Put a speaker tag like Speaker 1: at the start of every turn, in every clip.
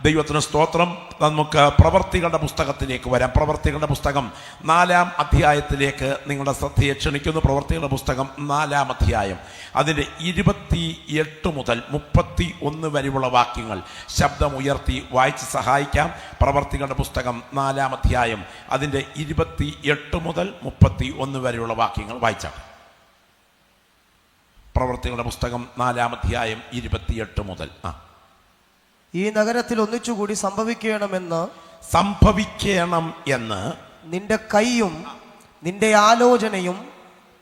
Speaker 1: ദൈവത്തിന് സ്തോത്രം. നമുക്ക് പ്രവർത്തികളുടെ പുസ്തകത്തിലേക്ക് വരാം. പ്രവർത്തികളുടെ പുസ്തകം 4-ാം അധ്യായത്തിലേക്ക് നിങ്ങളുടെ ശ്രദ്ധയെ ക്ഷണിക്കുന്നു. പ്രവർത്തികളുടെ പുസ്തകം 4-ാം അധ്യായം, അതിൻ്റെ 28 മുതൽ 31 വരെയുള്ള വാക്യങ്ങൾ ശബ്ദമുയർത്തി വായിച്ച് സഹായിക്കാം. പ്രവർത്തികളുടെ പുസ്തകം 4-ാം അധ്യായം, അതിൻ്റെ 28 മുതൽ 31 വരെയുള്ള വാക്യങ്ങൾ വായിച്ചാൽ. പ്രവർത്തികളുടെ പുസ്തകം 4-ാം അധ്യായം 28 മുതൽ.
Speaker 2: ഈ നഗരത്തിൽ ഒന്നിച്ചുകൂടി സംഭവിക്കണം എന്ന് നിന്റെ കൈയും നിന്റെ ആലോചനയും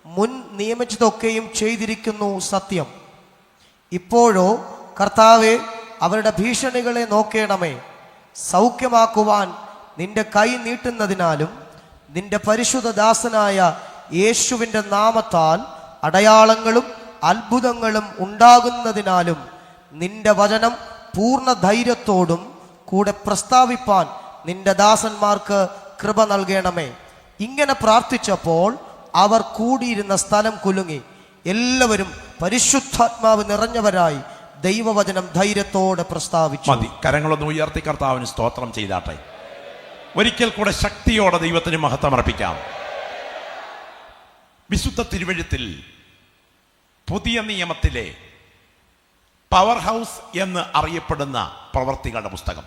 Speaker 2: മുൻ നിയമിച്ചതൊക്കെയും ചെയ്തിരിക്കുന്നു സത്യം. ഇപ്പോഴോ കർത്താവേ, അവരുടെ ഭീഷണികളെ നോക്കേണമേ. സൗഖ്യമാക്കുവാൻ നിന്റെ കൈ നീട്ടുന്നതിനാലും നിന്റെ പരിശുദ്ധദാസനായ യേശുവിൻ്റെ നാമത്താൽ അടയാളങ്ങളും അത്ഭുതങ്ങളും ഉണ്ടാകുന്നതിനാലും നിന്റെ വചനം പൂർണ്ണ ധൈര്യത്തോടും കൂടെ പ്രസ്താവിപ്പാൻ നിന്റെ ദാസന്മാർക്ക് കൃപ നൽകണമേ. ഇങ്ങനെ പ്രാർത്ഥിച്ചപ്പോൾ അവർ കൂടിയിരുന്ന സ്ഥലം കുലുങ്ങി. എല്ലാവരും പരിശുദ്ധാത്മാവ് നിറഞ്ഞവരായി ദൈവവചനം ധൈര്യത്തോടെ പ്രസ്താവിച്ചു.
Speaker 1: മതി, കരങ്ങളൊന്ന് ഉയർത്തി കർത്താവിന് സ്തോത്രം ചെയ്താട്ടെ. ഒരിക്കൽ കൂടെ ശക്തിയോടെ ദൈവത്തിന് മഹത്വം അർപ്പിക്കാം. വിശുദ്ധ തിരുവെഴുത്തിൽ പുതിയ നിയമത്തിലെ പവർ ഹൗസ് എന്ന് അറിയപ്പെടുന്ന പ്രവർത്തികളുടെ പുസ്തകം,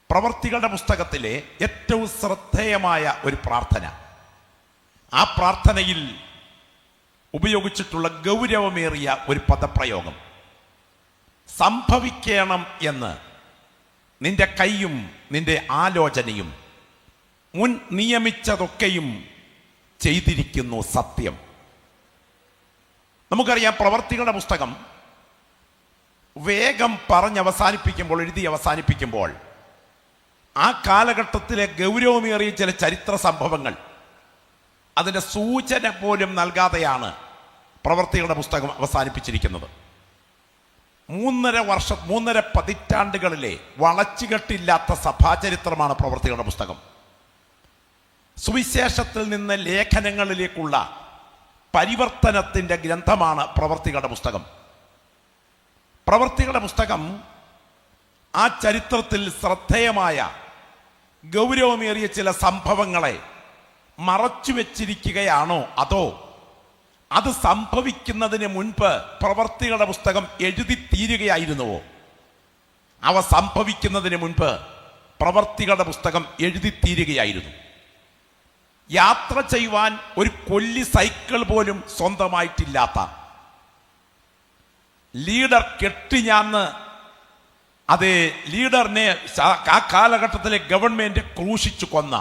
Speaker 1: പ്രവർത്തികളുടെ പുസ്തകത്തിലെ ഏറ്റവും ശ്രദ്ധേയമായ ഒരു പ്രാർത്ഥന, ആ പ്രാർത്ഥനയിൽ ഉപയോഗിച്ചിട്ടുള്ള ഗൗരവമേറിയ ഒരു പദപ്രയോഗം, സംഭവിക്കണം എന്ന് നിന്റെ കൈയും നിന്റെ ആലോചനയും മുൻ നിയമിച്ചതൊക്കെയും ചെയ്തിരിക്കുന്നു സത്യം. നമുക്കറിയാം, പ്രവർത്തികളുടെ പുസ്തകം വേഗം പറഞ്ഞവസാനിപ്പിക്കുമ്പോൾ, എഴുതി അവസാനിപ്പിക്കുമ്പോൾ, ആ കാലഘട്ടത്തിലെ ഗൗരവമേറിയ ചില ചരിത്ര സംഭവങ്ങൾ അതിൻ്റെ സൂചന പോലും നൽകാതെയാണ് പ്രവർത്തികളുടെ പുസ്തകം അവസാനിപ്പിച്ചിരിക്കുന്നത്. 3.5 പതിറ്റാണ്ടുകളിലെ വളച്ചുകെട്ടില്ലാത്ത സഭാചരിത്രമാണ് പ്രവർത്തികളുടെ പുസ്തകം. സുവിശേഷത്തിൽ നിന്ന് ലേഖനങ്ങളിലേക്കുള്ള പരിവർത്തനത്തിൻ്റെ ഗ്രന്ഥമാണ് പ്രവർത്തികളുടെ പുസ്തകം. പ്രവർത്തികളുടെ പുസ്തകം ആ ചരിത്രത്തിൽ ശ്രദ്ധേയമായ ഗൗരവമേറിയ ചില സംഭവങ്ങളെ മറച്ചു വെച്ചിരിക്കുകയാണോ, അതോ അത് സംഭവിക്കുന്നതിന് മുൻപ് പ്രവർത്തികളുടെ പുസ്തകം എഴുതി തീരുകയായിരുന്നുവോ? അവ സംഭവിക്കുന്നതിന് മുൻപ് പ്രവർത്തികളുടെ പുസ്തകം എഴുതി തീരുകയായിരുന്നു. യാത്ര ചെയ്യുവാൻ ഒരു കൊല്ലി സൈക്കിൾ പോലും സ്വന്തമായിട്ടില്ലാത്ത, ലീഡർ കെട്ടിഞ്ഞാന്ന്, അതേ ലീഡറിനെ ആ കാലഘട്ടത്തിലെ ഗവൺമെന്റ് ക്രൂശിച്ചു കൊന്ന,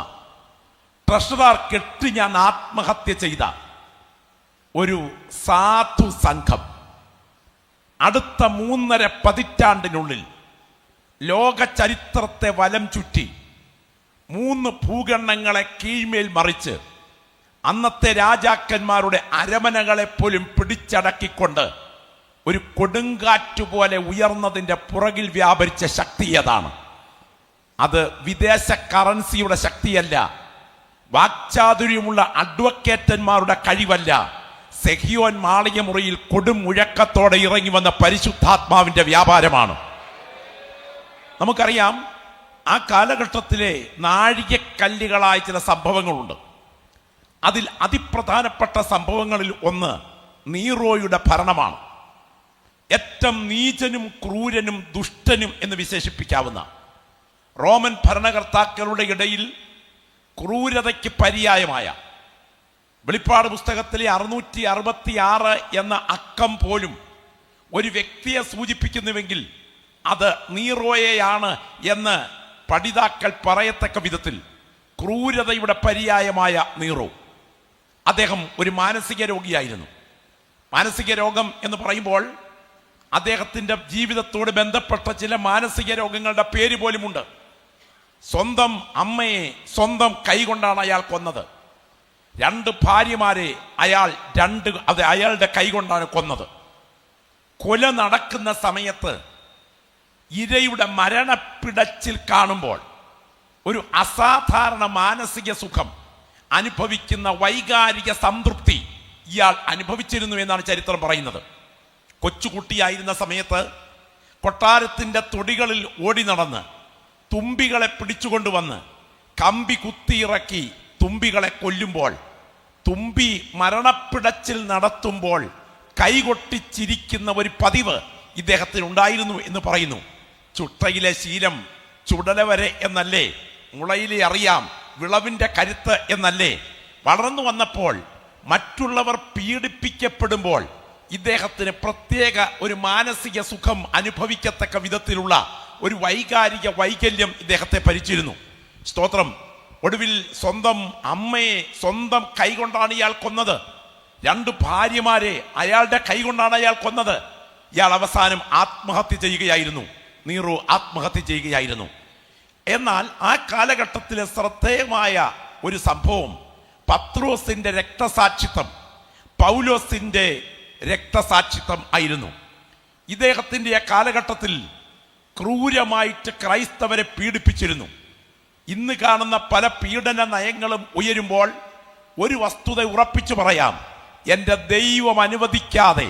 Speaker 1: ട്രഷറർ കെട്ടിഞ്ഞാൻ ആത്മഹത്യ ചെയ്ത ഒരു സാധു സംഘം അടുത്ത 3.5 പതിറ്റാണ്ടിനുള്ളിൽ ലോക ചരിത്രത്തെ വലം ചുറ്റി 3 ഭൂഖണ്ഡങ്ങളെ കീഴ്മേൽ മറിച്ച് അന്നത്തെ രാജാക്കന്മാരുടെ അരമനകളെ പോലും പിടിച്ചടക്കിക്കൊണ്ട് ഒരു കൊടുങ്കാറ്റുപോലെ ഉയർന്നതിൻ്റെ പുറകിൽ വ്യാപരിച്ച ശക്തി ഏതാണ്? അത് വിദേശ കറൻസിയുടെ ശക്തിയല്ല, വാക്ചാതുര്യമുള്ള അഡ്വക്കേറ്റന്മാരുടെ കഴിവല്ല, സെഹിയോൻ മാളികമുറിയിൽ കൊടും മുഴക്കത്തോടെ ഇറങ്ങി വന്ന പരിശുദ്ധാത്മാവിൻ്റെ വ്യാപാരമാണ്. നമുക്കറിയാം, ആ കാലഘട്ടത്തിലെ നാഴികക്കല്ലുകളായ ചില സംഭവങ്ങളുണ്ട്. അതിൽ അതിപ്രധാനപ്പെട്ട സംഭവങ്ങളിൽ ഒന്ന് നീറോയുടെ ഭരണമാണ്. ഏറ്റവും നീചനും ക്രൂരനും ദുഷ്ടനും എന്ന് വിശേഷിപ്പിക്കാവുന്ന റോമൻ ഭരണകർത്താക്കളുടെ ഇടയിൽ ക്രൂരതയ്ക്ക് പര്യായമായ, വെളിപ്പാട് പുസ്തകത്തിലെ 666 എന്ന അക്കം പോലും ഒരു വ്യക്തിയെ സൂചിപ്പിക്കുന്നുവെങ്കിൽ അത് നീറോയെയാണ് എന്ന് പഠിതാക്കൾ പറയത്തക്ക വിധത്തിൽ ക്രൂരതയുടെ പര്യായമായ നീറോ. അദ്ദേഹം ഒരു മാനസിക രോഗിയായിരുന്നു. മാനസിക രോഗം എന്ന് പറയുമ്പോൾ അദ്ദേഹത്തിൻ്റെ ജീവിതത്തോട് ബന്ധപ്പെട്ട ചില മാനസിക രോഗങ്ങളുടെ പേര് പോലുമുണ്ട്. സ്വന്തം അമ്മയെ സ്വന്തം കൈകൊണ്ടാണ് അയാൾ കൊന്നത്. 2 ഭാര്യമാരെ അയാളുടെ കൈകൊണ്ടാണ് കൊന്നത്. കൊല നടക്കുന്ന സമയത്ത് ഇരയുടെ മരണപ്പിടച്ചിൽ കാണുമ്പോൾ ഒരു അസാധാരണ മാനസിക സുഖം അനുഭവിക്കുന്ന വൈകാരിക സംതൃപ്തി ഇയാൾ അനുഭവിച്ചിരുന്നു എന്നാണ് ചരിത്രം പറയുന്നത്. കൊച്ചുകുട്ടിയായിരുന്ന സമയത്ത് കൊട്ടാരത്തിൻ്റെ തൊടികളിൽ ഓടി നടന്ന് തുമ്പികളെ പിടിച്ചുകൊണ്ടുവന്ന് കമ്പി കുത്തിയിറക്കി തുമ്പികളെ കൊല്ലുമ്പോൾ, തുമ്പി മരണപ്പിടച്ചിൽ നടത്തുമ്പോൾ കൈകൊട്ടിച്ചിരിക്കുന്ന ഒരു പതിവ് ഇദ്ദേഹത്തിനുണ്ടായിരുന്നു എന്ന് പറയുന്നു. ചുട്ടയിലെ ശീലം ചുടല വരെ എന്നല്ലേ, മുളയിലെ അറിയാം വിളവിൻ്റെ കരുത്ത് എന്നല്ലേ. വളർന്നു വന്നപ്പോൾ മറ്റുള്ളവർ പീഡിപ്പിക്കപ്പെടുമ്പോൾ ഇദ്ദേഹത്തിന് പ്രത്യേക ഒരു മാനസിക സുഖം അനുഭവിക്കത്തക്ക വിധത്തിലുള്ള ഒരു വൈകാരിക വൈകല്യം ഇദ്ദേഹത്തെ ഭരിച്ചിരുന്നു. സ്തോത്രം. ഒടുവിൽ സ്വന്തം അമ്മയെ സ്വന്തം കൈകൊണ്ടാണ് ഇയാൾ കൊന്നത്. 2 ഭാര്യമാരെ അയാളുടെ കൈകൊണ്ടാണ് അയാൾ കൊന്നത്. ഇയാൾ അവസാനം ആത്മഹത്യ ചെയ്യുകയായിരുന്നു. നീറോ ആത്മഹത്യ ചെയ്യുകയായിരുന്നു. എന്നാൽ ആ കാലഘട്ടത്തിലെ ശ്രദ്ധേയമായ ഒരു സംഭവം പത്രോസിന്റെ രക്തസാക്ഷിത്വം, പൗലോസിന്റെ രക്തസാക്ഷിത്വം ആയിരുന്നു. ഇദ്ദേഹത്തിന്റെ ആ കാലഘട്ടത്തിൽ ക്രൂരമായിട്ട് ക്രൈസ്തവരെ പീഡിപ്പിച്ചിരുന്നു. ഇന്ന് കാണുന്ന പല പീഡന നയങ്ങളും ഉയരുമ്പോൾ ഒരു വസ്തുത ഉറപ്പിച്ചു പറയാം: എൻ്റെ ദൈവം അനുവദിക്കാതെ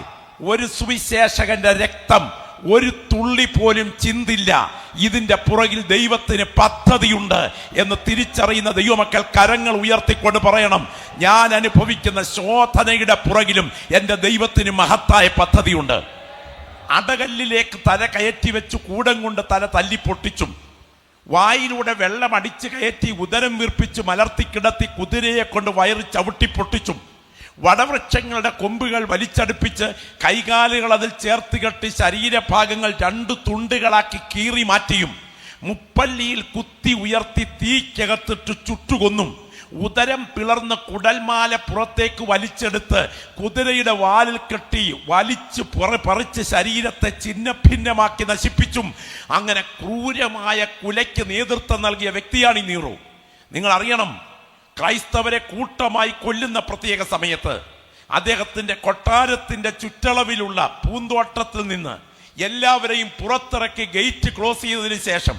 Speaker 1: ഒരു സുവിശേഷകന്റെ രക്തം ഒരു തുള്ളി പോലും ചിന്തില്ല. ഇതിന്റെ പുറകിൽ ദൈവത്തിന് പദ്ധതിയുണ്ട് എന്ന് തിരിച്ചറിയുന്ന ദൈവമക്കൾ കരങ്ങൾ ഉയർത്തിക്കൊണ്ട് പറയണം: ഞാൻ അനുഭവിക്കുന്ന ശോധനയുടെ പുറകിലും എൻ്റെ ദൈവത്തിന് മഹത്തായ പദ്ധതിയുണ്ട്. അടകല്ലിലേക്ക് തല കയറ്റി വെച്ച് കൂടം കൊണ്ട് തല തല്ലിപ്പൊട്ടിച്ചും, വായിലൂടെ വെള്ളം അടിച്ചു കയറ്റി ഉദരം വീർപ്പിച്ച് മലർത്തി കിടത്തി കുതിരയെ കൊണ്ട് വയറ് ചവിട്ടിപ്പൊട്ടിച്ചും, വടവൃക്ഷങ്ങളുടെ കൊമ്പുകൾ വലിച്ചടുപ്പിച്ച് കൈകാലുകൾ അതിൽ ചേർത്ത് കെട്ടി ശരീരഭാഗങ്ങൾ 2 തുണ്ടുകളാക്കി കീറി മാറ്റിയും, മുപ്പല്ലിയിൽ കുത്തി ഉയർത്തി തീക്കകത്തിട്ട് ചുട്ടുകൊന്നും, ഉദരം പിളർന്ന് കുടൽമാല പുറത്തേക്ക് വലിച്ചെടുത്ത് കുതിരയുടെ വാലിൽ കെട്ടി വലിച്ച് പറിച്ച് ശരീരത്തെ ഛിന്നഭിന്നമാക്കി നശിപ്പിച്ചും, അങ്ങനെ ക്രൂരമായ കുലയ്ക്ക് നേതൃത്വം നൽകിയ വ്യക്തിയാണ് ഈ നീറോ. നിങ്ങൾ അറിയണം, ക്രൈസ്തവരെ കൂട്ടമായി കൊല്ലുന്ന പ്രത്യേക സമയത്ത് അദ്ദേഹത്തിന്റെ കൊട്ടാരത്തിന്റെ ചുറ്റളവിലുള്ള പൂന്തോട്ടത്തിൽ നിന്ന് എല്ലാവരെയും പുറത്തിറക്കി ഗേറ്റ് ക്ലോസ് ചെയ്തതിനു ശേഷം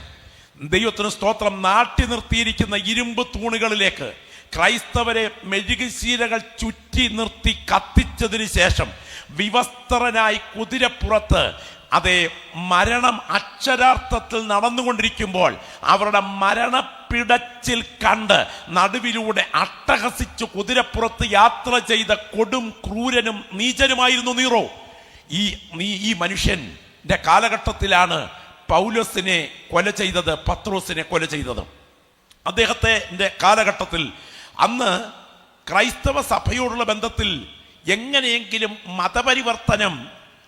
Speaker 1: ദൈവത്തിന് സ്തോത്രം നാട്ടി നിർത്തിയിരിക്കുന്ന ഇരുമ്പ് തൂണുകളിലേക്ക് ക്രൈസ്തവരെ മെഴുകുശീലകൾ ചുറ്റി നിർത്തി കത്തിച്ചതിന് ശേഷം വിവസ്ത്രനായി കുതിരപ്പുറത്ത് അതേ മരണം അക്ഷരാർത്ഥത്തിൽ നടന്നുകൊണ്ടിരിക്കുമ്പോൾ അവരുടെ മരണപ്പിടച്ചിൽ കണ്ട് നടുവിലൂടെ അട്ടഹസിച്ച് കുതിരപ്പുറത്ത് യാത്ര ചെയ്ത കൊടും ക്രൂരനും നീചനുമായിരുന്നു നീറോ. ഈ മനുഷ്യന്റെ കാലഘട്ടത്തിലാണ് പൗലോസിനെ കൊല ചെയ്തത്, പത്രോസിനെ കൊല ചെയ്തത്. അദ്ദേഹത്തിന്റെ കാലഘട്ടത്തിൽ അന്ന് ക്രൈസ്തവ സഭയോടുള്ള ബന്ധത്തിൽ എങ്ങനെയെങ്കിലും മതപരിവർത്തനം,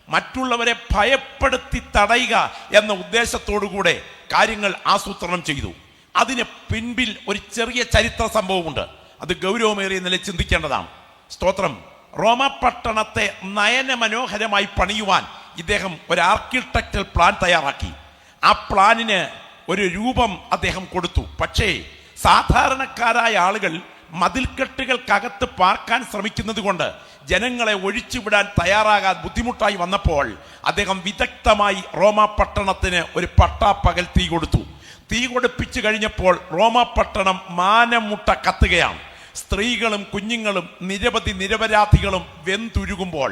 Speaker 1: മറ്റുള്ളവരെ ഭയപ്പെടുത്തി തടയുക എന്ന ഉദ്ദേശത്തോടുകൂടെ കാര്യങ്ങൾ ആസൂത്രണം ചെയ്തു. അതിന് പിൻപിൽ ഒരു ചെറിയ ചരിത്ര സംഭവമുണ്ട്. അത് ഗൗരവമേറിയ നിലയിൽ ചിന്തിക്കേണ്ടതാണ്. സ്തോത്രം. റോമ പട്ടണത്തെ നയനമനോഹരമായി പണിയുവാൻ ഇദ്ദേഹം ഒരു ആർക്കിടെക്ചറൽ പ്ലാൻ തയ്യാറാക്കി. ആ പ്ലാനിന് ഒരു രൂപം അദ്ദേഹം കൊടുത്തു. പക്ഷേ സാധാരണക്കാരായ ആളുകൾ മതിൽക്കെട്ടുകൾക്കകത്ത് പാർക്കാൻ ശ്രമിക്കുന്നത് കൊണ്ട് ജനങ്ങളെ ഒഴിച്ചുവിടാൻ തയ്യാറാകാൻ ബുദ്ധിമുട്ടായി വന്നപ്പോൾ അദ്ദേഹം വിദഗ്ധമായി റോമ പട്ടണത്തിന് ഒരു പട്ടാപ്പകൽ തീ കൊടുത്തു. തീ കൊടുപ്പിച്ചു കഴിഞ്ഞപ്പോൾ റോമ പട്ടണം മാനം മുട്ട കത്തുകയാണ്. സ്ത്രീകളും കുഞ്ഞുങ്ങളും നിരപരാധികളും വെന്തുരുകുമ്പോൾ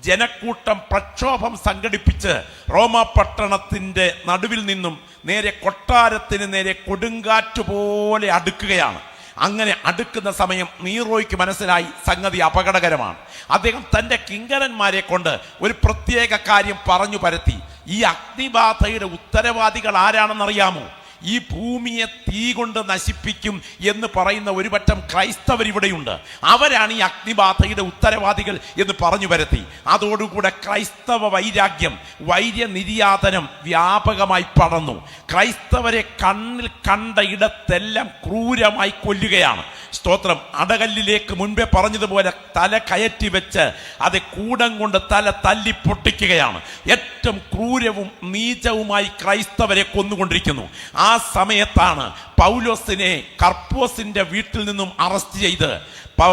Speaker 1: ജനക്കൂട്ടം പ്രക്ഷോഭം സംഘടിപ്പിച്ച് റോമ പട്ടണത്തിന്റെ നടുവിൽ നിന്നും നേരെ കൊട്ടാരത്തിന് നേരെ കൊടുങ്കാറ്റ് പോലെ അടുക്കുകയാണ്. അങ്ങനെ അടുക്കുന്ന സമയം നീറോയ്ക്ക് മനസ്സിലായി സംഗതി അപകടകരമാണ്. അദ്ദേഹം തൻ്റെ കിങ്കരന്മാരെ കൊണ്ട് ഒരു പ്രത്യേക കാര്യം പറഞ്ഞു പരത്തി. ഈ അഗ്നിബാധയുടെ ഉത്തരവാദികൾ ആരാണെന്നറിയാമോ? ഈ ഭൂമിയെ തീ കൊണ്ട് നശിപ്പിക്കും എന്ന് പറയുന്ന ഒരു പറ്റം ക്രൈസ്തവർ ഇവിടെയുണ്ട്. അവരാണ് ഈ അഗ്നിബാധയുടെ ഉത്തരവാദികൾ എന്ന് പറഞ്ഞു വരുത്തി. അതോടുകൂടെ ക്രൈസ്തവ വൈരാഗ്യം, വൈര്യനിര്യാതനം വ്യാപകമായി പടർന്നു. ക്രൈസ്തവരെ കണ്ണിൽ കണ്ട ഇടത്തെല്ലാം ക്രൂരമായി കൊല്ലുകയാണ്. സ്തോത്രം. അടകല്ലിലേക്ക് മുൻപേ പറഞ്ഞതുപോലെ തല കയറ്റി വെച്ച് അത് കൂടം കൊണ്ട് തല തല്ലി പൊട്ടിക്കുകയാണ്. ഏറ്റവും ക്രൂരവും നീചവുമായി ക്രൈസ്തവരെ കൊന്നുകൊണ്ടിരിക്കുന്നു. ആ സമയത്താണ് പൗലോസിനെ കർപ്പോസിന്റെ വീട്ടിൽ നിന്നും അറസ്റ്റ് ചെയ്ത്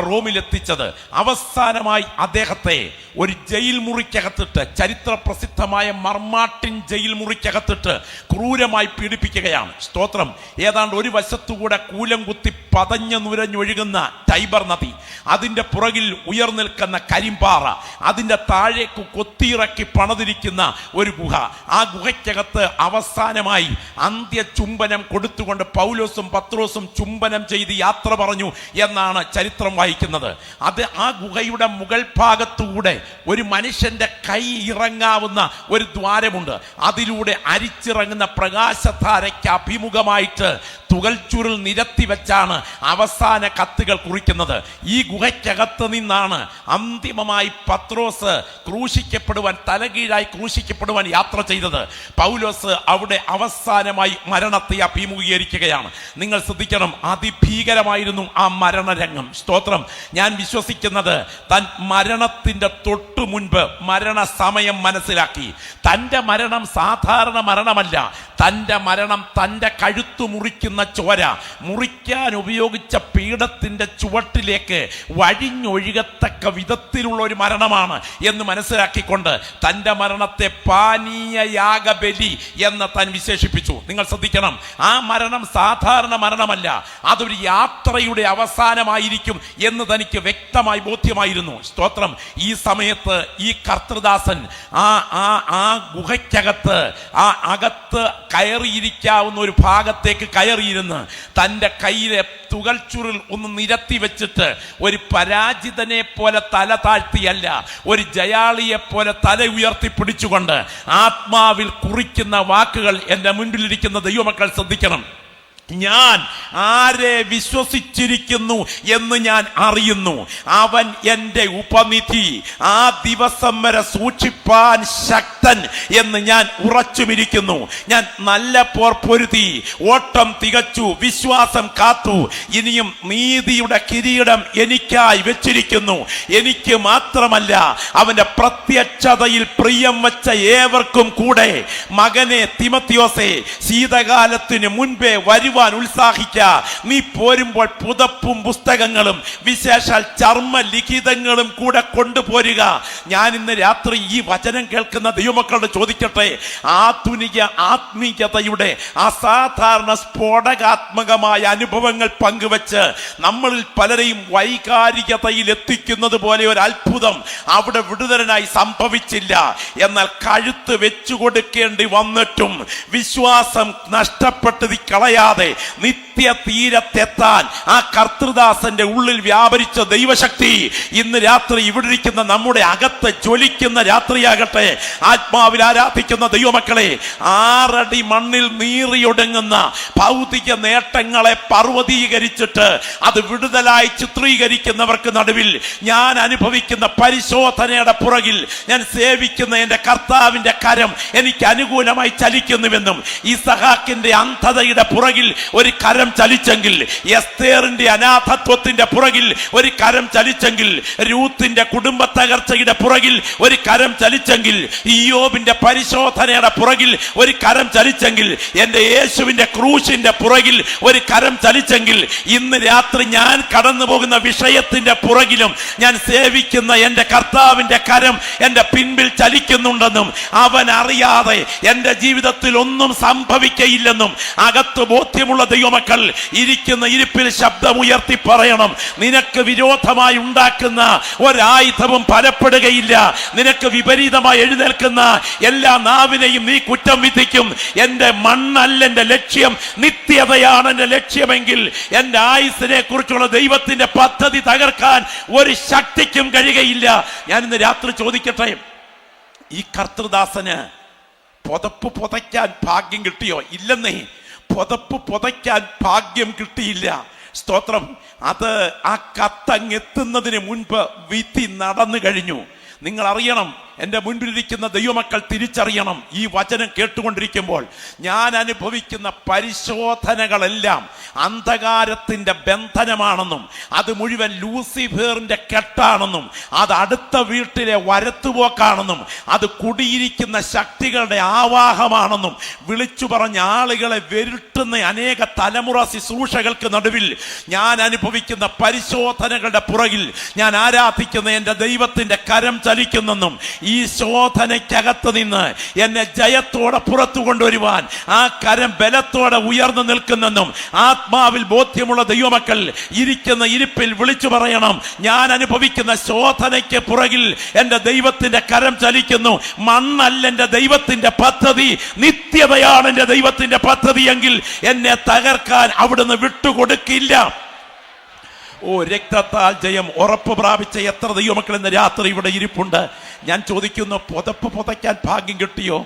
Speaker 1: റോമിലെത്തിച്ചത്. അവസാനമായി അദ്ദേഹത്തെ ഒരു ജയിൽ മുറിക്കകത്തിട്ട്, ചരിത്ര പ്രസിദ്ധമായ മർമാട്ടിൻ ജയിൽ മുറിക്കകത്തിട്ട് ക്രൂരമായി പീഡിപ്പിക്കുകയാണ്. സ്തോത്രം. ഏതാണ്ട് ഒരു വശത്തുകൂടെ കൂലം കുത്തി പതഞ്ഞു നുരഞ്ഞൊഴുകുന്ന ടൈബർ നദി, അതിൻ്റെ പുറകിൽ ഉയർന്നിൽക്കുന്ന കരിമ്പാറ, അതിൻ്റെ താഴേക്ക് കൊത്തിയിറക്കി പണിതിരിക്കുന്ന ഒരു ഗുഹ. ആ ഗുഹയ്ക്കകത്ത് അവസാനമായി അന്ത്യചുംബനം കൊടുത്തുകൊണ്ട് പൗലോസും പത്രോസും ചുംബനം ചെയ്ത് യാത്ര പറഞ്ഞു എന്നാണ് ചരിത്രം വായിക്കുന്നത്. അത് ആ ഗുഹയുടെ മുകൾ ഭാഗത്തുകൂടെ ഒരു മനുഷ്യന്റെ കൈ ഇറങ്ങാവുന്ന ഒരു ദ്വാരമുണ്ട്. അതിലൂടെ അരിച്ചിറങ്ങുന്ന പ്രകാശധാരയ്ക്ക് അഭിമുഖമായിട്ട് തുകൽച്ചുരുൾ നിരത്തി വെച്ചാണ് അവസാന കത്തുകൾ കുറിക്കുന്നത്. ഈ ഗുഹയ്ക്കകത്ത് നിന്നാണ് അന്തിമമായി പത്രോസ് ക്രൂശിക്കപ്പെടുവാൻ, തലകീഴായി ക്രൂശിക്കപ്പെടുവാൻ യാത്ര ചെയ്തത്. പൗലോസ് അവിടെ അവസാനമായി മരണത്തെ അഭിമുഖീകരിക്കുകയാണ്. നിങ്ങൾ ശ്രദ്ധിക്കണം, അതിഭീകരമായിരുന്നു ആ മരണരംഗം. സ്തോത്രം. ഞാൻ വിശ്വസിക്കുന്നത് താൻ മരണത്തിന്റെ തൊട്ടു മുൻപ് മരണസമയം മനസ്സിലാക്കി. തൻ്റെ മരണം സാധാരണ മരണമല്ല. തൻ്റെ മരണം തൻ്റെ കഴുത്തു മുറിക്കുന്ന ചോര, മുറിക്കാൻ ഉപയോഗിച്ച പീഠത്തിന്റെ ചുവട്ടിലേക്ക് വഴിഞ്ഞൊഴുകത്തക്ക വിധത്തിലുള്ള ഒരു മരണമാണ് എന്ന് മനസ്സിലാക്കിക്കൊണ്ട് തൻ്റെ മരണത്തെ പാനീയയാഗബലി എന്ന് താൻ വിശേഷിപ്പിച്ചു. നിങ്ങൾ ശ്രദ്ധിക്കണം, ആ മരണം സാധാരണ മരണമല്ല, അതൊരു യാത്രയുടെ അവസാനമായിരിക്കും എന്ന് തനിക്ക് വ്യക്തമായി ബോധ്യമായിരുന്നു. സ്തോത്രം. ഈ സമയത്ത് ഈ കർത്തൃദാസൻ ആ ഗുഹയ്ക്കകത്ത്, ആ അകത്ത് കയറിയിരിക്കാവുന്ന ഒരു ഭാഗത്തേക്ക് കയറിയിരുന്ന് തൻ്റെ കയ്യിലെ തുകൽച്ചുരുൾ ഒന്ന് നിരത്തി വെച്ചിട്ട് ഒരു പരാജിതനെ പോലെ തല താഴ്ത്തിയല്ല, ഒരു ജയാളിയെ പോലെ തല ഉയർത്തി പിടിച്ചുകൊണ്ട് ആത്മാവിൽ കുറിക്കുന്ന വാക്കുകൾ എൻ്റെ മുൻപിലിരിക്കുന്ന ദൈവമക്കൾ ശ്രദ്ധിക്കണം. ഞാൻ ആരെ വിശ്വസിച്ചിരിക്കുന്നു എന്ന് ഞാൻ അറിയുന്നു, അവൻ എൻ്റെ ഉപനിധി, ആ ദിവസം വരെ സൂക്ഷിപ്പാൻ ശക്തൻ എന്ന് ഞാൻ ഉറച്ചുമിരിക്കുന്നു. ഞാൻ നല്ല പോർ പൊരുതി, ഓട്ടം തികച്ചു, വിശ്വാസം കാത്തു. ഇനിയും നീതിയുടെ കിരീടം എനിക്കായി വെച്ചിരിക്കുന്നു. എനിക്ക് മാത്രമല്ല, അവന്റെ പ്രത്യക്ഷതയിൽ പ്രിയം വച്ച ഏവർക്കും കൂടെ. മകനെ തിമത്തിയോസേ, ശീതകാലത്തിന് മുൻപേ വരുവാൻ ഉത്സാഹിക്ക. നീ പോരുമ്പോൾ പുതപ്പും പുസ്തകങ്ങളും വിശേഷാൽ ചർമ്മ ലിഖിതങ്ങളും കൂടെ കൊണ്ടുപോരുക. ഞാൻ ഇന്ന് രാത്രി ഈ വചനം കേൾക്കുന്ന ദൈവമക്കളോട് ചോദിക്കട്ടെ, ആധുനിക ആത്മീയതയുടെ അസാധാരണ സ്ഫോടകാത്മകമായ അനുഭവങ്ങൾ പങ്കുവച്ച് നമ്മളിൽ പലരെയും വൈകാരികതയിൽ എത്തിക്കുന്നത് പോലെ ഒരു അത്ഭുതം അവിടെ വിടുതലനായി സംഭവിച്ചില്ല. എന്നാൽ കഴുത്ത് വെച്ചു കൊടുക്കേണ്ടി വന്നിട്ടും വിശ്വാസം നഷ്ടപ്പെട്ടത് കളയാതെ നിത്യ തീരത്തെത്താൻ ആ കർത്തൃദാസന്റെ ഉള്ളിൽ വ്യാപരിച്ച ദൈവശക്തി ഇന്ന് രാത്രി ഇവിടെ ഇരിക്കുന്ന നമ്മുടെ അകത്ത് ജ്വലിക്കുന്ന രാത്രിയാകട്ടെ. ആത്മാവിൽ ആരാധിക്കുന്ന ദൈവമക്കളെ, 6 അടി മണ്ണിൽ നീറിയൊടുങ്ങുന്ന ഭൗതിക നേട്ടങ്ങളെ പർവ്വതീകരിച്ചിട്ട് അത് വിടുതലായി ചിത്രീകരിക്കുന്നവർക്ക് നടുവിൽ ഞാൻ അനുഭവിക്കുന്ന പരിശോധനയുടെ പുറകിൽ ഞാൻ സേവിക്കുന്ന എൻ്റെ കർത്താവിന്റെ കരം എനിക്ക് അനുകൂലമായി ചലിക്കുന്നുവെന്നും, ഇസഹാക്കിന്റെ അന്ധതയുടെ പുറകിൽ ഒരു കരം ചലിച്ചെങ്കിൽ, എസ്തേറിന്റെ അനാഥത്വത്തിന്റെ പുറകിൽ ഒരു കരം ചലിച്ചെങ്കിൽ, രൂത്തിന്റെ കുടുംബ തകർച്ചയുടെ പുറകിൽ ഒരു കരം ചലിച്ചെങ്കിൽ, ഇയ്യോബിന്റെ പരിശോധനയുടെ പുറകിൽ ഒരു കരം ചലിച്ചെങ്കിൽ, എന്റെ യേശുവിന്റെ ക്രൂശിന്റെ പുറകിൽ ഒരു കരം ചലിച്ചെങ്കിൽ, ഇന്ന് രാത്രി ഞാൻ കടന്നു പോകുന്ന വിഷയത്തിന്റെ പുറകിലും ഞാൻ സേവിക്കുന്ന എന്റെ കർത്താവിന്റെ കരം എന്റെ പിൻപിൽ ചലിക്കുന്നുണ്ടെന്നും, അവൻ അറിയാതെ എന്റെ ജീവിതത്തിൽ ഒന്നും സംഭവിക്കയില്ലെന്നും അകത്ത് ബോധ്യമുള്ള ദൈവമക്കൾ ഇരിക്കുന്ന ഇരിപ്പിൽ ശബ്ദമുയർത്തി പറയണം. നിനക്ക് വിരോധമായി ഉണ്ടാക്കുന്ന ഒരായുധവും ഫലപ്പെടുകയില്ല. നിനക്ക് വിപരീതമായി എഴുന്നേൽക്കുന്ന എല്ലാ നാവിനെയും നീ കുറ്റം വിധിക്കും. എന്റെ മണ്ണല്ല എന്റെ ലക്ഷ്യം, നിത്യതയാണ് എന്റെ ലക്ഷ്യമെങ്കിൽ എന്റെ ആയുസ്സിനെ കുറിച്ചുള്ള ദൈവത്തിന്റെ പദ്ധതി തകർക്കാൻ ഒരു ശക്തിക്കും കഴിയുകയില്ല. ഞാൻ ഇന്ന് രാത്രി ചോദിക്കട്ടെ, ഈ കർത്തൃദാസന് പുതപ്പ് പുതയ്ക്കാൻ ഭാഗ്യം കിട്ടിയോ? ഇല്ലെന്നേ. പുതപ്പ് പുതയ്ക്കാൻ ഭാഗ്യം കിട്ടിയില്ല. സ്തോത്രം. അത് ആ കത്തങ്ങെത്തുന്നതിന് മുൻപ് വിധി നടന്നു കഴിഞ്ഞു. നിങ്ങൾ അറിയണം, എൻ്റെ മുൻപിലിരിക്കുന്ന ദൈവമക്കൾ തിരിച്ചറിയണം, ഈ വചനം കേട്ടുകൊണ്ടിരിക്കുമ്പോൾ ഞാൻ അനുഭവിക്കുന്ന പരിശോധനകളെല്ലാം അന്ധകാരത്തിന്റെ ബന്ധനമാണെന്നും അത് മുഴുവൻ ലൂസിഫറിന്റെ കെട്ടാണെന്നും അത് അടുത്ത വീട്ടിലെ വരത്തുപോക്കാണെന്നും അത് കുടിയിരിക്കുന്ന ശക്തികളുടെ ആവാഹമാണെന്നും വിളിച്ചു പറഞ്ഞ ആളുകളെ വെരുട്ടുന്ന അനേക തലമുറ ശുശ്രൂഷകൾക്ക് നടുവിൽ ഞാൻ അനുഭവിക്കുന്ന പരിശോധനകളുടെ പുറകിൽ ഞാൻ ആരാധിക്കുന്ന എൻ്റെ ദൈവത്തിന്റെ കരം ചലിക്കുന്നെന്നും ഈ ശോധനയ്ക്കകത്ത് നിന്ന് എന്നെ ജയത്തോടെ പുറത്തു കൊണ്ടുവരുവാൻ ആ കരം ബലത്തോടെ ഉയർന്നു നിൽക്കുന്നെന്നും ആത്മാവിൽ ബോധ്യമുള്ള ദൈവമക്കൾ ഇരിക്കുന്ന ഇരിപ്പിൽ വിളിച്ചു പറയണം, ഞാൻ അനുഭവിക്കുന്ന ശോധനയ്ക്ക് പുറകിൽ എൻ്റെ ദൈവത്തിന്റെ കരം ചലിക്കുന്നു. മണ്ണല്ല എൻ്റെ ദൈവത്തിന്റെ പദ്ധതി, നിത്യതയാണ് എൻ്റെ ദൈവത്തിന്റെ പദ്ധതി എങ്കിൽ എന്നെ തകർക്കാൻ അവിടുന്ന് വിട്ടുകൊടുക്കില്ല. രക്തത്താൽ ജയം ഉറപ്പ് പ്രാപിച്ച എത്ര ദൈവമക്കൾ ഇന്ന് രാത്രി ഇവിടെ ഇരിപ്പുണ്ട്. ഞാൻ ചോദിക്കുന്നു, പുതപ്പ് പുതയ്ക്കാൻ ഭാഗ്യം കിട്ടിയോ?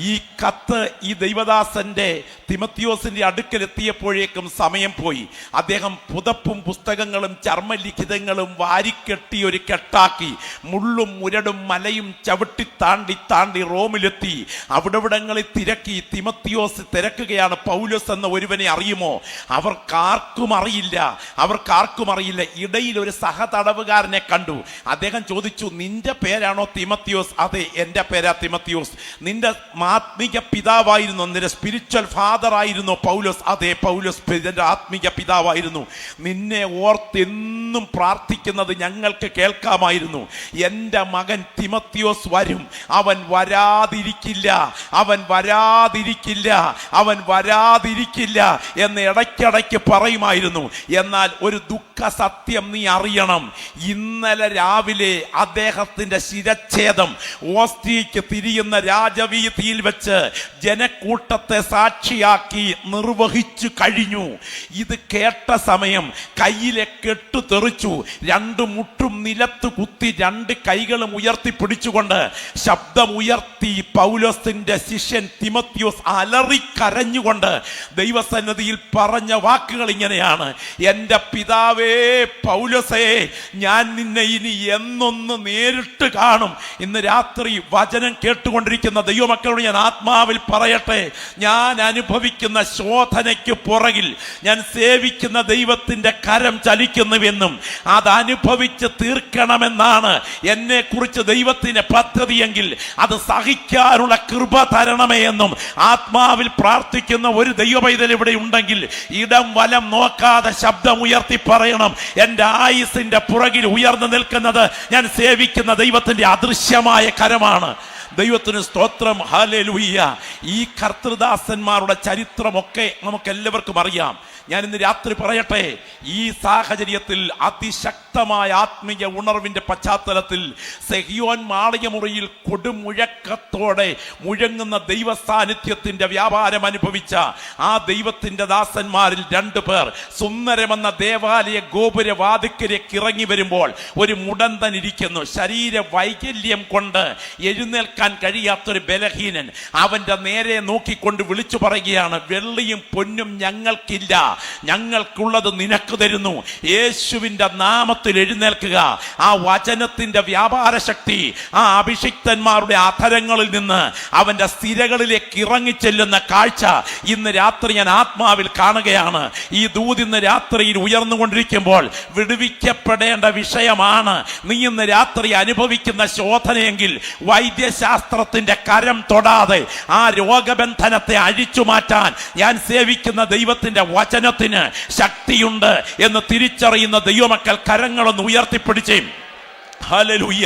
Speaker 1: ഈ കത്ത് ഈ ദൈവദാസന്റെ തിമത്തിയോസിന്റെ അടുക്കലെത്തിയപ്പോഴേക്കും സമയം പോയി. അദ്ദേഹം പുതപ്പും പുസ്തകങ്ങളും ചർമ്മലിഖിതങ്ങളും വാരിക്കെട്ടി ഒരു കെട്ടാക്കി മുള്ളും മുരടും മലയും ചവിട്ടി താണ്ടി റോമിലെത്തി. അവിടങ്ങളിൽ തിരക്കി. തിമത്തിയോസ് തിരക്കുകയാണ്, പൗലോസ് എന്ന ഒരുവനെ അറിയുമോ? അവർക്കാർക്കും അറിയില്ല. ഇടയിൽ ഒരു സഹതടവുകാരനെ കണ്ടു. അദ്ദേഹം ചോദിച്ചു, നിന്റെ പേരാണോ തിമത്തിയോസ്? അതെ, എൻ്റെ പേരാ തിമത്തിയോസ്. നിന്റെ ആത്മീക പിതാവായിരുന്നു, നിന്റെ സ്പിരിച്വൽ ഫാദർ ആയിരുന്നു പൗലോസ്? അതെ, പൗലോസ് എന്റെ ആത്മീക പിതാവായിരുന്നു. നിന്നെ ഓർത്തെന്നും പ്രാർത്ഥിക്കുന്നത് ഞങ്ങൾക്ക് കേൾക്കാമായിരുന്നു. എൻ്റെ മകൻ തിമത്തിയോസ് വരും, അവൻ വരാതിരിക്കില്ല എന്ന് ഇടയ്ക്കിടയ്ക്ക് പറയുമായിരുന്നു. എന്നാൽ ഒരു ദുഃഖ സത്യം നീ അറിയണം, ഇന്നലെ രാവിലെ അദ്ദേഹത്തിന്റെ ശിരച്ഛേദം ഓസ്ട്രിയയ്ക്ക് തിരിയുന്ന രാജവീതിയിൽ വെച്ച് ജനക്കൂട്ടത്തെ സാക്ഷിയാക്കി നിർവഹിച്ചു കഴിഞ്ഞു. ഇത് കേട്ട സമയം കയ്യിലെ കെട്ടു തെറിച്ചു. രണ്ടു മുട്ടും നിലത്ത് കുത്തി രണ്ട് കൈകളും ഉയർത്തി പിടിച്ചുകൊണ്ട് ശബ്ദമുയർത്തി പൗലോസിന്റെ ശിഷ്യൻ തിമത്തിയോസ് അലറിക്കരഞ്ഞുകൊണ്ട് ദൈവസന്നിധിയിൽ പറഞ്ഞ വാക്കുകൾ ഇങ്ങനെയാണ്: എൻ്റെ പിതാവേ പൗലോസേ, ഞാൻ നിന്നെ ഇനി എന്നൊന്ന് നേരിട്ട് കാണും. ഇന്ന് രാത്രി വചനം കേട്ടുകൊണ്ടിരിക്കുന്ന ദൈവമക്കളോട് ഞാൻ ആത്മാവിൽ പറയട്ടെ, ഞാൻ അനുഭവിക്കുന്ന ശോധനയ്ക്ക് പുറകിൽ ഞാൻ സേവിക്കുന്ന ദൈവത്തിന്റെ കരം ചലിക്കുന്നുവെന്നും അത് അനുഭവിച്ച് തീർക്കണമെന്നാണ് എന്നെ കുറിച്ച് ദൈവത്തിന്റെ പദ്ധതിയെങ്കിൽ അത് സഹിക്കാനുള്ള കൃപ തരണമേ എന്നും ആത്മാവിൽ പ്രാർത്ഥിക്കുന്ന ഒരു ദൈവപൈതൽ ഇവിടെ ഉണ്ടെങ്കിൽ ഇടം വലം നോക്കാതെ ശബ്ദം ഉയർത്തി പറയണം, എൻ്റെ ആയുസിന്റെ പുറകിൽ ഉയർന്നു നിൽക്കുന്നത് ഞാൻ സേവിക്കുന്ന ദൈവത്തിന്റെ അദൃശ്യമായ കരമാണ്. ദൈവത്തിന് സ്തോത്രം, ഹല്ലേലൂയ. ഈ കർത്തൃദാസന്മാരുടെ ചരിത്രമൊക്കെ നമുക്ക് എല്ലാവർക്കും അറിയാം. ഞാൻ ഇന്ന് രാത്രി പറയട്ടെ, ഈ സാഹചര്യത്തിൽ അതിശക്തമായ ആത്മീയ ഉണർവിന്റെ പശ്ചാത്തലത്തിൽ സെഹിയോൻ മാളികമുറിയിൽ കൊടുമുഴക്കത്തോടെ മുഴങ്ങുന്ന ദൈവ സാന്നിധ്യത്തിന്റെ വ്യാപാരം അനുഭവിച്ച ആ ദൈവത്തിന്റെ ദാസന്മാരിൽ 2 പേർ സുന്ദരമെന്ന ദേവാലയ ഗോപുരവാതിക്കലേക്ക് ഇറങ്ങി വരുമ്പോൾ ഒരു മുടന്തൻ ഇരിക്കുന്നു. ശരീര വൈകല്യം കൊണ്ട് എഴുന്നേൽക്കാൻ കഴിയാത്തൊരു ബലഹീനൻ അവന്റെ നേരെ നോക്കിക്കൊണ്ട് വിളിച്ചു പറയുകയാണ്, വെള്ളിയും പൊന്നും ഞങ്ങൾക്കില്ല, ഞങ്ങൾക്കുള്ളത് നിനക്ക് തരുന്നു. യേശുവിന്റെ നാമത്തിൽ എഴുന്നേൽക്കുക. ആ വചനത്തിന്റെ വ്യാപാര ശക്തി ആ അഭിഷിക്തന്മാരുടെ അധരങ്ങളിൽ നിന്ന് അവന്റെ സ്ഥിരകളിലേക്ക് ഇറങ്ങിച്ചെല്ലുന്ന കാഴ്ച ഇന്ന് രാത്രി ഞാൻ ആത്മാവിൽ കാണുകയാണ്. ഈ ദൂത് ഇന്ന് രാത്രിയിൽ ഉയർന്നുകൊണ്ടിരിക്കുമ്പോൾ വിടുവിക്കപ്പെടേണ്ട വിഷയമാണ്. നീ ഇന്ന് രാത്രി അനുഭവിക്കുന്ന ശോധനയെങ്കിൽ വൈദ്യശാസ്ത്രത്തിന്റെ കരം തൊടാതെ ആ രോഗബന്ധനത്തെ അഴിച്ചു മാറ്റാൻ ഞാൻ സേവിക്കുന്ന ദൈവത്തിന്റെ വചനത്തിന് ശക്തിയുണ്ട് എന്ന് തിരിച്ചറിയുന്ന ദൈവമക്കൾ കരങ്ങളൊന്ന് ഉയർത്തിപ്പിടിച്ചേ. ഹല്ലേലൂയ.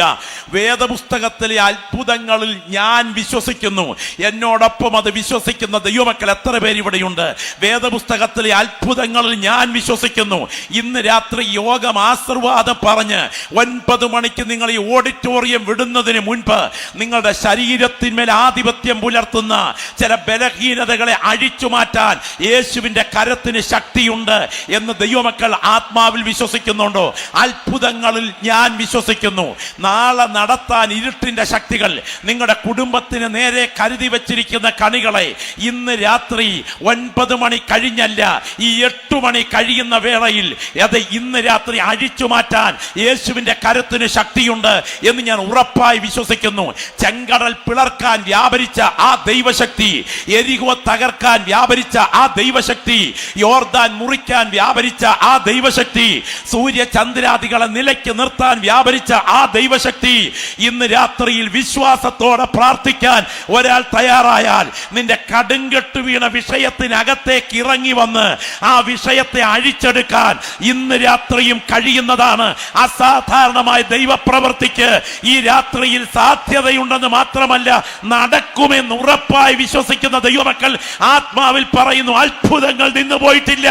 Speaker 1: വേദപുസ്തകത്തിലെ അത്ഭുതങ്ങളിൽ ഞാൻ വിശ്വസിക്കുന്നു. എന്നോടൊപ്പം അത് വിശ്വസിക്കുന്ന ദൈവമക്കൾ എത്ര പേര് ഇവിടെയുണ്ട്? വേദപുസ്തകത്തിലെ അത്ഭുതങ്ങളിൽ ഞാൻ വിശ്വസിക്കുന്നു. ഇന്ന് രാത്രി യോഗം ആശീർവാദം പറഞ്ഞ് 9 മണിക്ക് നിങ്ങൾ ഈ ഓഡിറ്റോറിയം വിടുന്നതിന് മുൻപ് നിങ്ങളുടെ ശരീരത്തിന്മേൽ ആധിപത്യം പുലർത്തുന്ന ചില ബലഹീനതകളെ അഴിച്ചു മാറ്റാൻ യേശുവിന്റെ കരത്തിന് ശക്തിയുണ്ട് എന്ന് ദൈവമക്കൾ ആത്മാവിൽ വിശ്വസിക്കുന്നുണ്ടോ? അത്ഭുതങ്ങളിൽ ഞാൻ വിശ്വസിക്കുന്നു. വിശ്വസിക്കുന്നു. നാളെ നടത്താൻ ഇരുട്ടിന്റെ ശക്തികൾ നിങ്ങളുടെ കുടുംബത്തിന് നേരെ കരുതി വച്ചിരിക്കുന്ന കണികളെ ഇന്ന് രാത്രി 9 മണി കഴിഞ്ഞല്ല, ഈ 8 മണി കഴിയുന്ന വേളയിൽ അത് ഇന്ന് രാത്രി അഴിച്ചു മാറ്റാൻ യേശുവിന്റെ കരുത്തിന് ശക്തിയുണ്ട് എന്ന് ഞാൻ ഉറപ്പായി വിശ്വസിക്കുന്നു. ചെങ്കടൽ പിളർക്കാൻ വ്യാപരിച്ച ആ ദൈവശക്തി, എരിഹോ തകർക്കാൻ വ്യാപരിച്ച ആ ദൈവശക്തി, യോർദാൻ മുറിക്കാൻ വ്യാപരിച്ച ആ ദൈവശക്തി, സൂര്യചന്ദ്രാദികളെ നിലയ്ക്ക് നിർത്താൻ വ്യാപരിച്ച ആ ദൈവശക്തി, ഇന്ന് രാത്രിയിൽ വിശ്വാസത്തോടെ പ്രാർത്ഥിക്കാൻ ഒരാൾ തയ്യാറായാൽ നിന്റെ കടുങ്കെട്ട് വീണ വിഷയത്തിനകത്തേക്ക് ഇറങ്ങി വന്ന് ആ വിഷയത്തെ അഴിച്ചെടുക്കാൻ ഇന്ന് രാത്രിയും കഴിയുന്നതാണ്. അസാധാരണമായ ദൈവപ്രവൃത്തിക്ക് ഈ രാത്രിയിൽ സാധ്യതയുണ്ടെന്ന് മാത്രമല്ല, നടക്കുമെന്ന് ഉറപ്പായി വിശ്വസിക്കുന്ന ദൈവമക്കൾ ആത്മാവിൽ പറയുന്നു, അത്ഭുതങ്ങൾ നിന്നു പോയിട്ടില്ല.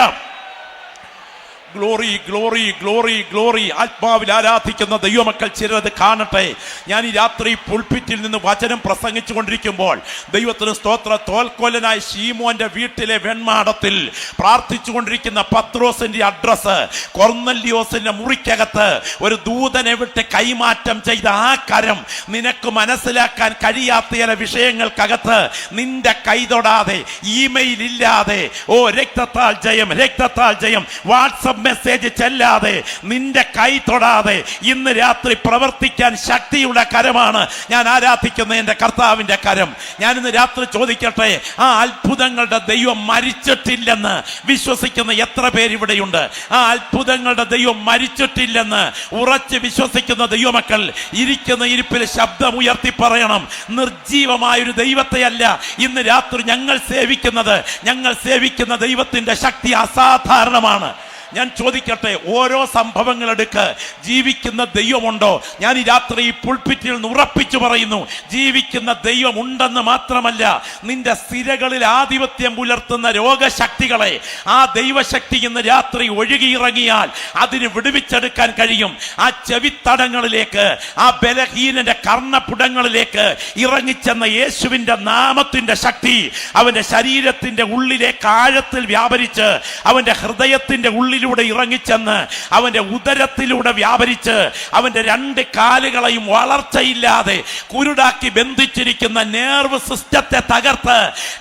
Speaker 1: Glory glory glory glory. ആത്മാവിൽ ആരാധിക്കുന്ന ദൈവമക്കൾ ചിലത് കാണട്ടെ. ഞാൻ ഈ രാത്രി പുൾപിറ്റിൽ നിന്ന് വചനം പ്രസംഗിച്ചു കൊണ്ടിരിക്കുമ്പോൾ ദൈവത്തിന് സ്തോത്ര, തോൽക്കൊല്ലനായ ശീമോന്റെ വീട്ടിലെ വെൺമാടത്തിൽ പ്രാർത്ഥിച്ചു കൊണ്ടിരിക്കുന്ന പത്രോസിന്റെ അഡ്രസ്, കൊർന്നല്യോസിന്റെ മുറിക്കകത്ത് ഒരു ദൂതനെ വിട്ട് കൈമാറ്റം ചെയ്ത ആ കരം, നിനക്ക് മനസ്സിലാക്കാൻ കഴിയാത്ത ചില വിഷയങ്ങൾക്കകത്ത് നിന്റെ കൈ തൊടാതെ, ഇമെയിൽ ഇല്ലാതെ, ഓ രക്തത്താൽ ജയം, രക്തത്താൽ ജയം, വാട്സപ്പ് മെസ്സേജ് ചെല്ലാതെ, നിന്റെ കൈ തൊടാതെ ഇന്ന് രാത്രി പ്രവർത്തിക്കാൻ ശക്തിയുള്ള കരമാണ് ഞാൻ ആരാധിക്കുന്ന എന്റെ കർത്താവിന്റെ കരം. ഞാൻ ഇന്ന് രാത്രി ചോദിക്കട്ടെ, ആ അത്ഭുതങ്ങളുടെ ദൈവം മരിച്ചിട്ടില്ലെന്ന് വിശ്വസിക്കുന്ന എത്ര പേര് ഇവിടെയുണ്ട്? ആ അത്ഭുതങ്ങളുടെ ദൈവം മരിച്ചിട്ടില്ലെന്ന് ഉറച്ച് വിശ്വസിക്കുന്ന ദൈവമക്കൾ ഇരിക്കുന്ന ഇരിപ്പിൽ ശബ്ദമുയർത്തി പറയണം, നിർജീവമായൊരു ദൈവത്തെയല്ല ഇന്ന് രാത്രി ഞങ്ങൾ സേവിക്കുന്നത്. ഞങ്ങൾ സേവിക്കുന്ന ദൈവത്തിന്റെ ശക്തി അസാധാരണമാണ്. ഞാൻ ചോദിക്കട്ടെ, ഓരോ സംഭവങ്ങൾ എടുക്ക്, ജീവിക്കുന്ന ദൈവമുണ്ടോ? ഞാൻ ഈ രാത്രി ഈ പുൾപിറ്റിൽ നിന്ന് ഉറപ്പിച്ചു പറയുന്നു, ജീവിക്കുന്ന ദൈവം ഉണ്ടെന്ന് മാത്രമല്ല, നിന്റെ സിരകളിൽ ആധിപത്യം പുലർത്തുന്ന രോഗശക്തികളെ ആ ദൈവശക്തി ഇന്ന് രാത്രി ഒഴുകിയിറങ്ങിയാൽ അതിന് വിടുവിച്ചെടുക്കാൻ കഴിയും. ആ ചെവിത്തടങ്ങളിലേക്ക്, ആ ബലഹീനന്റെ കർണപുടങ്ങളിലേക്ക് ഇറങ്ങിച്ചെന്ന യേശുവിന്റെ നാമത്തിന്റെ ശക്തി അവന്റെ ശരീരത്തിന്റെ ഉള്ളിലേക്ക് ആഴത്തിൽ വ്യാപരിച്ച്, അവന്റെ ഹൃദയത്തിന്റെ ഉള്ളിലൂടെ ഇറങ്ങിച്ചെന്ന്, അവന്റെ ഉദരത്തിലൂടെ വ്യാപരിച്ച്, അവന്റെ 2 കാലുകളെയും വളർച്ചയില്ലാതെ കുരുടാക്കി ബന്ധിച്ചിരിക്കുന്ന നേർവ് സിസ്റ്റത്തെ തകർത്ത്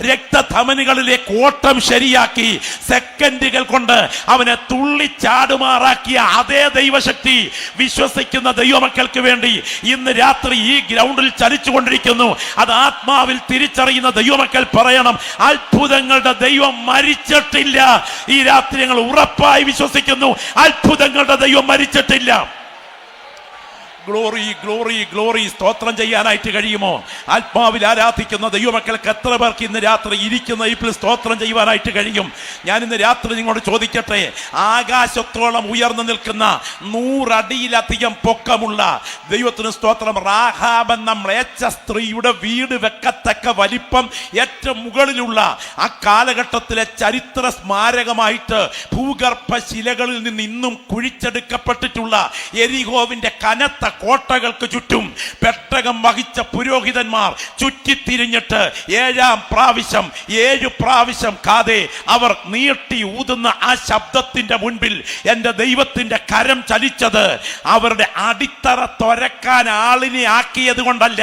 Speaker 1: രക്തധമനികളിലേക്ക് ഓട്ടം ശരിയാക്കി സെക്കൻഡുകൾ കൊണ്ട് അവനെ തുള്ളിച്ചാടുമാറാക്കിയ അതേ ദൈവശക്തി വിശ്വസിക്കുന്ന ദൈവമക്കൾക്ക് വേണ്ടി ഇന്ന് രാത്രി ഈ ഗ്രൗണ്ടിൽ ചലിച്ചുകൊണ്ടിരിക്കുന്നു. അത് ആത്മാവിൽ തിരിച്ചറിയുന്ന ദൈവമക്കൾ പറയണം, അത്ഭുതങ്ങളുടെ ദൈവം മരിച്ചിട്ടില്ല. ഈ രാത്രി ഞങ്ങൾ ഉറപ്പായി വിശ്വസിക്കുന്നു, അത്ഭുതങ്ങളുടെ ദൈവം മരിച്ചിട്ടില്ല. Glory glory glory. സ്തോത്രം ചെയ്യാനായിട്ട് കഴിയുമോ? ആത്മാവിൽ ആരാധിക്കുന്ന ദൈവമക്കൾക്ക് എത്ര പേർക്ക് ഇന്ന് രാത്രി ഇരിക്കുന്ന ഇപ്പോൾ സ്തോത്രം ചെയ്യുവാനായിട്ട് കഴിയും? ഞാൻ ഇന്ന് രാത്രി നിങ്ങളോട് ചോദിക്കട്ടെ, ആകാശത്തോളം ഉയർന്നു നിൽക്കുന്ന 100 അടിയിലധികം പൊക്കമുള്ള ദൈവത്തിന് സ്തോത്രം, റാഹാബ് എന്ന മ്ലേച്ഛ സ്ത്രീയുടെ വീട് വെക്കത്തക്ക വലിപ്പം ഏറ്റവും മുകളിലുള്ള ആ കാലഘട്ടത്തിലെ ചരിത്ര സ്മാരകമായിട്ട് ഭൂഗർഭ ശിലകളിൽ നിന്ന് ഇന്നും കുഴിച്ചെടുക്കപ്പെട്ടിട്ടുള്ള എരിഹോവിന്റെ കനത്ത കോട്ടകൾക്ക് ചുറ്റും പെട്ടകം വഹിച്ച പുരോഹിതന്മാർ ചുറ്റിത്തിരിഞ്ഞിട്ട് 7 പ്രാവശ്യം കാതെ അവർ നീട്ടി ഊതുന്ന ആ ശബ്ദത്തിന്റെ മുൻപിൽ എന്റെ ദൈവത്തിന്റെ കരം ചലിച്ചത് അവരുടെ അടിത്തറ തുരക്കാൻ ആളിനെ ആക്കിയത് കൊണ്ടല്ല,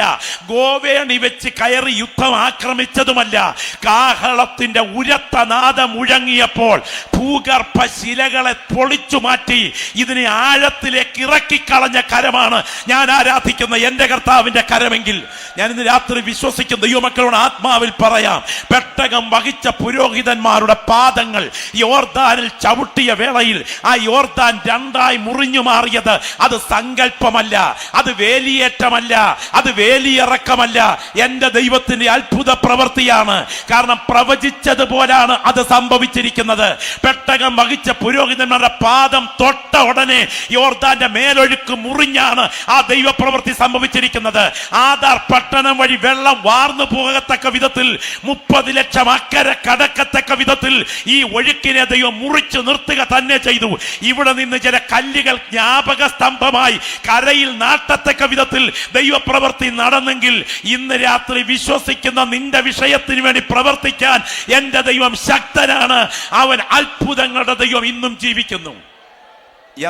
Speaker 1: ഗോവേണി വെച്ച് കയറി യുദ്ധം ആക്രമിച്ചതുമല്ല, കാഹളത്തിന്റെ ഉരത്ത നാദം മുഴങ്ങിയപ്പോൾ ഭൂഗർഭ ശിലകളെ പൊളിച്ചു മാറ്റി ഇതിനെ ആഴത്തിലേക്ക് ഇറക്കിക്കളഞ്ഞ കരമാണ് ഞാൻ ആരാധിക്കുന്ന എന്റെ കർത്താവിന്റെ കരമെങ്കിൽ ഞാൻ ഇന്ന് രാത്രി വിശ്വസിക്കുന്ന ദൈവമക്കളോട് ആത്മാവിൽ പറയാം, പെട്ടകം വഹിച്ച പുരോഹിതന്മാരുടെ പാദങ്ങൾ യോർദാനിൽ ചവിട്ടിയ വേളയിൽ ആ യോർദാൻ 2ആയി മുറിഞ്ഞു മാറിയത് അത് സങ്കല്പമല്ല, അത് വേലിയേറ്റമല്ല, അത് വേലിയിറക്കമല്ല, എന്റെ ദൈവത്തിന്റെ അത്ഭുത പ്രവൃത്തിയാണ്. കാരണം പ്രവചിച്ചതുപോലാണ് അത് സംഭവിച്ചിരിക്കുന്നത്. പെട്ടകം വഹിച്ച പുരോഹിതന്മാരുടെ പാദം തൊട്ട ഉടനെ യോർദാന്റെ മേലൊഴുക്ക് മുറിഞ്ഞാണ് ആ ദൈവപ്രവൃത്തി സംഭവിച്ചിരിക്കുന്നത്. ആദാർ പട്ടണം വഴി വെള്ളം വാർന്നു പോകത്തക്ക വിധത്തിൽ 30 ലക്ഷം അക്കരെ കടക്കത്തക്ക വിധത്തിൽ ഈ ഒഴുക്കിനെ ദൈവം മുറിച്ചു നിർത്തുക തന്നെ ചെയ്തു. ഇവിടെ നിന്ന് ചില കല്ലുകൾ ജ്ഞാപക സ്തംഭമായി കരയിൽ നാട്ടത്തക്ക വിധത്തിൽ ദൈവപ്രവൃത്തി നടന്നെങ്കിൽ ഇന്ന് രാത്രി വിശ്വസിക്കുന്ന നിന്റെ വിഷയത്തിന് വേണ്ടി പ്രവർത്തിക്കാൻ എന്റെ ദൈവം ശക്തനാണ്. അവൻ അത്ഭുതങ്ങളുടെ ദൈവം ഇന്നും ജീവിക്കുന്നു.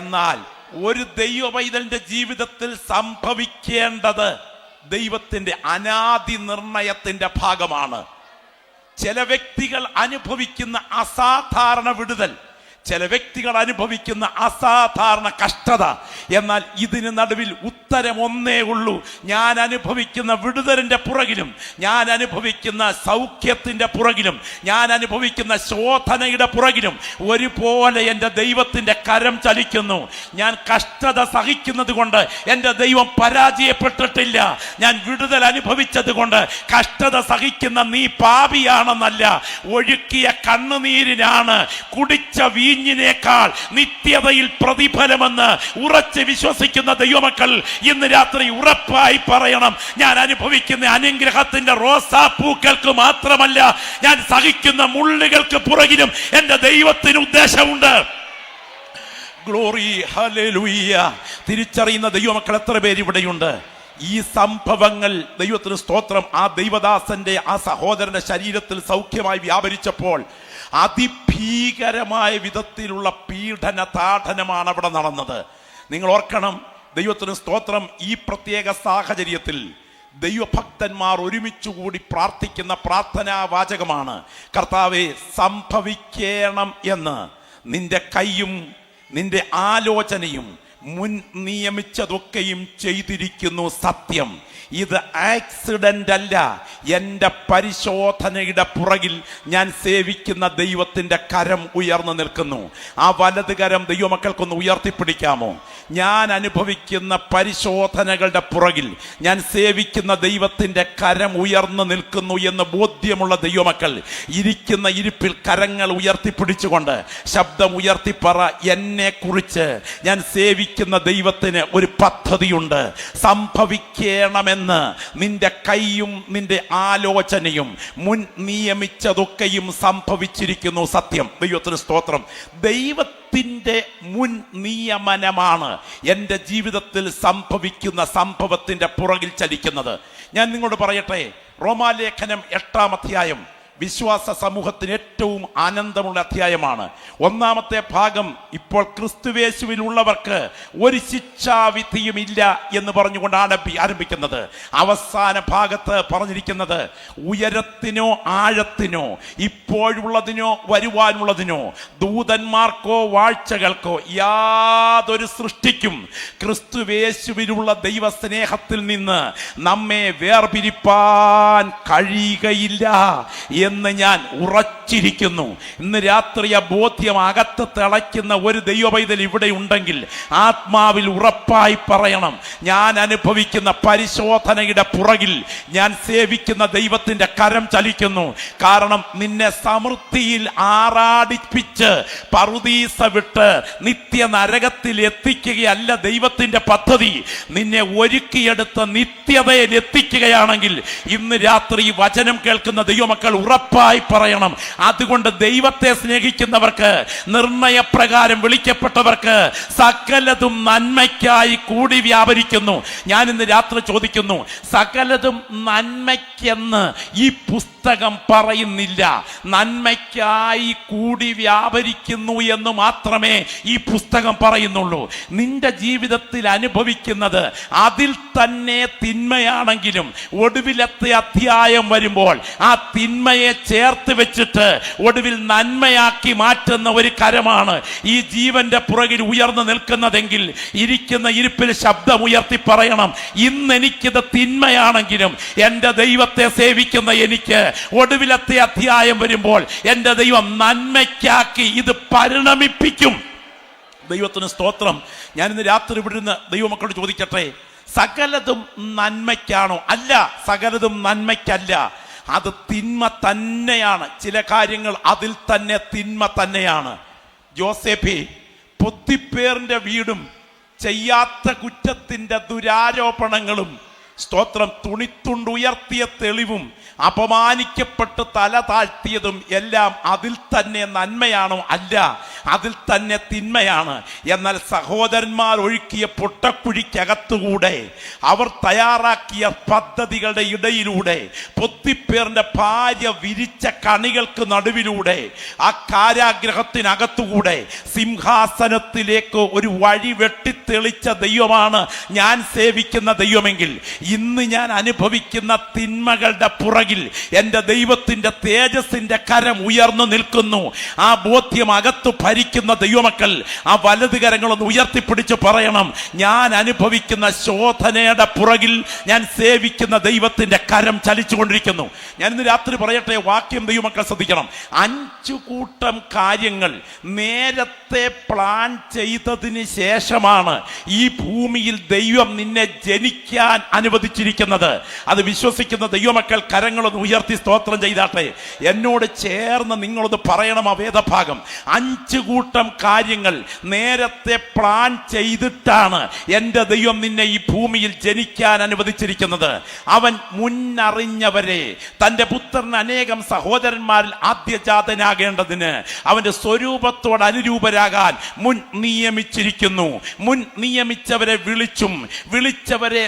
Speaker 1: എന്നാൽ ഒരു ദൈവ പൈതലിന്റെ ജീവിതത്തിൽ സംഭവിക്കേണ്ടത് ദൈവത്തിന്റെ അനാദി നിർണയത്തിന്റെ ഭാഗമാണ്. ചില വ്യക്തികൾ അനുഭവിക്കുന്ന അസാധാരണ വിടുതൽ, ചില വ്യക്തികൾ അനുഭവിക്കുന്ന അസാധാരണ കഷ്ടത. എന്നാൽ ഇതിന് നടുവിൽ ഉത്തരം ഒന്നേ ഉള്ളൂ. ഞാൻ അനുഭവിക്കുന്ന വിടുതലിന്റെ പുറകിലും, ഞാൻ അനുഭവിക്കുന്ന സൗഖ്യത്തിന്റെ പുറകിലും, ഞാൻ അനുഭവിക്കുന്ന ശോധനയുടെ പുറകിലും ഒരുപോലെ എൻ്റെ ദൈവത്തിന്റെ കരം ചലിക്കുന്നു. ഞാൻ കഷ്ടത സഹിക്കുന്നത് കൊണ്ട് എൻ്റെ ദൈവം പരാജയപ്പെട്ടിട്ടില്ല. ഞാൻ വിടുതൽ അനുഭവിച്ചത് കൊണ്ട് കഷ്ടത സഹിക്കുന്ന നീ പാപിയാണെന്നല്ല, ഒഴുക്കിയ കണ്ണുനീരിനാണ് കുടിച്ച വീഞ്ഞിനേക്കാൾ നിത്യതയിൽ പ്രതിഫലമെന്ന് ഉറച്ച് വിശ്വസിക്കുന്ന ദൈവമക്കൾ ഇന്ന് രാത്രി ഉറപ്പായി പറയണം, ഞാൻ അനുഭവിക്കുന്ന അനുഗ്രഹത്തിന്റെ റോസാപ്പൂക്കൾക്ക് മാത്രമല്ല, ഞാൻ സഹിക്കുന്ന മുള്ളുകൾക്ക് പുറകിലും എൻ്റെ ദൈവത്തിന് ഉദ്ദേശമുണ്ട്. Glory, hallelujah. തിരിച്ചറിയുന്ന ദൈവമക്കൾ എത്ര പേര് ഇവിടെയുണ്ട്? ഈ സംഭവങ്ങൾ ദൈവത്തിന് സ്തോത്രം, ആ ദൈവദാസന്റെ ആ സഹോദരന്റെ ശരീരത്തിൽ സൗഖ്യമായി വ്യാപരിച്ചപ്പോൾ അതിഭീകരമായ വിധത്തിലുള്ള പീഡന താഠനമാണ് അവിടെ നടന്നത്. നിങ്ങൾ ഓർക്കണം, ദൈവത്തിന് സ്തോത്രം, ഈ പ്രത്യേക സാഹചര്യത്തിൽ ദൈവഭക്തന്മാർ ഒരുമിച്ചുകൂടി പ്രാർത്ഥിക്കുന്ന പ്രാർത്ഥനാ വാചകമാണ്, കർത്താവേ സംഭവിക്കണം എന്ന് നിന്റെ കൈയും നിന്റെ ആലോചനയും മുൻ നിയമിച്ചതൊക്കെയും ചെയ്തിരിക്കുന്നു സത്യം. ഇത് ആക്സിഡന്റ് അല്ല, എൻ്റെ പരിശോധനയുടെ പുറകിൽ ഞാൻ സേവിക്കുന്ന ദൈവത്തിൻ്റെ കരം ഉയർന്നു നിൽക്കുന്നു. ആ വലത് കരം ദൈവമക്കൾക്കൊന്ന് ഉയർത്തിപ്പിടിക്കാമോ? ഞാൻ അനുഭവിക്കുന്ന പരിശോധനകളുടെ പുറകിൽ ഞാൻ സേവിക്കുന്ന ദൈവത്തിൻ്റെ കരം ഉയർന്നു നിൽക്കുന്നു എന്ന് ബോധ്യമുള്ള ദൈവമക്കൾ ഇരിക്കുന്ന ഇരിപ്പിൽ കരങ്ങൾ ഉയർത്തിപ്പിടിച്ചുകൊണ്ട് ശബ്ദം ഉയർത്തിപ്പറ, എന്നെ കുറിച്ച് ഞാൻ സേവിക്കുന്ന ദൈവത്തിന് ഒരു പദ്ധതിയുണ്ട്. സംഭവിക്കണമെന്ന് നിന്റെ കൈയും നിന്റെ ആലോചനയും മുൻ നിയമിച്ചതൊക്കെയും സംഭവിച്ചിരിക്കുന്നു സത്യം. ദൈവത്തിന് സ്തോത്രം. ദൈവത്തിന്റെ മുൻ നിയമനമാണ് എൻ്റെ ജീവിതത്തിൽ സംഭവിക്കുന്ന സംഭവത്തിന്റെ പുറകിൽ ചലിക്കുന്നത്. ഞാൻ നിങ്ങളോട് പറയട്ടെ, റോമാലേഖനം 8-ാം അധ്യായം വിശ്വാസ സമൂഹത്തിന് ഏറ്റവും ആനന്ദമുള്ള അധ്യായമാണ്. 1-ാമത്തെ ഭാഗം, ഇപ്പോൾ ക്രിസ്തുവേശുവിലുള്ളവർക്ക് ഒരു ശിക്ഷാവിധിയും ഇല്ല എന്ന് പറഞ്ഞുകൊണ്ടാണ് ആരംഭിക്കുന്നത്. അവസാന ഭാഗത്ത് പറഞ്ഞിരിക്കുന്നത്, ഉയരത്തിനോ ആഴത്തിനോ ഇപ്പോഴുള്ളതിനോ വരുവാനുള്ളതിനോ ദൂതന്മാർക്കോ വാഴ്ചകൾക്കോ യാതൊരു സൃഷ്ടിക്കും ക്രിസ്തുവേശുവിലുള്ള ദൈവസ്നേഹത്തിൽ നിന്ന് നമ്മെ വേർപിരിപ്പാൻ കഴിയുകയില്ല എന്ന് ഞാൻ ഉറച്ചിരിക്കുന്നു. ഇന്ന് രാത്രി ആ ബോധ്യം അകത്ത് തിളയ്ക്കുന്ന ഒരു ദൈവപൈതൽ ഇവിടെ ഉണ്ടെങ്കിൽ ആത്മാവിൽ ഉറപ്പായി പറയണം, ഞാൻ അനുഭവിക്കുന്ന പരിശോധനയുടെ പുറകിൽ ഞാൻ സേവിക്കുന്ന ദൈവത്തിന്റെ കരം ചലിക്കുന്നു. കാരണം നിന്നെ സമൃദ്ധിയിൽ ആറാടിപ്പിച്ച് പറുദീസ വിട്ട് നിത്യ നരകത്തിൽ എത്തിക്കുകയല്ല ദൈവത്തിന്റെ പദ്ധതി. നിന്നെ ഒരുക്കിയെടുത്ത് നിത്യതയിൽ എത്തിക്കുകയാണെങ്കിൽ ഇന്ന് രാത്രി വചനം കേൾക്കുന്ന ദൈവമക്കൾ ഉറപ്പായി പറയണം, അതുകൊണ്ട് ദൈവത്തെ സ്നേഹിക്കുന്നവർക്ക്, നിർണയപ്രകാരം വിളിക്കപ്പെട്ടവർക്ക് സകലതും നന്മയ്ക്കായി കൂടി വ്യാപരിക്കുന്നു. ഞാൻ ഇന്ന് രാത്രി ചോദിക്കുന്നു, സകലതും നന്മയ്ക്കെന്ന് ഈ പുസ്തകം പറയുന്നില്ല, നന്മയ്ക്കായി കൂടി വ്യാപരിക്കുന്നു എന്ന് മാത്രമേ ഈ പുസ്തകം പറയുന്നുള്ളൂ. നിന്റെ ജീവിതത്തിൽ അനുഭവിക്കുന്നത് അതിൽ തന്നെ തിന്മയാണെങ്കിലും ഒടുവിലത്തെ അധ്യായം വരുമ്പോൾ ആ തിന്മയെ ചേർത്ത് വെച്ചിട്ട് ഒടുവിൽ നന്മയാക്കി മാറ്റുന്ന ഒരു കരമാണ് ഈ ജീവന്റെ പുറകിൽ ഉയർന്നു നിൽക്കുന്നതെങ്കിൽ ഇരിക്കുന്ന ഇരിപ്പിൽ ശബ്ദം ഉയർത്തി പറയണം, ഇന്ന് എനിക്കിത് തിന്മയാണെങ്കിലും എൻ്റെ ദൈവത്തെ സേവിക്കുന്ന എനിക്ക് ഒടുവിലത്തെ അധ്യായം വരുമ്പോൾ എൻ്റെ ദൈവം നന്മയ്ക്കാക്കി ഇത് പരിണമിപ്പിക്കും. ദൈവത്തിന് സ്തോത്രം. ഞാൻ ഇന്ന് രാത്രി ഇവിടുന്ന് ദൈവമക്കളോട് ചോദിക്കട്ടെ, സകലതും നന്മയ്ക്കാണോ? അല്ല, സകലതും നന്മയ്ക്കല്ല, അത് തിന്മ തന്നെയാണ്. ചില കാര്യങ്ങൾ അതിൽ തന്നെ തിന്മ തന്നെയാണ്. ജോസേഫേ, പൊത്തിപ്പേറിന്റെ വീടും ചെയ്യാത്ത കുറ്റത്തിന്റെ ദുരാരോപണങ്ങളും സ്തോത്രം തുണിത്തുണ്ടുയർത്തിയ തെളിവും അപമാനിക്കപ്പെട്ട് തല താഴ്ത്തിയതും എല്ലാം അതിൽ തന്നെ നന്മയാണോ? അല്ല, അതിൽ തന്നെ തിന്മയാണ്. എന്നാൽ സഹോദരന്മാർ ഒഴുക്കിയ പൊട്ടക്കുഴിക്കകത്തുകൂടെ, അവർ തയ്യാറാക്കിയ പദ്ധതികളുടെ ഇടയിലൂടെ, പൊത്തിപ്പേറിന്റെ ഭാര്യ വിരിച്ച കണികൾക്ക് നടുവിലൂടെ, ആ കാരാഗ്രഹത്തിനകത്തുകൂടെ സിംഹാസനത്തിലേക്ക് ഒരു വഴി വെട്ടിത്തെളിച്ച ദൈവമാണ് ഞാൻ സേവിക്കുന്ന ദൈവമെങ്കിൽ, ഇന്ന് ഞാൻ അനുഭവിക്കുന്ന തിന്മകളുടെ പുറകിൽ എൻ്റെ ദൈവത്തിന്റെ തേജസ്സിന്റെ കരം ഉയർന്നു നിൽക്കുന്നു. ആ ബോധ്യം അകത്ത് ഭരിക്കുന്ന ദൈവമക്കൾ ആ വലത് കരങ്ങളൊന്ന് ഉയർത്തിപ്പിടിച്ച് പറയണം, ഞാൻ അനുഭവിക്കുന്ന ശോധനയുടെ പുറകിൽ ഞാൻ സേവിക്കുന്ന ദൈവത്തിന്റെ കരം ചലിച്ചുകൊണ്ടിരിക്കുന്നു. ഞാൻ ഇന്ന് രാത്രി പറയട്ടെ, വാക്യം ദൈവമക്കൾ ശ്രദ്ധിക്കണം. 5 കൂട്ടം കാര്യങ്ങൾ നേരത്തെ പ്ലാൻ ചെയ്തതിന് ശേഷമാണ് ഈ ഭൂമിയിൽ ദൈവം നിന്നെ ജനിക്കാൻ അനുവദിച്ചിരിക്കുന്നത്. അത് വിശ്വസിക്കുന്ന ദൈവമക്കൾ കരങ്ങളൊന്ന് ഉയർത്തി സ്തോത്രം ചെയ്താട്ടെ. എന്നോട് ചേർന്ന് നിങ്ങളൊന്ന് പറയണം ആ വേദഭാഗം. 5 കൂട്ടം കാര്യങ്ങൾ നേരത്തെ പ്ലാൻ ചെയ്തിട്ടാണ് എൻ്റെ ദൈവം നിന്നെ ഈ ഭൂമിയിൽ ജനിക്കാൻ അനുവദിച്ചിരിക്കുന്നത്. അവൻ മുന്നറിഞ്ഞവരെ തൻ്റെ പുത്രന് അനേകം സഹോദരന്മാരിൽ ആദ്യജാതനാകേണ്ടതിന് അവന്റെ സ്വരൂപത്തോട് അനുരൂപരാകാൻ മുൻ നിയമിച്ചിരിക്കുന്നു. മുൻ നിയമിച്ചവരെ വിളിച്ചവരെ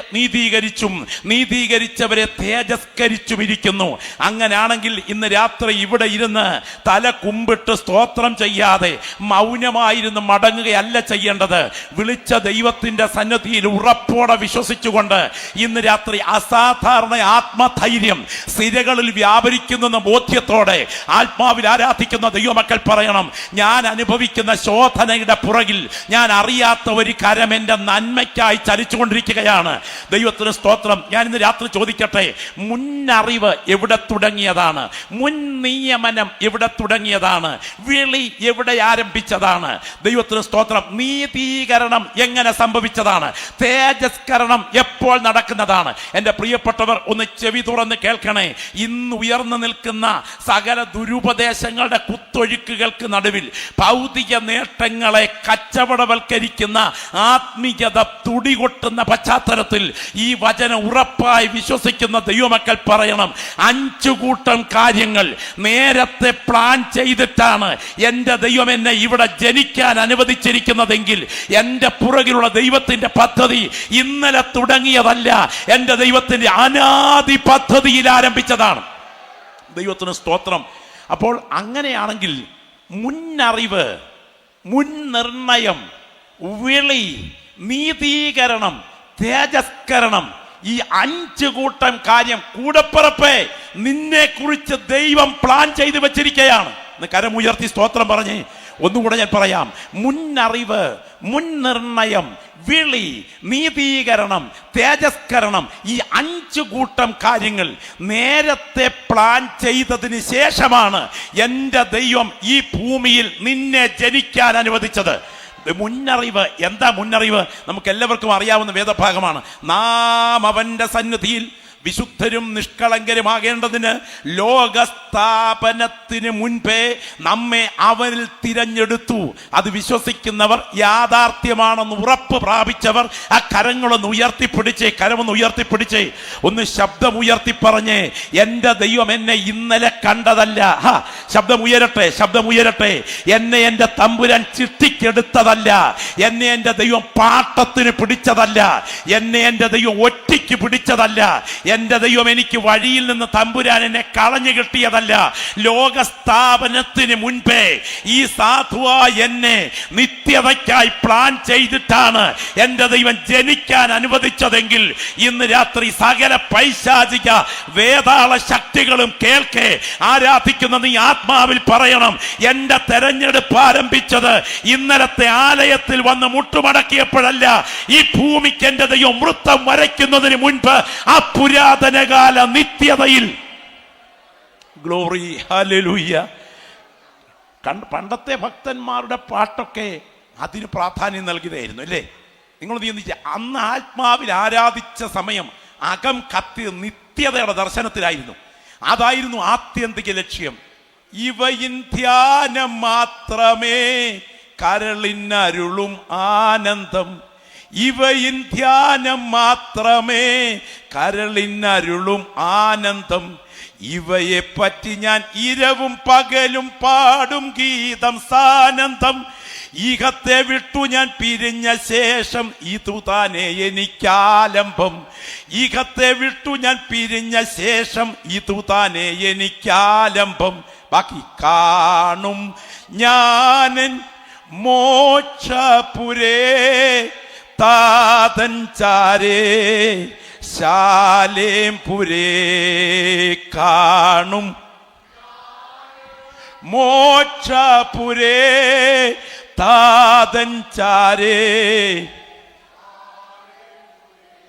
Speaker 1: നീതീകരിച്ചവരെ തേജസ്കരിച്ചും ഇരിക്കുന്നു. അങ്ങനാണെങ്കിൽ ഇന്ന് രാത്രി ഇവിടെ ഇരുന്ന് തല കുമ്പിട്ട് സ്തോത്രം ചെയ്യാതെ മൗനമായിരുന്നു മടങ്ങുകയല്ല ചെയ്യേണ്ടത്. വിളിച്ച ദൈവത്തിന്റെ സന്നിധിയിൽ ഉറപ്പോടെ വിശ്വസിച്ചുകൊണ്ട് ഇന്ന് രാത്രി അസാധാരണ ആത്മധൈര്യം സിരകളിൽ വ്യാപരിക്കുന്ന ബോധ്യത്തോടെ ആത്മാവിൽ ആരാധിക്കുന്ന ദൈവമക്കൾ പറയണം, ഞാൻ അനുഭവിക്കുന്ന ശോധനയുടെ പുറകിൽ ഞാൻ അറിയാത്ത ഒരു കരം എൻ്റെ നന്മയ്ക്കായി ചലിച്ചുകൊണ്ടിരിക്കുകയാണ്. ദൈവത്തിന് സ്തോത്രം. ഞാൻ ഇന്ന് രാത്രി ചോദിക്കട്ടെ, മുന്നറിവ് എവിടെ തുടങ്ങിയതാണ്? മുൻ നിയമനം എവിടെ തുടങ്ങിയതാണ്? വിളി എവിടെ ആരംഭിച്ചതാണ്? ദൈവത്തിന് സ്തോത്രം. നീതീകരണം എങ്ങനെ സംഭവിച്ചതാണ്? തേജസ്കരണം എപ്പോൾ നടക്കുന്നതാണ്? എൻ്റെ പ്രിയപ്പെട്ടവർ ഒന്ന് ചെവി തുറന്ന് കേൾക്കണേ. ഇന്ന് ഉയർന്നു നിൽക്കുന്ന സകല ദുരുപദേശങ്ങളുടെ കുത്തൊഴുക്കുകൾക്ക് നടുവിൽ ഭൗതിക നേട്ടങ്ങളെ കച്ചവടവൽക്കരിക്കുന്ന ആത്മീയത തുടികൊട്ടുന്ന പശ്ചാത്തലത്തിൽ ഈ വചനം ഉറപ്പായി വിശ്വസിക്കുന്ന ദൈവമക്കൾ പറയണം, 5 കൂട്ടം കാര്യങ്ങൾ നേരത്തെ പ്ലാൻ ചെയ്തിട്ടാണ് എൻ്റെ ദൈവം എന്നെ ഇവിടെ ജനിക്കാൻ അനുവദിച്ചിരിക്കുന്നതെങ്കിൽ എൻ്റെ പുറകിലുള്ള ദൈവത്തിന്റെ പദ്ധതി ഇന്നലെ തുടങ്ങിയതല്ല, എൻ്റെ ദൈവത്തിന്റെ അനാദി പദ്ധതിയിൽ ആരംഭിച്ചതാണ്. ദൈവത്തിന് സ്തോത്രം. അപ്പോൾ അങ്ങനെയാണെങ്കിൽ മുന്നറിവ്, മുൻനിർണയം, വിളി, നീതീകരണം, തേജസ്കരണം, ഈ 5 കൂട്ടം കാര്യം കൂടപ്പിറപ്പേ നിന്നെ കുറിച്ച് ദൈവം പ്ലാൻ ചെയ്ത് വെച്ചിരിക്കുകയാണ്. കരമുയർത്തി സ്തോത്രം പറഞ്ഞേ. ഒന്നുകൂടെ ഞാൻ പറയാം. മുന്നറിവ്, മുൻനിർണയം, വിളി, നീതീകരണം, തേജസ്കരണം, ഈ 5 കൂട്ടം കാര്യങ്ങൾ നേരത്തെ പ്ലാൻ ചെയ്തതിന് ശേഷമാണ് എൻ്റെ ദൈവം ഈ ഭൂമിയിൽ നിന്നെ ജനിക്കാൻ അനുവദിച്ചത്. മുന്നറിവ്. എന്താ മുന്നറിവ്? നമുക്ക് എല്ലാവർക്കും അറിയാവുന്ന വേദഭാഗമാണ്. നാം അവന്റെ സന്നിധിയിൽ വിശുദ്ധരും നിഷ്കളങ്കരുമാകേണ്ടതിന് ലോകസ്ഥാപനത്തിന് മുൻപേ നമ്മെ അവനിൽ തിരഞ്ഞെടുത്തു. അത് വിശ്വസിക്കുന്നവർ, യാഥാർത്ഥ്യമാണെന്ന് ഉറപ്പ് പ്രാപിച്ചവർ ആ കരങ്ങളൊന്ന് ഉയർത്തിപ്പിടിച്ചേ, കരമൊന്ന് ഉയർത്തിപ്പിടിച്ചേ, ഒന്ന് ശബ്ദമുയർത്തി പറഞ്ഞേ, എൻ്റെ ദൈവം എന്നെ ഇന്നലെ കണ്ടതല്ല. ശബ്ദമുയരട്ടെ, ശബ്ദമുയരട്ടെ. എന്നെ എൻ്റെ തമ്പുരാൻ ചിട്ടിക്കെടുത്തതല്ല, എന്നെ എൻ്റെ ദൈവം പാട്ടത്തിന് പിടിച്ചതല്ല, എന്നെ എൻ്റെ ദൈവം ഒറ്റയ്ക്ക് പിടിച്ചതല്ല, എൻ്റെ ദൈവം എനിക്ക് വഴിയിൽ നിന്ന് തമ്പുരാൻ എന്നെ കളഞ്ഞു കിട്ടിയതല്ല. ലോകസ്ഥാപനത്തിന് മുൻപേ ഈ സാധുവായ എന്നെ നിത്യതയ്ക്കായി പ്ലാൻ ചെയ്തിട്ടാണ് എൻ്റെ ദൈവം ജനിക്കാൻ അനുവദിച്ചതെങ്കിൽ ഇന്ന് രാത്രി സകല പൈശാചിക വേതാള ശക്തികളും കേൾക്കെ ആരാധിക്കുന്ന നീ ആത്മാവിൽ പറയണം, എൻ്റെ തെരഞ്ഞെടുപ്പ് ആരംഭിച്ചത് ഇന്നലത്തെ ആലയത്തിൽ വന്ന് മുട്ടുമടക്കിയപ്പോഴല്ല. ഈ ഭൂമിക്ക് എൻ്റെ ദൈവം വൃത്തം വരയ്ക്കുന്നതിന് മുൻപ് ആ പുരാതനകാല നിത്യതയിൽ. Glory, hallelujah. പണ്ടത്തെ ഭക്തന്മാരുടെ പാട്ടൊക്കെ അതിന് പ്രാധാന്യം നൽകിയതായിരുന്നു അല്ലേ? നിങ്ങൾ അന്ന് ആത്മാവിൽ ആരാധിച്ച സമയം അകം കത്തി നിത്യതയുടെ ദർശനത്തിലായിരുന്നു. അതായിരുന്നു ആത്യന്തിക ലക്ഷ്യം. ഇവയിൻ ധ്യാനം മാത്രമേ കരളിനരുളും ആനന്ദം, ഇവയിൻ ധ്യാനം മാത്രമേ കരളിനരുളും ആനന്ദം, ഇവയെ പറ്റി ഞാൻ ഇരവും പകലും പാടും ഗീതം സാനന്ദം. ഈഹത്തെ വിട്ടു ഞാൻ പിരിഞ്ഞ ശേഷം ഇതു താനേ എനിക്കാലംബം. ഈഹത്തെ വിട്ടു ഞാൻ പിരിഞ്ഞ ശേഷം ഇതു താനേ എനിക്കാലംബം. ബാക്കി കാണും ഞാനൻ മോക്ഷപുരേ താതൻ ചാരേ ശാലേം പുരേ. കാണും മോക്ഷപുരേ താതൻ ചാരേ.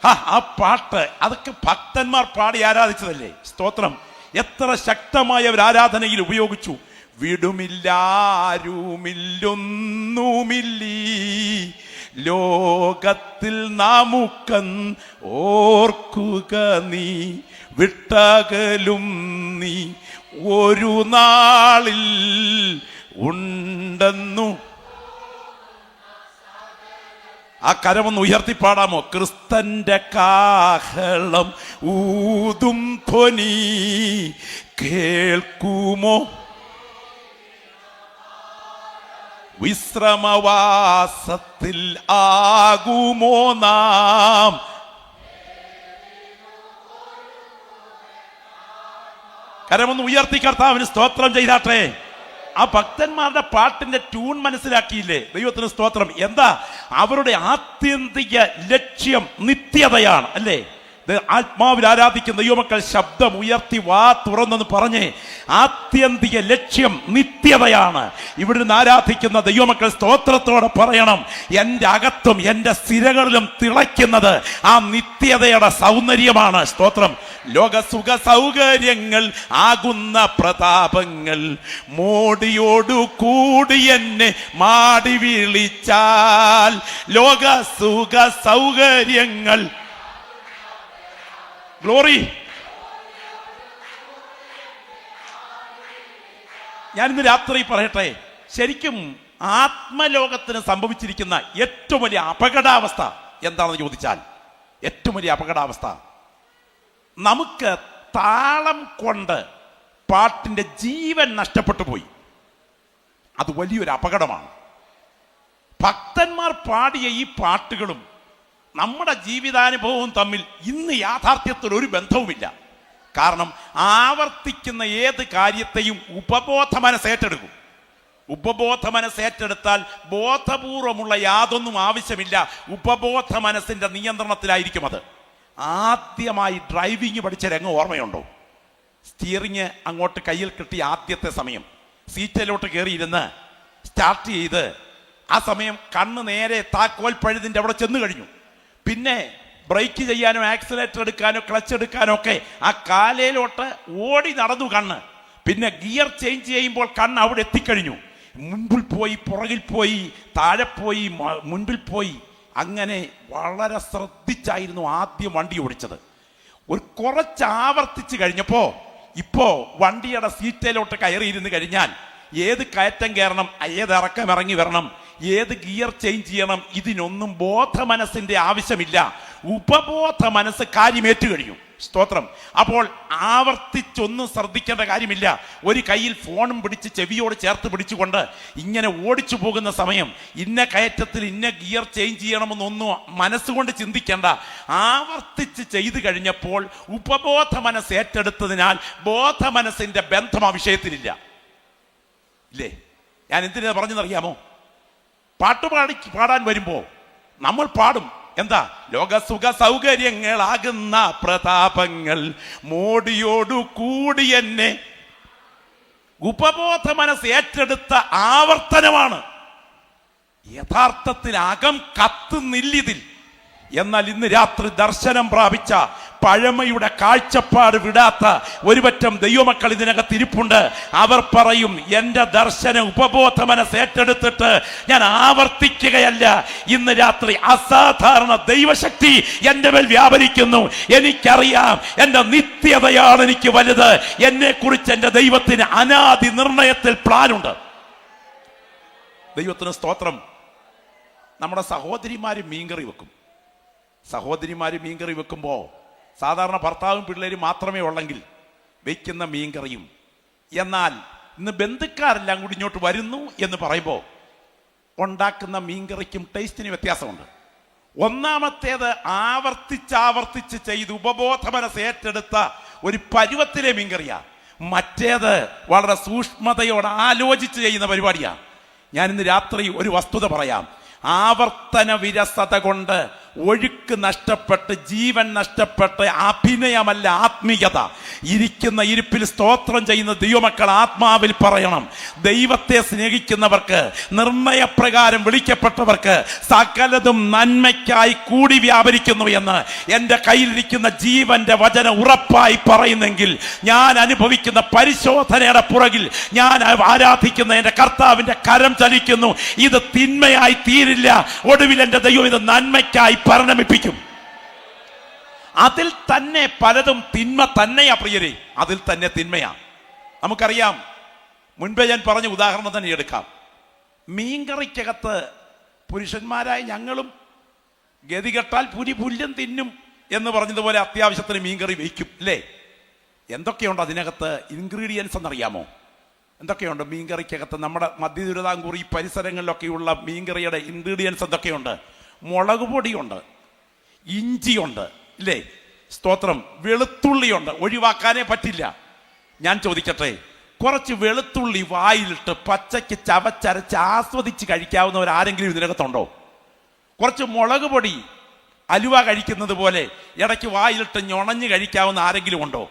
Speaker 1: ആ പാട്ട് അതൊക്കെ ഭക്തന്മാർ പാടി ആരാധിച്ചതല്ലേ? സ്തോത്രം. എത്ര ശക്തമായ ഒരു ആരാധനയിൽ ഉപയോഗിച്ചു. വിടുമില്ലാരുമില്ലൊന്നുമില്ലീ ലോകത്തിൽ നമുക്കൻ ഓർക്കുക നീ, വിട്ടകലും നീ ഒരു നാളിൽ ഉണ്ടെന്നു. ആ കരമൊന്ന് ഉയർത്തിപ്പാടാമോ? ക്രിസ്തന്റെ കാഹളം ഊതും ധ്വനി കേൾക്കുമോ? വിശ്രമവാസത്തിൽ ആകുമോ നാം? കരമൊന്ന് ഉയർത്തി കർത്താവിന് സ്തോത്രം ചെയ്താട്ടെ. ആ ഭക്തന്മാരുടെ പാട്ടിന്റെ ട്യൂൺ മനസ്സിലാക്കിയില്ലേ? ദൈവത്തിന് സ്തോത്രം. എന്താ അവരുടെ ആത്യന്തിക ലക്ഷ്യം? നിത്യതയാണ് അല്ലേ? ആത്മാവിൽ ആരാധിക്കുന്ന ദൈവമക്കൾ ശബ്ദം ഉയർത്തി വാ തുറന്നെന്ന് പറഞ്ഞ് ആത്യന്തിക ലക്ഷ്യം നിത്യതയാണ്. ഇവിടുന്ന് ആരാധിക്കുന്ന ദൈവമക്കൾ സ്തോത്രത്തോടെ പറയണം, എൻ്റെ അകത്തും എൻ്റെ സിരകളിലും തിളയ്ക്കുന്നത് ആ നിത്യതയുടെ സൗന്ദര്യമാണ്. സ്തോത്രം. ലോക സുഖ സൗകര്യങ്ങൾ ആകുന്ന പ്രതാപങ്ങൾ മോടിയോടു കൂടി എന്നെ മാടി വിളിച്ചാൽ, ലോക സുഖ സൗകര്യങ്ങൾ. ഗ്ലോറി. ഞാനിന്ന് രാത്രി പറയട്ടെ, ശരിക്കും ആത്മലോകത്തിന് സംഭവിച്ചിരിക്കുന്ന ഏറ്റവും വലിയ അപകടാവസ്ഥ എന്താണെന്ന് ചോദിച്ചാൽ, ഏറ്റവും വലിയ അപകടാവസ്ഥ, നമുക്ക് താളം കൊണ്ട് പാട്ടിന്റെ ജീവൻ നഷ്ടപ്പെട്ടു പോയി. അത് വലിയൊരു അപകടമാണ്. ഭക്തന്മാർ പാടിയ ഈ പാട്ടുകളും നമ്മുടെ ജീവിതാനുഭവവും തമ്മിൽ ഇന്ന് യാഥാർത്ഥ്യത്തിൽ ഒരു ബന്ധവുമില്ല. കാരണം ആവർത്തിക്കുന്ന ഏത് കാര്യത്തെയും ഉപബോധ മനസ്സ് ഏറ്റെടുക്കും. ഉപബോധ മനസ്സ് ഏറ്റെടുത്താൽ ബോധപൂർവമുള്ള യാതൊന്നും ആവശ്യമില്ല. ഉപബോധ മനസ്സിന്റെ നിയന്ത്രണത്തിലായിരിക്കും അത്. ആദ്യമായി ഡ്രൈവിംഗ് പഠിച്ച രംഗം ഓർമ്മയുണ്ടോ? സ്റ്റിയറിങ് അങ്ങോട്ട് കയ്യിൽ കിട്ടിയ ആദ്യത്തെ സമയം, സീറ്റിലോട്ട് കയറിയിരുന്ന് സ്റ്റാർട്ട് ചെയ്ത് ആ സമയം കണ്ണ് നേരെ താക്കോൽ പഴുതിൻ്റെ അവിടെ ചെന്ന് കഴിഞ്ഞു. പിന്നെ ബ്രേക്ക് ചെയ്യാനോ ആക്സിലേറ്റർ എടുക്കാനോ ക്ലച്ച് എടുക്കാനോ ഒക്കെ ആ കാലയിലോട്ട് ഓടി നടന്നു കണ്ണ്. പിന്നെ ഗിയർ ചേഞ്ച് ചെയ്യുമ്പോൾ കണ്ണ് അവിടെ എത്തിക്കഴിഞ്ഞു. മുൻപിൽ പോയി, പുറകിൽ പോയി, താഴെ പോയി, മുൻപിൽ പോയി. അങ്ങനെ വളരെ ശ്രദ്ധിച്ചായിരുന്നു ആദ്യം വണ്ടി ഓടിച്ചത്. ഒരു കുറച്ച് ആവർത്തിച്ച് കഴിഞ്ഞപ്പോ ഇപ്പോ വണ്ടിയുടെ സീറ്റിലോട്ട് കയറിയിരുന്ന് കഴിഞ്ഞാൽ ഏത് കയറ്റം കയറണം, ഏത് ഇറക്കം ഇറങ്ങി വരണം, ഏത് ഗിയർ ചേഞ്ച് ചെയ്യണം, ഇതിനൊന്നും ബോധ മനസ്സിന്റെ ആവശ്യമില്ല. ഉപബോധ മനസ്സ് കാര്യമേറ്റു കഴിഞ്ഞു. സ്തോത്രം. അപ്പോൾ ആവർത്തിച്ചൊന്നും ശ്രദ്ധിക്കേണ്ട കാര്യമില്ല. ഒരു കയ്യിൽ ഫോണും പിടിച്ച് ചെവിയോട് ചേർത്ത് പിടിച്ചുകൊണ്ട് ഇങ്ങനെ ഓടിച്ചു പോകുന്ന സമയം ഇന്ന കയറ്റത്തിൽ ഇന്ന ഗിയർ ചേഞ്ച് ചെയ്യണമെന്നൊന്നും മനസ്സുകൊണ്ട് ചിന്തിക്കേണ്ട. ആവർത്തിച്ച് ചെയ്തു കഴിഞ്ഞപ്പോൾ ഉപബോധ മനസ്സ് ഏറ്റെടുത്തതിനാൽ ബോധ മനസ്സിന്റെ ബന്ധം ആ വിഷയത്തിലില്ല. ഇല്ലേ? ഞാൻ എന്തിനാ പറഞ്ഞെന്നറിയാമോ? പാടാൻ വരുമ്പോ നമ്മൾ പാടും എന്താ? ലോക സുഖ സൗകര്യങ്ങളാകുന്ന പ്രതാപങ്ങൾ മോടിയോടു കൂടി എന്നെ. ഉപബോധ മനസ്സ് ഏറ്റെടുത്ത ആവർത്തനമാണ്. യഥാർത്ഥത്തിൽ അകം കത്തുന്നില്ലിതിൽ. എന്നാൽ ഇന്ന് രാത്രി ദർശനം പ്രാപിച്ച പഴമയുടെ കാഴ്ചപ്പാട് വിടാത്ത ഒരുപറ്റം ദൈവമക്കൾ ഇതിനകത്ത് ഇരിപ്പുണ്ട്. അവർ പറയും, എൻ്റെ ദർശനം ഉപബോധ മനസ്സ് ഏറ്റെടുത്തിട്ട് ഞാൻ ആവർത്തിക്കുകയല്ല. ഇന്ന് രാത്രി അസാധാരണ ദൈവശക്തി എൻ്റെ മേൽ വ്യാപരിക്കുന്നു. എനിക്കറിയാം എൻ്റെ നിത്യതയാണ് എനിക്ക് വലുത്. എന്നെ കുറിച്ച് എൻ്റെ ദൈവത്തിന് അനാദി നിർണയത്തിൽ പ്ലാനുണ്ട്. ദൈവത്തിന് സ്തോത്രം. നമ്മുടെ സഹോദരിമാര് മീൻകറി വെക്കും. സഹോദരിമാര് മീൻകറി വെക്കുമ്പോൾ സാധാരണ ഭർത്താവും പിള്ളേരും മാത്രമേ ഉള്ളെങ്കിൽ വയ്ക്കുന്ന മീൻകറിയും. എന്നാൽ ഇന്ന് ബന്ധുക്കാരെല്ലാം കൂടി ഇങ്ങോട്ട് വരുന്നു എന്ന് പറയുമ്പോൾ ഉണ്ടാക്കുന്ന മീൻകറിക്കും ടേസ്റ്റിന് വ്യത്യാസമുണ്ട്. ഒന്നാമത്തേത് ആവർത്തിച്ച് ചെയ്ത് ഉപബോധ മനസ്സ് ഏറ്റെടുത്ത ഒരു പരുവത്തിലെ മീൻകറിയാ. മറ്റേത് വളരെ സൂക്ഷ്മതയോടെ ആലോചിച്ച് ചെയ്യുന്ന പരിപാടിയാണ്. ഞാൻ ഇന്ന് രാത്രി ഒരു വസ്തുത പറയാം. ആവർത്തന വിരസത കൊണ്ട് ഒഴുക്ക് നഷ്ടപ്പെട്ട് ജീവൻ നഷ്ടപ്പെട്ട് അഭിനയമല്ല ആത്മീയത. ഇരിക്കുന്ന ഇരിപ്പിൽ സ്തോത്രം ചെയ്യുന്ന ദൈവമക്കൾ ആത്മാവിൽ പറയണം, ദൈവത്തെ സ്നേഹിക്കുന്നവർക്ക്, നിർണയപ്രകാരം വിളിക്കപ്പെട്ടവർക്ക് സകലതും നന്മയ്ക്കായി കൂടി വ്യാപരിക്കുന്നു എന്ന് എൻ്റെ കയ്യിലിരിക്കുന്ന ജീവന്റെ വചനം ഉറപ്പായി പറയുന്നെങ്കിൽ ഞാൻ അനുഭവിക്കുന്ന പരിശോധനയുടെ പുറകിൽ ഞാൻ ആരാധിക്കുന്ന എൻ്റെ കർത്താവിന്റെ കരം ചലിക്കുന്നു. ഇത് തിന്മയായി തീരില്ല. ഒടുവിൽ എൻ്റെ ദൈവം ഇത് നന്മയ്ക്കായി പരിണമിപ്പിക്കും. അതിൽ തന്നെ പലതും തിന്മ തന്നെയാ പ്രിയരെ, അതിൽ തന്നെ തിന്മയാ. നമുക്കറിയാം, മുൻപേ ഞാൻ പറഞ്ഞ ഉദാഹരണം തന്നെ എടുക്കാം. മീൻകറിക്കകത്ത് പുരുഷന്മാരായ ഞങ്ങളും ഗതികെട്ടാൽ പുല്ലും തിന്നും എന്ന് പറഞ്ഞതുപോലെ അത്യാവശ്യത്തിന് മീൻകറി വയ്ക്കും അല്ലേ? എന്തൊക്കെയുണ്ട് അതിനകത്ത് ഇൻഗ്രീഡിയൻസ് എന്നറിയാമോ? എന്തൊക്കെയുണ്ട് മീൻകറിക്കകത്ത്? നമ്മുടെ മധ്യ തിരുവിതാംകൂർ ഈ പരിസരങ്ങളിലൊക്കെയുള്ള മീൻകറിയുടെ ഇൻഗ്രീഡിയൻസ് എന്തൊക്കെയുണ്ട്? മുളക് പൊടിയുണ്ട്, ഇഞ്ചിയുണ്ട് ഇല്ലേ, സ്തോത്രം, വെളുത്തുള്ളിയുണ്ട്, ഒഴിവാക്കാനേ പറ്റില്ല. ഞാൻ ചോദിക്കട്ടെ, കുറച്ച് വെളുത്തുള്ളി വായിലിട്ട് പച്ചയ്ക്ക് ചവച്ചരച്ച് ആസ്വദിച്ച് കഴിക്കാവുന്നവരാരെങ്കിലും ഇതിനകത്തുണ്ടോ? കുറച്ച് മുളക് പൊടി അലുവ കഴിക്കുന്നത് പോലെ ഇടയ്ക്ക് വായിലിട്ട് ഞൊണഞ്ഞ് കഴിക്കാവുന്ന ആരെങ്കിലും ഉണ്ടോ?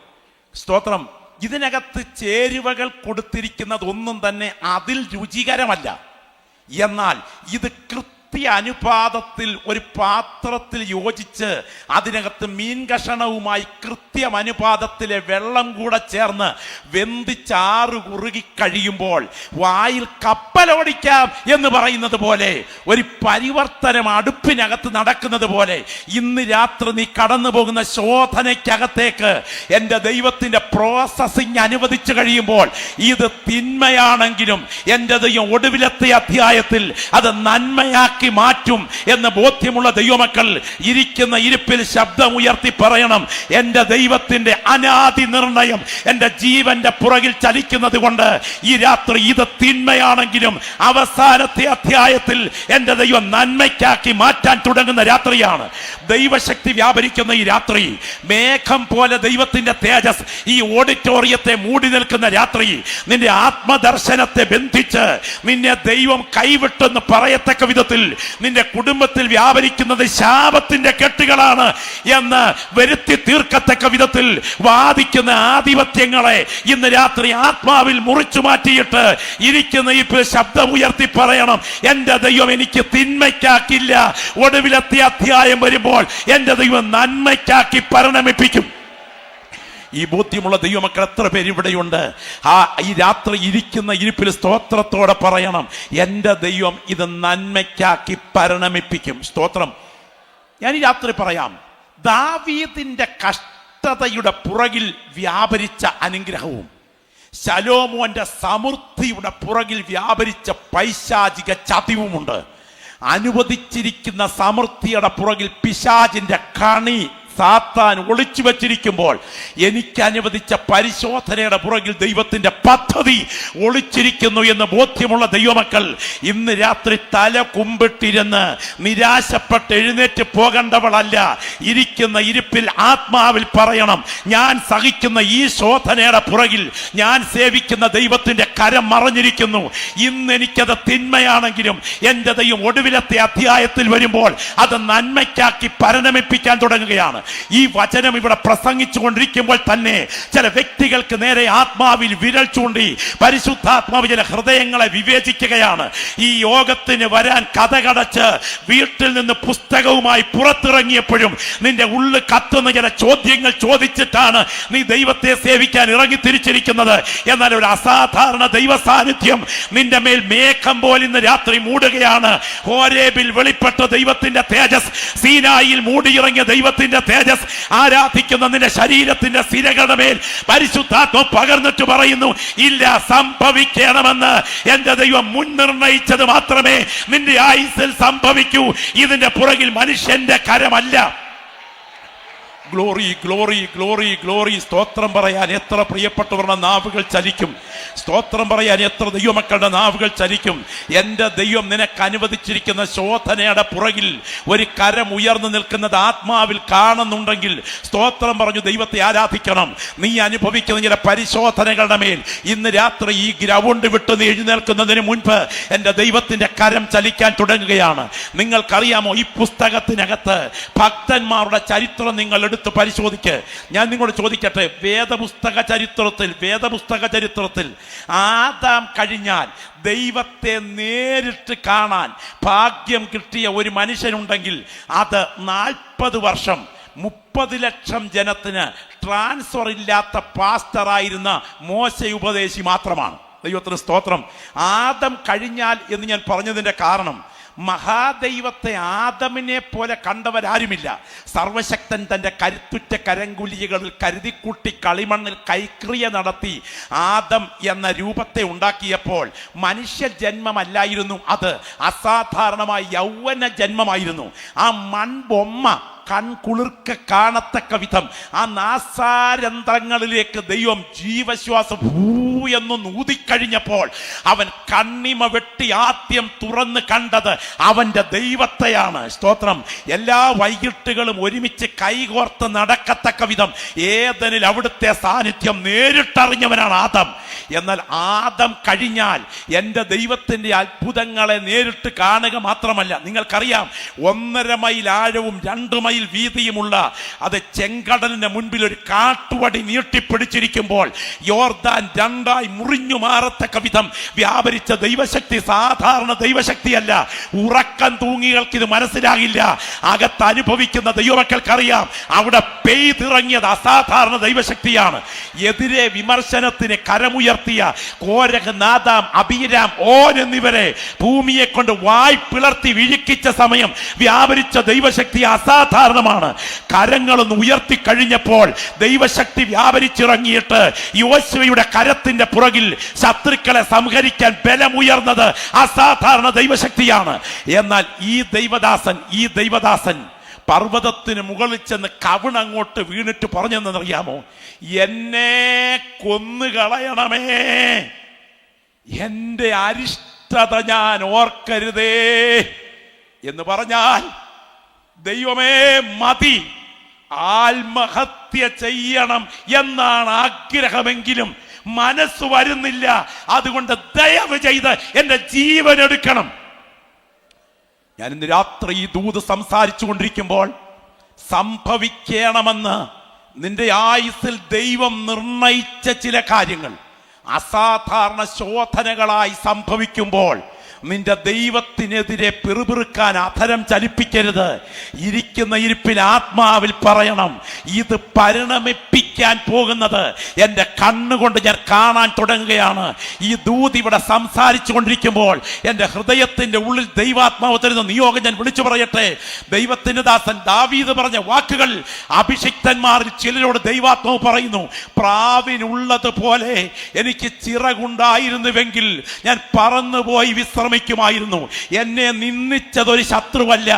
Speaker 1: സ്തോത്രം. ഇതിനകത്ത് ചേരുവകൾ കൊടുത്തിരിക്കുന്നതൊന്നും തന്നെ അതിൽ രുചികരമല്ല. എന്നാൽ ഇത് അനുപാതത്തിൽ ഒരു പാത്രത്തിൽ യോജിച്ച് അതിനകത്ത് മീൻ കഷണവുമായി കൃത്യം അനുപാതത്തിലെ വെള്ളം കൂടെ ചേർന്ന് വെന്തിച്ചാറ് കുറുകി കഴിയുമ്പോൾ വായിൽ കപ്പലോടിക്കാം എന്ന് പറയുന്നത് പോലെ ഒരു പരിവർത്തനം അടുപ്പിനകത്ത് നടക്കുന്നത് പോലെ ഇന്ന് രാത്രി നീ കടന്നു പോകുന്ന ശോധനയ്ക്കകത്തേക്ക് എൻ്റെ ദൈവത്തിന്റെ പ്രോസസ്സിങ് അനുവദിച്ചു കഴിയുമ്പോൾ ഇത് തിന്മയാണെങ്കിലും എൻ്റെ ദൈവം ഒടുവിലത്തെ അധ്യായത്തിൽ അത് നന്മയാക്കി മാറ്റും എന്ന് ബോധ്യമുള്ള ദൈവമക്കൾ ഇരിക്കുന്ന ഇരിപ്പിൽ ശബ്ദം ഉയർത്തി പറയണം, എൻ്റെ ദൈവത്തിന്റെ അനാദി നിർണയം എൻ്റെ ജീവന്റെ പുറകിൽ ചലിക്കുന്നത് കൊണ്ട് ഈ രാത്രി ഇത് തിന്മയാണെങ്കിലും അവസാനത്തെ അധ്യായത്തിൽ എൻ്റെ ദൈവം നന്മയ്ക്കാക്കി മാറ്റാൻ തുടങ്ങുന്ന രാത്രിയാണ്. ദൈവശക്തി വ്യാപരിക്കുന്ന ഈ രാത്രി, മേഘം പോലെ ദൈവത്തിന്റെ തേജസ് ഈ ഓഡിറ്റോറിയത്തെ മൂടി നിൽക്കുന്ന രാത്രി, നിന്റെ ആത്മദർശനത്തെ ബന്ധിച്ച് നിന്നെ ദൈവം കൈവിട്ടെന്ന് പറയത്തക്ക വിധത്തിൽ നിന്റെ കുടുംബത്തിൽ വ്യാപരിക്കുന്നത് ശാപത്തിന്റെ കെട്ടുകളാണ് എന്ന് വരുത്തി തീർക്കത്തക്ക വിധത്തിൽ വാദിക്കുന്ന ആധിപത്യങ്ങളെ ഇന്ന് രാത്രി ആത്മാവിൽ മുറിച്ചു മാറ്റിയിട്ട് ഇരിക്കുന്ന ഈ ശബ്ദം ഉയർത്തി പറയണം, എൻ്റെ ദൈവം എനിക്ക് തിന്മയ്ക്കാക്കില്ല, ഒടുവിലത്തെ അധ്യായം വരുമ്പോൾ എൻ്റെ ദൈവം നന്മയ്ക്കാക്കി പരിണമിപ്പിക്കും. ഈ ബോധ്യമുള്ള ദൈവമക്കൾ എത്ര പേര് ഇവിടെയുണ്ട്? ഈ രാത്രി ഇരിക്കുന്ന ഇരിപ്പിൽ സ്തോത്രത്തോടെ പറയണം, എൻ്റെ ദൈവം ഇത് നന്മയ്ക്കാക്കി പരിണമിപ്പിക്കും. സ്തോത്രം. ഞാൻ ഈ രാത്രി പറയാം, ദാവീദിന്റെ കഷ്ടതയുടെ പുറകിൽ വ്യാപരിച്ച അനുഗ്രഹവും ശലോമോന്റെ സമൃദ്ധിയുടെ പുറകിൽ വ്യാപരിച്ച പൈശാചിക ചതിവുമുണ്ട്. അനുവദിച്ചിരിക്കുന്ന സമൃദ്ധിയുടെ പുറകിൽ പിശാചിന്റെ കണി സാത്താൻ ഒളിച്ചു വച്ചിരിക്കുമ്പോൾ എനിക്ക് അനുവദിച്ച പരിശോധനയുടെ പുറകിൽ ദൈവത്തിന്റെ പദ്ധതി ഒളിച്ചിരിക്കുന്നു എന്ന് ബോധ്യമുള്ള ദൈവമക്കൾ ഇന്ന് രാത്രി തല കുമ്പിട്ടിരുന്ന് നിരാശപ്പെട്ട് എഴുന്നേറ്റ് പോകേണ്ടവളല്ല. ഇരിക്കുന്ന ഇരിപ്പിൽ ആത്മാവിൽ പറയണം, ഞാൻ സഹിക്കുന്ന ഈ ശോധനയുടെ പുറകിൽ ഞാൻ സേവിക്കുന്ന ദൈവത്തിന്റെ കരം മറഞ്ഞിരിക്കുന്നു. ഇന്ന് എനിക്കത് തിന്മയാണെങ്കിലും എൻ്റെ ദൈവം ഒടുവിലത്തെ അധ്യായത്തിൽ വരുമ്പോൾ അത് നന്മയ്ക്കാക്കി പരിണമിപ്പിക്കാൻ തുടങ്ങുകയാണ്. ഈ വചനം ഇവിടെ പ്രസംഗിച്ചു കൊണ്ടിരിക്കുമ്പോൾ തന്നെ ചില വ്യക്തികൾക്ക് നേരെ ആത്മാവിൽ വിരൽ ചൂണ്ടി പരിശുദ്ധാത്മാവ് ചില ഹൃദയങ്ങളെ വിവേചിക്കുകയാണ്. ഈ യോഗത്തിന് വരാൻ കഥകടച്ച് വീട്ടിൽ നിന്ന് പുസ്തകവുമായി പുറത്തിറങ്ങിയപ്പോഴും നിന്റെ ഉള്ളിൽ കത്തുന്ന ചില ചോദ്യങ്ങൾ ചോദിച്ചിട്ടാണ് നീ ദൈവത്തെ സേവിക്കാൻ ഇറങ്ങി തിരിച്ചിരിക്കുന്നത്. എന്നാൽ ഒരു അസാധാരണ ദൈവ സാന്നിധ്യം നിന്റെ മേൽ മേഘം പോലെ ഇന്ന് രാത്രി മൂടുകയാണ്. ഹോരേബിൽ വെളിപ്പെട്ട ദൈവത്തിന്റെ തേജസ്, സീനായിൽ മൂടിയിറങ്ങിയ ദൈവത്തിന്റെ തേജസ് ആരാധിക്കുന്ന നിന്റെ ശരീരത്തിന്റെ സിരകളുടെ മേൽ പരിശുദ്ധാത്മ പകർന്നിട്ട് പറയുന്നു, ഇല്ല, സംഭവിക്കണമെന്ന് എന്റെ ദൈവം മുൻനിർണയിച്ചത് മാത്രമേ നിന്റെ ആയുസ്സിൽ സംഭവിക്കൂ. ഇതിന്റെ പുറകിൽ മനുഷ്യന്റെ കരമല്ല. Glory glory glory glory. സ്തോത്രം പറയാൻ എത്ര പ്രിയപ്പെട്ടവരുടെ നാവുകൾ ചലിക്കും. സ്തോത്രം പറയാൻ എത്ര ദൈവമക്കളുടെ നാവുകൾ ചലിക്കും. എൻ്റെ ദൈവം നിനക്ക് അനുവദിച്ചിരിക്കുന്ന ശോധനയുടെ പുറകിൽ ഒരു കരം ഉയർന്നു നിൽക്കുന്നത് ആത്മാവിൽ കാണുന്നുണ്ടെങ്കിൽ സ്തോത്രം പറഞ്ഞു ദൈവത്തെ ആരാധിക്കണം. നീ അനുഭവിക്കുന്ന ചില പരിശോധനകളുടെ മേൽ ഇന്ന് രാത്രി ഈ ഗ്രൗണ്ട് വിട്ട് നീ എഴുന്നേൽക്കുന്നതിന് മുൻപ് എൻ്റെ ദൈവത്തിന്റെ കരം ചലിക്കാൻ തുടങ്ങുകയാണ്. നിങ്ങൾക്കറിയാമോ, ഈ പുസ്തകത്തിനകത്ത് ഭക്തന്മാരുടെ ചരിത്രം നിങ്ങൾ എടുത്ത് പരിശോധിക്ക്. ഞാൻ നിങ്ങളോട് ചോദിക്കട്ടെ, വേദപുസ്തക ചരിത്രത്തിൽ ആദാം കഴിഞ്ഞാൽ ദൈവത്തെ നേരിട്ട് കാണാൻ ഭാഗ്യം കിട്ടിയ ഒരു മനുഷ്യനുണ്ടെങ്കിൽ അത് 40 വർഷം 30 ലക്ഷം ജനത്തിന് ട്രാൻസ്ഫർ ഇല്ലാത്ത പാസ്റ്ററായിരുന്ന മോശ ഉപദേശി മാത്രമാണ്. ദൈവത്തിന് സ്തോത്രം. ആദം കഴിഞ്ഞാൽ എന്ന് ഞാൻ പറഞ്ഞതിന്റെ കാരണം, മഹാദൈവത്തെ ആദമിനെ പോലെ കണ്ടവരാരുമില്ല. സർവശക്തൻ തൻ്റെ കരുത്തുറ്റ കരങ്കുലികളിൽ കരുതിക്കൂട്ടി കളിമണ്ണിൽ കൈക്രിയ നടത്തി ആദം എന്ന രൂപത്തെ ഉണ്ടാക്കിയപ്പോൾ മനുഷ്യ ജന്മമല്ലായിരുന്നു, അത് അസാധാരണമായ യൗവന ജന്മമായിരുന്നു. ആ മൺബൊമ്മ കൺകുളിർക്ക കാണത്തക്ക വിധം ആ നാസാരന്ധ്രങ്ങളിലേക്ക് ദൈവം ജീവശ്വാസം എന്ന് ഊതിക്കഴിഞ്ഞപ്പോൾ അവൻ കണ്ണിമ വെട്ടി ആദ്യം തുറന്ന് കണ്ടത് അവന്റെ ദൈവത്തെയാണ്. സ്തോത്രം. എല്ലാ വൈകിട്ടുകളും ഒരുമിച്ച് കൈകോർത്ത് നടക്കത്തക്ക വിധം ഏദനിൽ അവിടുത്തെ സാന്നിധ്യം നേരിട്ടറിഞ്ഞവനാണ് ആദം. എന്നാൽ ആദം കഴിഞ്ഞാൽ എൻ്റെ ദൈവത്തിന്റെ അത്ഭുതങ്ങളെ നേരിട്ട് കാണുക മാത്രമല്ല, നിങ്ങൾക്കറിയാം 1.5 മൈൽ ആഴവും 2 മൈൽ വീതിയുമുള്ള അത് ചെങ്കടലിന്റെ മുൻപിൽ ഒരു കാട്ടുവടി നീട്ടിപ്പിടിച്ചിരിക്കുമ്പോൾ യോർദാൻ 2ആയി മുറിഞ്ഞു മാറത്തക്ക വിധം വ്യാപരിച്ച ദൈവശക്തി സാധാരണ ദൈവശക്തിയല്ല. ഉറക്കം തൂങ്ങികൾക്ക് ഇത് മനസ്സിലാകില്ല. അകത്ത് അനുഭവിക്കുന്ന ദൈവമക്കൾക്കറിയാം അവിടെ പെയ്തിറങ്ങിയത് അസാധാരണ ദൈവശക്തിയാണ്. എതിരെ വിമർശനത്തിന് കരമുയർത്തിയ കോരഹ്, നാദാം, അബീരാം, ഓൻ എന്നിവരെ ഭൂമിയെ കൊണ്ട് വായ് പിളർത്തി വിഴുക്കിച്ച സമയം വ്യാപരിച്ച ദൈവശക്തി അസാധാരണമാണ്. കരങ്ങളൊന്ന് ഉയർത്തി കഴിഞ്ഞപ്പോൾ ദൈവശക്തി വ്യാപരിച്ചിറങ്ങിയിട്ട് യോശുവയുടെ കരത്തിന്റെ പുറകിൽ ശത്രുക്കളെ സംഹരിക്കാൻ ബലമുയർന്നത് അസാധാരണ ദൈവശക്തിയാണ്. എന്നാൽ ഈ ദൈവദാസൻ പർവ്വതത്തിന് മുകളിൽ ചെന്ന് കവിണങ്ങോട്ട് വീണിട്ട് പറഞ്ഞെന്നറിയാമോ, എന്നെ കൊന്നുകളയണമേ, എന്റെ അരിഷ്ടത ഞാൻ ഓർക്കരുതേ എന്ന് പറഞ്ഞാൽ, ദൈവമേ മതി, ആത്മഹത്യ ചെയ്യണം എന്നാണ് ആഗ്രഹമെങ്കിലും മനസ്സ് വരുന്നില്ല. അതുകൊണ്ട് ദയവ് ചെയ്ത് എന്റെ ജീവൻ എടുക്കണം. ഞാൻ ഇന്ന് രാത്രി ഈ ദൂത് സംസാരിച്ചു കൊണ്ടിരിക്കുമ്പോൾ സംഭവിക്കണമെന്ന് നിന്റെ ആയുസ്സിൽ ദൈവം നിർണയിച്ച ചില കാര്യങ്ങൾ അസാധാരണ ശോധനകളായി സംഭവിക്കുമ്പോൾ നിന്റെ ദൈവത്തിനെതിരെ പിറുപിറുക്കാൻ അധരം ചലിപ്പിക്കരുത്. ഇരിക്കുന്ന ഇരിപ്പിൽ ആത്മാവിൽ പറയണം, ഇത് പരിണമിപ്പിക്കാൻ പോകുന്നത് എൻ്റെ കണ്ണുകൊണ്ട് ഞാൻ കാണാൻ തുടങ്ങുകയാണ്. ഈ ദൂത് ഇവിടെ സംസാരിച്ചു കൊണ്ടിരിക്കുമ്പോൾ എൻ്റെ ഹൃദയത്തിന്റെ ഉള്ളിൽ ദൈവാത്മാവ് തരുന്ന നിയോഗം ഞാൻ വിളിച്ചു പറയട്ടെ. ദൈവത്തിന്റെ ദാസൻ ദാവീദ് പറഞ്ഞ വാക്കുകൾ അഭിഷിക്തന്മാരിൽ ചിലരോട് ദൈവാത്മാവ് പറയുന്നു. പ്രാവിനുള്ളതുപോലെ എനിക്ക് ചിറകുണ്ടായിരുന്നുവെങ്കിൽ ഞാൻ പറന്നുപോയി വിശ്രമിക്കുമായിരുന്നു. എന്നെ നിന്ദിച്ചതൊരു ശത്രുവല്ല,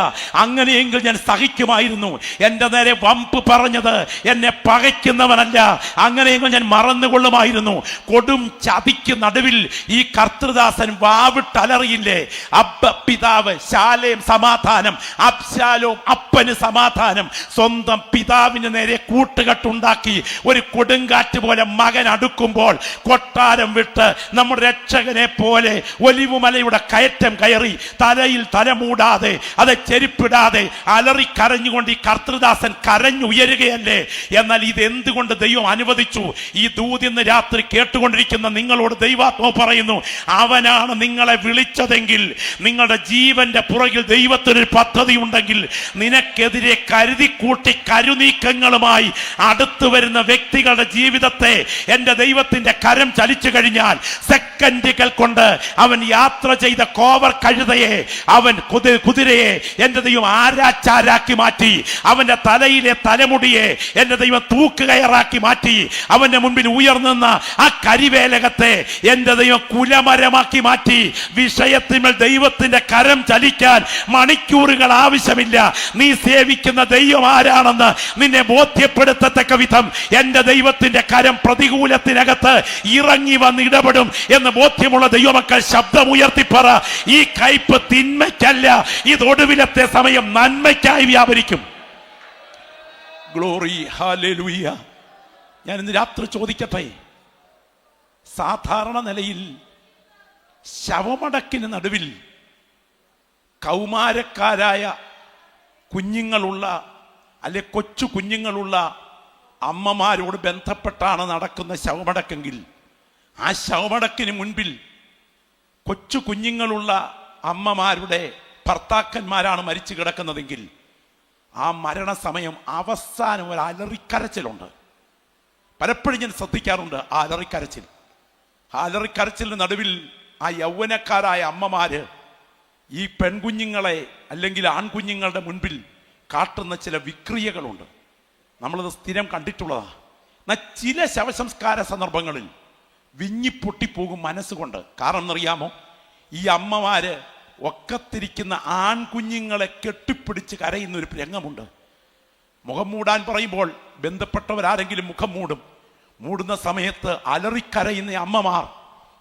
Speaker 1: അങ്ങനെയെങ്കിൽ ഞാൻ സഹിക്കുമായിരുന്നു. എൻ്റെ നേരെ വമ്പ് പറഞ്ഞത് എന്നെ പകയ്ക്കുന്നവനല്ല, അങ്ങനെയെങ്കിൽ ഞാൻ മറന്നുകൊള്ളുമായിരുന്നു. കൊടും ചതിക്ക് നടുവിൽ ഈ കർത്തൃദാസൻ വാവിട്ടലറിയില്ലേ, അബ്ബ പിതാവ് ശാലേം സമാധാനം, അബ്ശാലോം അപ്പന് സമാധാനം. സ്വന്തം പിതാവിന് നേരെ കൂട്ടുകെട്ടുണ്ടാക്കി ഒരു കൊടുങ്കാറ്റ് പോലെ മകൻ അടുക്കുമ്പോൾ കൊട്ടാരം വിട്ട് നമ്മുടെ രക്ഷകനെ പോലെ ഒലിവുമലയുടെ കയറ്റം കയറി തലയിൽ തലമൂടാതെ അത് ചെരുപ്പിടാതെ അലറിക്കരഞ്ഞുകൊണ്ട് ഈ കർത്തൃദാസൻ കരഞ്ഞുയരുകയല്ലേ. എന്നാൽ ഇത് എന്തുകൊണ്ട് ദൈവം അനുവദിച്ചു? ഈ ദൂതിന്ന് രാത്രി കേട്ടുകൊണ്ടിരിക്കുന്ന നിങ്ങളോട് ദൈവാത്മാവ് പറയുന്നു, അവനാണ് നിങ്ങളെ വിളിച്ചതെങ്കിൽ, നിങ്ങളുടെ ജീവന്റെ പുറകിൽ ദൈവത്തിനൊരു പദ്ധതി ഉണ്ടെങ്കിൽ, നിനക്കെതിരെ കരുതിക്കൂട്ടി കരുനീക്കങ്ങളുമായി അടുത്തു വരുന്ന വ്യക്തികളുടെ ജീവിതത്തെ എൻ്റെ ദൈവത്തിന്റെ കരം ചലിച്ചു കഴിഞ്ഞാൽ സെക്കൻഡുകൾ കൊണ്ട് അവൻ യാത്ര ചെയ്ത കോവർ കഴുതയെ, അവൻ കുതിരയെ എൻ്റെ ദൈവം ആരാച്ചാരാക്കി മാറ്റി. അവന്റെ തലയിലെ തലമുടിയെ എൻ്റെ ദൈവം തൂക്കുകയറാക്കി മാറ്റി. അവന്റെ മുൻപിൽ ഉയർന്നുന്ന ആ കരിവേലകത്തെ എൻ്റെ ദൈവം കുലമരമാക്കി മാറ്റി. വിഷയത്തിന്മേൽ ദൈവത്തിന്റെ കരം ചലിക്കാൻ മണിക്കൂറുകൾ ആവശ്യമില്ല. നീ സേവിക്കുന്ന ദൈവം ആരാണെന്ന് നിന്നെ ബോധ്യപ്പെടുത്തത്തക്ക വിധം എൻ്റെ ദൈവത്തിന്റെ കരം പ്രതികൂലത്തിനകത്ത് ഇറങ്ങി വന്ന് ഇടപെടും എന്ന് ബോധ്യമുള്ള ദൈവമക്കൾ ശബ്ദമുയർത്തിപ്പറ. ഈ കയ്പ് തിന്മയ്ക്കല്ല, ഇതൊടുവിലത്തെ സമയം നന്മയ്ക്കായി വ്യാപരിക്കും. Glory, hallelujah. ഞാൻ ഇന്ന് രാത്രി ചോദിക്കട്ടെ, സാധാരണ നിലയിൽ ശവമടക്കിന് നടുവിൽ കൗമാരക്കാരായ കുഞ്ഞുങ്ങളുള്ള അല്ലെ കൊച്ചു കുഞ്ഞുങ്ങളുള്ള അമ്മമാരോട് ബന്ധപ്പെട്ടാണ് നടക്കുന്ന ശവമടക്കെങ്കിൽ, ആ ശവമടക്കിന് മുൻപിൽ കൊച്ചു കുഞ്ഞുങ്ങളുള്ള അമ്മമാരുടെ ഭർത്താക്കന്മാരാണ് മരിച്ചു കിടക്കുന്നതെങ്കിൽ ആ മരണസമയം അവസാനം ഒരു അലറിക്കരച്ചിലുണ്ട്. പലപ്പോഴും ഞാൻ ശ്രദ്ധിക്കാറുണ്ട് ആ അലറിക്കരച്ചിൽ. ആ അലറിക്കരച്ചിലിന് നടുവിൽ ആ യൗവനക്കാരായ അമ്മമാര് ഈ പെൺകുഞ്ഞുങ്ങളെ അല്ലെങ്കിൽ ആൺകുഞ്ഞുങ്ങളുടെ മുൻപിൽ കാട്ടുന്ന ചില വിക്രിയകളുണ്ട്. നമ്മളത് സ്ഥിരം കണ്ടിട്ടുള്ളതാ. എന്നാൽ ചില ശവസംസ്കാര സന്ദർഭങ്ങളിൽ വിങ്ങിപ്പൊട്ടിപ്പോകും മനസ്സുകൊണ്ട്. കാരണം എന്നറിയാമോ, ഈ അമ്മമാര് ഒക്കത്തിരിക്കുന്ന ആൺകുഞ്ഞുങ്ങളെ കെട്ടിപ്പിടിച്ച് കരയുന്ന ഒരു രംഗമുണ്ട്. മുഖം മൂടാൻ പറയുമ്പോൾ ബന്ധപ്പെട്ടവരാരെങ്കിലും മുഖം മൂടും. മൂടുന്ന സമയത്ത് അലറിക്കരയുന്ന അമ്മമാർ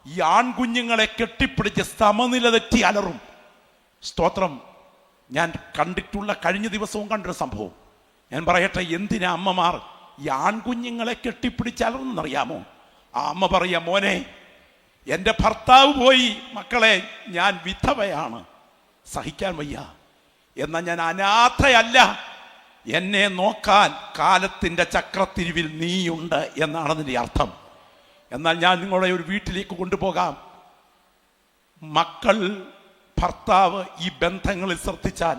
Speaker 1: ഈ ആൺകുഞ്ഞുങ്ങളെ കെട്ടിപ്പിടിച്ച് സമനില തെറ്റി അലറും. സ്തോത്രം. ഞാൻ കണ്ടിട്ടുള്ള, കഴിഞ്ഞ ദിവസവും കണ്ടൊരു സംഭവം ഞാൻ പറയട്ടെ. എന്തിനാ അമ്മമാർ ഈ ആൺകുഞ്ഞുങ്ങളെ കെട്ടിപ്പിടിച്ച് അലറുന്നറിയാമോ? ആ അമ്മ പറയാ, മോനെ, എൻ്റെ ഭർത്താവ് പോയി, മക്കളെ ഞാൻ വിധവയാണ്, സഹിക്കാൻ വയ്യ. എന്നാൽ ഞാൻ അനാഥയല്ല, എന്നെ നോക്കാൻ കാലത്തിൻ്റെ ചക്രത്തിരിവിൽ നീയുണ്ട് എന്നാണ് അതിൻ്റെ അർത്ഥം. എന്നാൽ ഞാൻ നിങ്ങളെ ഒരു വീട്ടിലേക്ക് കൊണ്ടുപോകാം. മക്കൾ, ഭർത്താവ് ഈ ബന്ധങ്ങളിൽ ശ്രദ്ധിച്ചാൽ,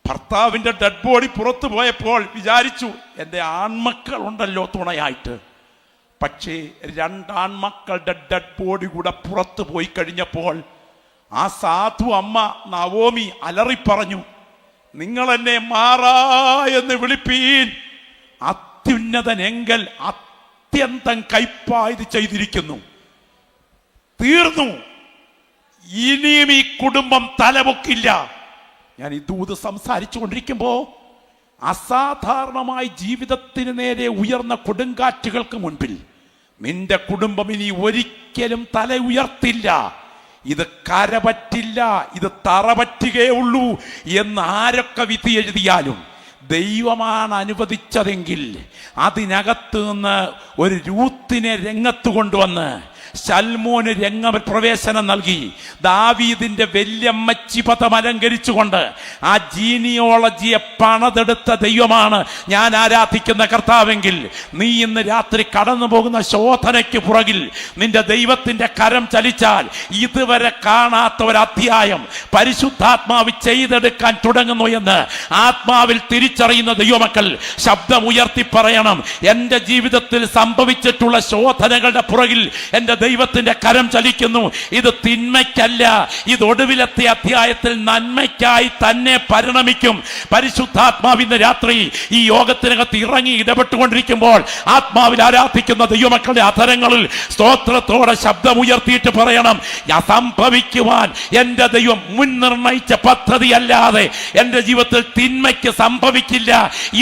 Speaker 1: ഭർത്താവിൻ്റെ ഡെഡ് ബോഡി പുറത്തു പോയപ്പോൾ വിചാരിച്ചു എൻ്റെ ആൺമക്കൾ ഉണ്ടല്ലോ തുണയായിട്ട്. പക്ഷേ രണ്ടാൺമക്കളുടെ ഡെഡ് ബോഡി കൂടെ പുറത്തു പോയി കഴിഞ്ഞപ്പോൾ ആ സാധു അമ്മ നവോമി അലറിപ്പറഞ്ഞു, നിങ്ങൾ എന്നെ മാറാ എന്ന് വിളിപ്പീൻ. അത്യുന്നതനെങ്കിൽ അത്യന്തം കയ്പായത് ചെയ്തിരിക്കുന്നു. തീർന്നു, ഇനിയും ഈ കുടുംബം തലപൊക്കില്ല. ഞാൻ ഈ ദൂത് സംസാരിച്ചു കൊണ്ടിരിക്കുമ്പോ അസാധാരണമായി ജീവിതത്തിന് നേരെ ഉയർന്ന കൊടുങ്കാറ്റുകൾക്ക് മുൻപിൽ നിന്റെ കുടുംബം ഇനി ഒരിക്കലും തല ഉയർത്തില്ല. ഇത് കരപറ്റില്ല, ഇത് തറപറ്റുകയേ ഉള്ളൂ എന്ന് ആരൊക്കെ വിധി എഴുതിയാലും ദൈവമാണ് അനുവദിച്ചതെങ്കിൽ അതിനകത്ത് നിന്ന് ഒരു രൂത്തിനെ രംഗത്ത് കൊണ്ടുവന്ന് ശൽമോന് രംഗപ്രവേശനം നൽകി ദാവീദിന്റെ വല്യമ്മച്ചി പദം അലങ്കരിച്ചുകൊണ്ട് ആ ജീനിയോളജിയെ പണതെടുത്ത ദൈവമാണ് ഞാൻ ആരാധിക്കുന്ന കർത്താവെങ്കിൽ, നീ ഇന്ന് രാത്രി കടന്നു പോകുന്ന ശോധനയ്ക്ക് പുറകിൽ നിന്റെ ദൈവത്തിന്റെ കരം ചലിച്ചാൽ ഇതുവരെ കാണാത്ത ഒരു അധ്യായം പരിശുദ്ധാത്മാവ് ചെയ്തെടുക്കാൻ തുടങ്ങുന്നു എന്ന് ആത്മാവിൽ തിരിച്ചറിയുന്ന ദൈവമക്കൾ ശബ്ദമുയർത്തി പറയണം. എൻ്റെ ജീവിതത്തിൽ സംഭവിച്ചിട്ടുള്ള ശോധനകളുടെ പുറകിൽ എൻ്റെ ദൈവത്തിന്റെ കരം ചലിക്കുന്നു. ഇത് തിന്മയ്ക്കല്ല, ഇത് ഒടുവിലത്തെ അധ്യായത്തിൽ നന്മയ്ക്കായി തന്നെ പരിണമിക്കും. പരിശുദ്ധാത്മാവിന്റെ രാത്രി ഈ യോഗത്തിനകത്ത് ഇറങ്ങി ഇടപെട്ടുകൊണ്ടിരിക്കുമ്പോൾ ആത്മാവിൽ ആരാധിക്കുന്ന ദൈവമക്കളുടെ അധരങ്ങളിൽ സ്തോത്രത്തോടെ ശബ്ദമുയർത്തിയിട്ട് പറയണം, സംഭവിക്കുവാൻ എൻ്റെ ദൈവം മുൻ നിർണയിച്ച പദ്ധതി അല്ലാതെ എൻ്റെ ജീവിതത്തിൽ തിന്മയ്ക്ക് സംഭവിക്കില്ല.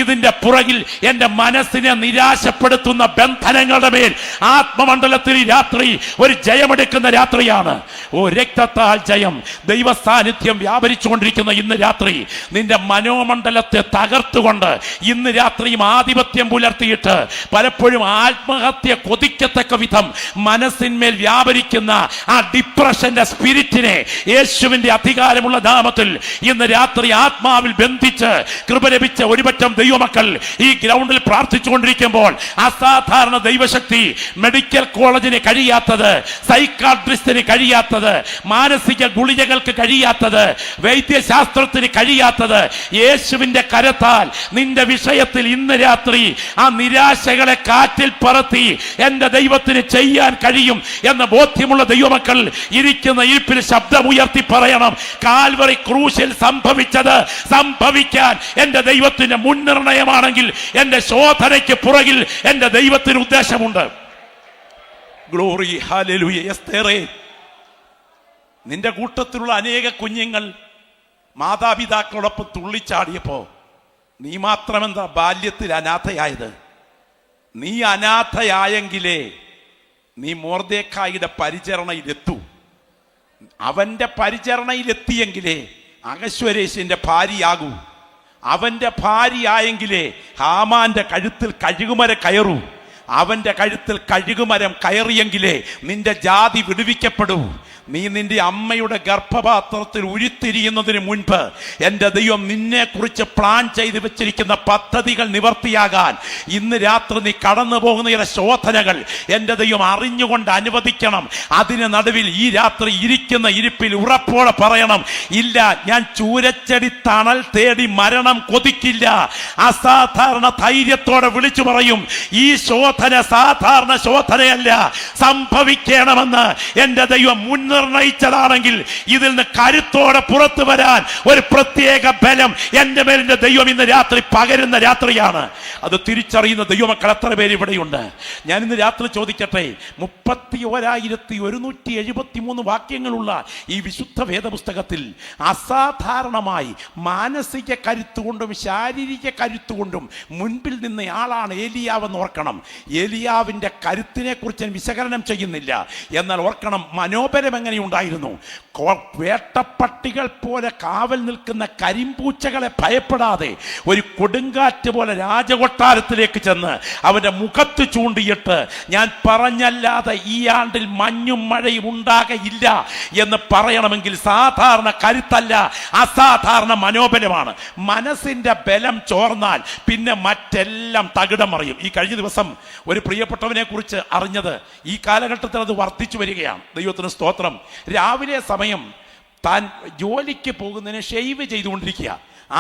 Speaker 1: ഇതിന്റെ പുറകിൽ എൻ്റെ മനസ്സിനെ നിരാശപ്പെടുത്തുന്ന ബന്ധനങ്ങളുടെ മേൽ ആത്മമണ്ഡലത്തിൽ ഈ രാത്രി ഒരു ജയമെടുക്കുന്ന രാത്രിയാണ്. ഓ രക്തത്താൽ ജയം, ദൈവ സാന്നിധ്യം വ്യാപരിച്ചുകൊണ്ടിരിക്കുന്ന ഇന്ന് രാത്രി നിന്റെ മനോമണ്ഡലത്തെ തകർത്തുകൊണ്ട് ഇന്ന് രാത്രിയും ആധിപത്യം പുലർത്തിയിട്ട് പലപ്പോഴും ആത്മഹത്യ കൊതിക്കത്തക്ക വിധം മനസ്സിന്മേൽ വ്യാപരിക്കുന്ന ആ ഡിപ്രഷന്റെ സ്പിരിറ്റിനെ യേശുവിന്റെ
Speaker 3: അധികാരമുള്ള നാമത്തിൽ ഇന്ന് രാത്രി ആത്മാവിൽ ബന്ധിച്ച് കൃപ ലഭിച്ച ഒരുപറ്റം ദൈവമക്കൾ ഈ ഗ്രൗണ്ടിൽ പ്രാർത്ഥിച്ചുകൊണ്ടിരിക്കുമ്പോൾ അസാധാരണ ദൈവശക്തി മെഡിക്കൽ കോളേജിന് കഴിയാത്തത്, സൈക്കാട്രിസ്റ്റിന് കഴിയാത്തത്, മാനസിക ഗുളികകൾക്ക് കഴിയാത്തത്, വൈദ്യശാസ്ത്രത്തിന് കഴിയാത്തത് യേശുവിന്റെ കരത്താൽ നിന്റെ വിഷയത്തിൽ ഇന്ന് രാത്രി ആ നിരാശകളെ കാറ്റിൽ പറത്തി എന്റെ ദൈവത്തിന് ചെയ്യാൻ കഴിയും എന്ന ബോധ്യമുള്ള ദൈവമക്കൾ ഇരിക്കുന്ന ഇരിപ്പിൽ ശബ്ദമുയർത്തി പറയണം, കാൽവറി ക്രൂശിൽ സംഭവിച്ചത് സംഭവിക്കാൻ എന്റെ ദൈവത്തിന്റെ മുൻനിർണയമാണെങ്കിൽ എന്റെ ശോധനയ്ക്ക് പുറകിൽ എന്റെ ദൈവത്തിന് ഉദ്ദേശമുണ്ട്.
Speaker 1: Glory, hallelujah. എസ്തേറേ, നിന്റെ കൂട്ടത്തിലുള്ള അനേക കുഞ്ഞുങ്ങൾ മാതാപിതാക്കളോടൊപ്പം തുള്ളിച്ചാടിയപ്പോ നീ മാത്രമെന്താ ബാല്യത്തിൽ അനാഥയായത്? നീ അനാഥയായെങ്കിലേ നീ മൊർദെഖായിയുടെ പരിചരണയിലെത്തൂ. അവന്റെ പരിചരണയിലെത്തിയെങ്കിലേ അഹശ്വേരോശിന്റെ ഭാര്യയാകൂ. അവന്റെ ഭാര്യയായെങ്കിലേ ഹാമാന്റെ കഴുത്തിൽ കഴുകുമരം കയറൂ. അവന്റെ കഴുത്തിൽ കഴുകുമരം കയറിയെങ്കിലേ നിന്റെ ജാതി വിടുവിക്കപ്പെടൂ. നീ നിന്റെ അമ്മയുടെ ഗർഭപാത്രത്തിൽ ഉരുത്തിരിയുന്നതിന് മുൻപ് എൻ്റെ ദൈവം നിന്നെ കുറിച്ച് പ്ലാൻ ചെയ്ത് വെച്ചിരിക്കുന്ന പദ്ധതികൾ നിവർത്തിയാകാൻ ഇന്ന് രാത്രി നീ കടന്നു പോകുന്ന ചില ശോധനകൾ എൻ്റെ ദൈവം അറിഞ്ഞുകൊണ്ട് അനുവദിക്കണം. അതിന് നടുവിൽ ഈ രാത്രി ഇരിക്കുന്ന ഇരിപ്പിൽ ഉറപ്പോടെ പറയണം, ഇല്ല, ഞാൻ ചൂരച്ചെടി തണൽ തേടി മരണം കൊതിക്കില്ല. അസാധാരണ ധൈര്യത്തോടെ വിളിച്ചു പറയും, ഈ ശോധന സാധാരണ ശോധനയല്ല, സംഭവിക്കണമെന്ന് എൻ്റെ ദൈവം നിർണയിച്ചതാണെങ്കിൽ ഇതിൽ നിന്ന് കരുത്തോടെ പുറത്തു വരാൻ ഒരു പ്രത്യേക ബലം എന്റെ മേലിന്റെ ദൈവം ഇന്ന് രാത്രി പകരുന്ന രാത്രിയാണ്. അത് തിരിച്ചറിയുന്ന ദൈവമക്കൾ എത്ര പേര് ഇവിടെയുണ്ട്? ഞാൻ ഇന്ന് രാത്രി ചോദിക്കട്ടെ, 31,173 വാക്യങ്ങളുള്ള ഈ വിശുദ്ധ വേദപുസ്തകത്തിൽ അസാധാരണമായി മാനസിക കരുത്തുകൊണ്ടും ശാരീരിക കരുത്തുകൊണ്ടും മുൻപിൽ നിന്നയാളാണ് ഏലിയാവെന്ന് ഓർക്കണം. ഏലിയാവിന്റെ കരുത്തിനെ കുറിച്ച് ഞാൻ വിശകലനം ചെയ്യുന്നില്ല. എന്നാൽ ഓർക്കണം, മനോബലം എങ്ങനെയുണ്ടായിരുന്നു? വേട്ടപ്പട്ടികൾ പോലെ കാവൽ നിൽക്കുന്ന കരിമ്പൂച്ചകളെ ഭയപ്പെടാതെ ഒരു കൊടുങ്കാറ്റ് പോലെ രാജകൊട്ടാരത്തിലേക്ക് ചെന്ന് അവന്റെ മുഖത്ത് ചൂണ്ടിയിട്ട്, ഞാൻ പറഞ്ഞല്ലാതെ ഈ ആണ്ടിൽ മഞ്ഞും മഴയും ഉണ്ടാകയില്ല എന്ന് പറയണമെങ്കിൽ സാധാരണ കരുത്തല്ല, അസാധാരണ മനോബലമാണ്. മനസ്സിന്റെ ബലം ചോർന്നാൽ പിന്നെ മറ്റെല്ലാം തകിടം മറിയും. ഈ കഴിഞ്ഞ ദിവസം ഒരു പ്രിയപ്പെട്ടവനെ കുറിച്ച് അറിഞ്ഞത്, ഈ കാലഘട്ടത്തിൽ അത് വർദ്ധിച്ചു വരികയാണ്. ദൈവത്തിന് സ്തോത്രം. രാവിലെ സമയം താൻ ജോലിക്ക് പോകുന്നതിന് ഷെയ്വ് ചെയ്തുകൊണ്ടിരിക്കുക.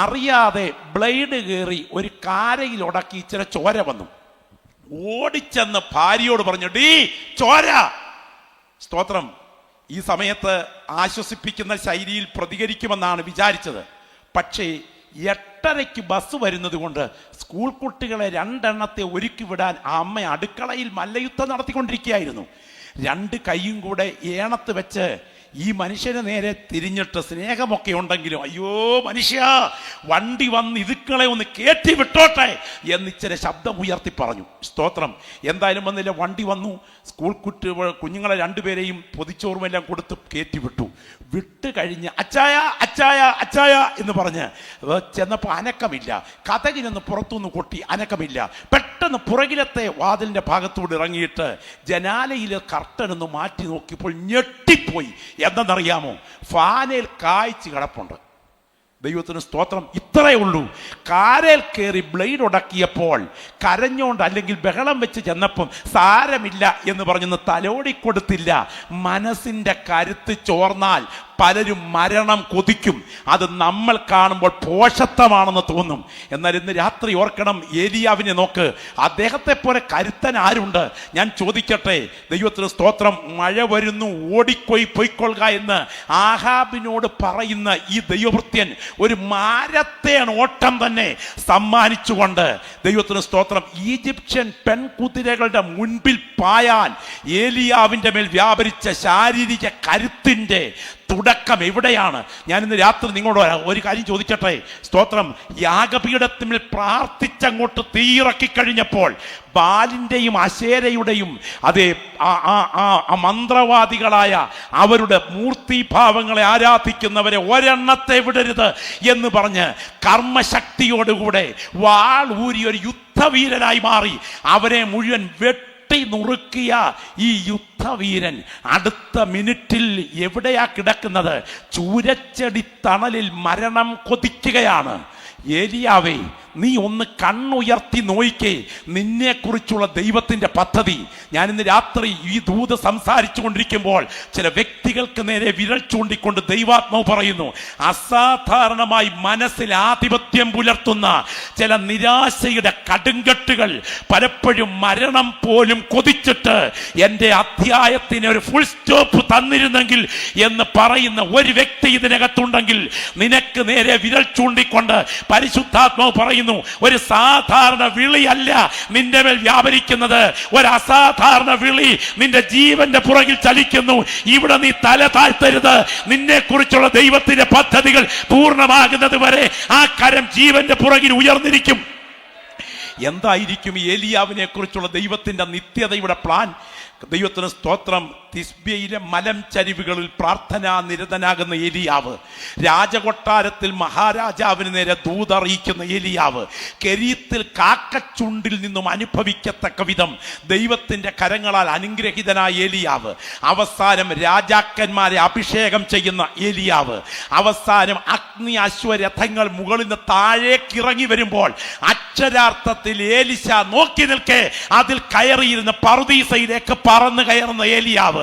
Speaker 1: അറിയാതെ ബ്ലേഡ് കയറി ഒരു കാരയിൽ ഉടക്കി ഇച്ചിരി ചോര വന്നു. ഓടിച്ചെന്ന് ഭാര്യയോട് പറഞ്ഞു, ഡീ ചോര. സ്തോത്രം. ഈ സമയത്ത് ആശ്വസിപ്പിക്കുന്ന ശൈലിയിൽ പ്രതികരിക്കുമെന്നാണ് വിചാരിച്ചത്. പക്ഷേ 8:30 ബസ് വരുന്നത് കൊണ്ട് സ്കൂൾ കുട്ടികളെ 2 എണ്ണത്തെ ഒരുക്കി വിടാൻ ആ അമ്മ അടുക്കളയിൽ മല്ലയുദ്ധം നടത്തിക്കൊണ്ടിരിക്കുകയായിരുന്നു. 2 കൈയും കൂടെ ഏണത്ത് വെച്ച് ഈ മനുഷ്യന് നേരെ തിരിഞ്ഞിട്ട്, സ്നേഹമൊക്കെ ഉണ്ടെങ്കിലും, അയ്യോ മനുഷ്യ, വണ്ടി വന്ന് ഇതുക്കളെ ഒന്ന് കയറ്റി വിട്ടോട്ടെ എന്നിച്ചിരി ശബ്ദം ഉയർത്തി പറഞ്ഞു. സ്തോത്രം. എന്തായാലും വന്നില്ല. വണ്ടി വന്നു. സ്കൂൾ കുഞ്ഞുങ്ങളെ 2 പേരെയും പൊതിച്ചോറുമെല്ലാം കൊടുത്ത് കയറ്റി വിട്ടു. വിട്ട് കഴിഞ്ഞ് അച്ചായ അച്ചായ അച്ചായ എന്ന് പറഞ്ഞ് ചെന്നപ്പോൾ അനക്കമില്ല. കതകിനൊന്ന് പുറത്തുനിന്ന് കൊട്ടി, അനക്കമില്ല. പെട്ടെന്ന് പുറകിലത്തെ വാതിലിന്റെ ഭാഗത്തൂടെ ഇറങ്ങിയിട്ട് ജനാലയിൽ കർട്ടനൊന്ന് മാറ്റി നോക്കിയപ്പോൾ ഞെട്ടിപ്പോയി. എന്തെന്നറിയാമോ? ഫാനയിൽ കായ്ച്ച് കിടപ്പുണ്ട്. ദൈവത്തിന് സ്തോത്രം. ഇത്രയേ ഉള്ളൂ. കാരേൽ കയറി ബ്ലേഡ് ഉടക്കിയപ്പോൾ കരഞ്ഞോണ്ട് അല്ലെങ്കിൽ ബഹളം വെച്ച് ചെന്നപ്പം സാരമില്ല എന്ന് പറഞ്ഞൊന്ന് തലോടിക്കൊടുത്തില്ല. മനസ്സിന്റെ കരുത്ത് ചോർന്നാൽ പലരും മരണം കൊതിക്കും. അത് നമ്മൾ കാണുമ്പോൾ പോഷത്വമാണെന്ന് തോന്നും. എന്നാൽ ഇന്ന് രാത്രി ഓർക്കണം, ഏലിയാവിനെ നോക്ക്. അദ്ദേഹത്തെ പോലെ കരുത്തൻ ആരുണ്ട്? ഞാൻ ചോദിക്കട്ടെ, ദൈവത്തിന് സ്തോത്രം. മഴ വരുന്നു, പൊയ്ക്കൊള്ളുക എന്ന് ആഹാബിനോട് പറയുന്ന ഈ ദൈവവൃത്യൻ ഒരു മാരത്തേൺ ഓട്ടം തന്നെ സമ്മാനിച്ചുകൊണ്ട്, ദൈവത്തിന് സ്തോത്രം, ഈജിപ്ഷ്യൻ പെൺകുതിരകളുടെ മുൻപിൽ പായാൻ ഏലിയാവിന്റെ മേൽ വ്യാപരിച്ച ശാരീരിക കരുത്തിന്റെ തുടക്കം എവിടെയാണ്? ഞാൻ ഇന്ന് രാത്രി നിങ്ങളോട് ഒരു കാര്യം ചോദിക്കട്ടെ. സ്തോത്രം. യാഗപീഠത്തിൽ പ്രാർത്ഥിച്ചങ്ങോട്ട് തീയിറക്കി കഴിഞ്ഞപ്പോൾ ബാലിന്റെയും അശേരയുടെയും അതേ ആ മന്ത്രവാദികളായ അവരുടെ മൂർത്തിഭാവങ്ങളെ ആരാധിക്കുന്നവരെ ഒരെണ്ണത്തെ വിടരുത് എന്ന് പറഞ്ഞ് കർമ്മശക്തിയോടുകൂടെ വാൾ ഊരി ഒരു യുദ്ധവീരനായി മാറി അവരെ മുഴുവൻ
Speaker 3: വെട്ടി നുറുക്കിയ ഈ യുദ്ധവീരൻ അടുത്ത മിനിറ്റിൽ എവിടെയാ കിടക്കുന്നത്? ചൂരച്ചെടി തണലിൽ മരണം കൊതിക്കുകയാണ്. ഏലിയാവേ, നീ ഒന്ന് കണ്ണുയർത്തി നോയിക്കേ നിന്നെക്കുറിച്ചുള്ള ദൈവത്തിന്റെ പദ്ധതി. ഞാൻ ഇന്ന് രാത്രി ഈ ദൂത് സംസാരിച്ചു കൊണ്ടിരിക്കുമ്പോൾ ചില വ്യക്തികൾക്ക് നേരെ വിരൽ ചൂണ്ടിക്കൊണ്ട് ദൈവാത്മാവ് പറയുന്നു, അസാധാരണമായി മനസ്സിൽ ആധിപത്യം പുലർത്തുന്ന ചില നിരാശയുടെ കടുങ്കട്ടുകൾ, പലപ്പോഴും മരണം പോലും കൊതിച്ചിട്ട് എൻ്റെ അധ്യായത്തിന് ഒരു ഫുൾ സ്റ്റോപ്പ് തന്നിരുന്നെങ്കിൽ എന്ന് പറയുന്ന ഒരു വ്യക്തി ഇതിനകത്തുണ്ടെങ്കിൽ നിനക്ക് നേരെ വിരൽ ചൂണ്ടിക്കൊണ്ട് പരിശുദ്ധാത്മാവ് പറയുന്നു, ഒരു സാധാരണ വിളിയല്ല നിന്റെ മേൽ വ്യാപരിക്കുന്നത്, ഒരു അസാധാരണ വിളി നിന്റെ ജീവന്റെ പുറകിൽ ചലിക്കുന്നു. ഇവിടെ നീ തല താഴ്ത്തരുത്. നിന്നെ കുറിച്ചുള്ള ദൈവത്തിന്റെ പദ്ധതികൾ പൂർണ്ണമാകുന്നത് വരെ ആ കരം ജീവന്റെ പുറകിൽ ഉയർന്നിരിക്കും. എന്തായിരിക്കും ഏലിയാവിനെ കുറിച്ചുള്ള ദൈവത്തിന്റെ നിത്യതയുടെ പ്ലാൻ? ദൈവത്തിന് സ്തോത്രം. തിസ്ബിയയിലെ മലം ചരിവുകളിൽ പ്രാർത്ഥനാ നിരതനാകുന്ന ഏലിയാവ്, രാജകൊട്ടാരത്തിൽ മഹാരാജാവിന് നേരെ ദൂതറിയിക്കുന്ന ഏലിയാവ്, കെരീത്തിൽ കാക്കച്ചുണ്ടിൽ നിന്നും അനുഭവിക്കത്തക്ക വിധം ദൈവത്തിന്റെ കരങ്ങളാൽ അനുഗ്രഹീതനായ ഏലിയാവ്, അവസാനം രാജാക്കന്മാരെ അഭിഷേകം ചെയ്യുന്ന ഏലിയാവ്, അവസാനം അഗ്നി അശ്വരഥങ്ങൾ മുകളിൽ നിന്ന് താഴേക്കിറങ്ങി വരുമ്പോൾ അക്ഷരാർത്ഥത്തിൽ ഏലിശ നോക്കി നിൽക്കെ അതിൽ കയറിയിരുന്ന പറുദീസയിലേക്ക് പറന്നു കയറുന്ന ഏലിയാവ്.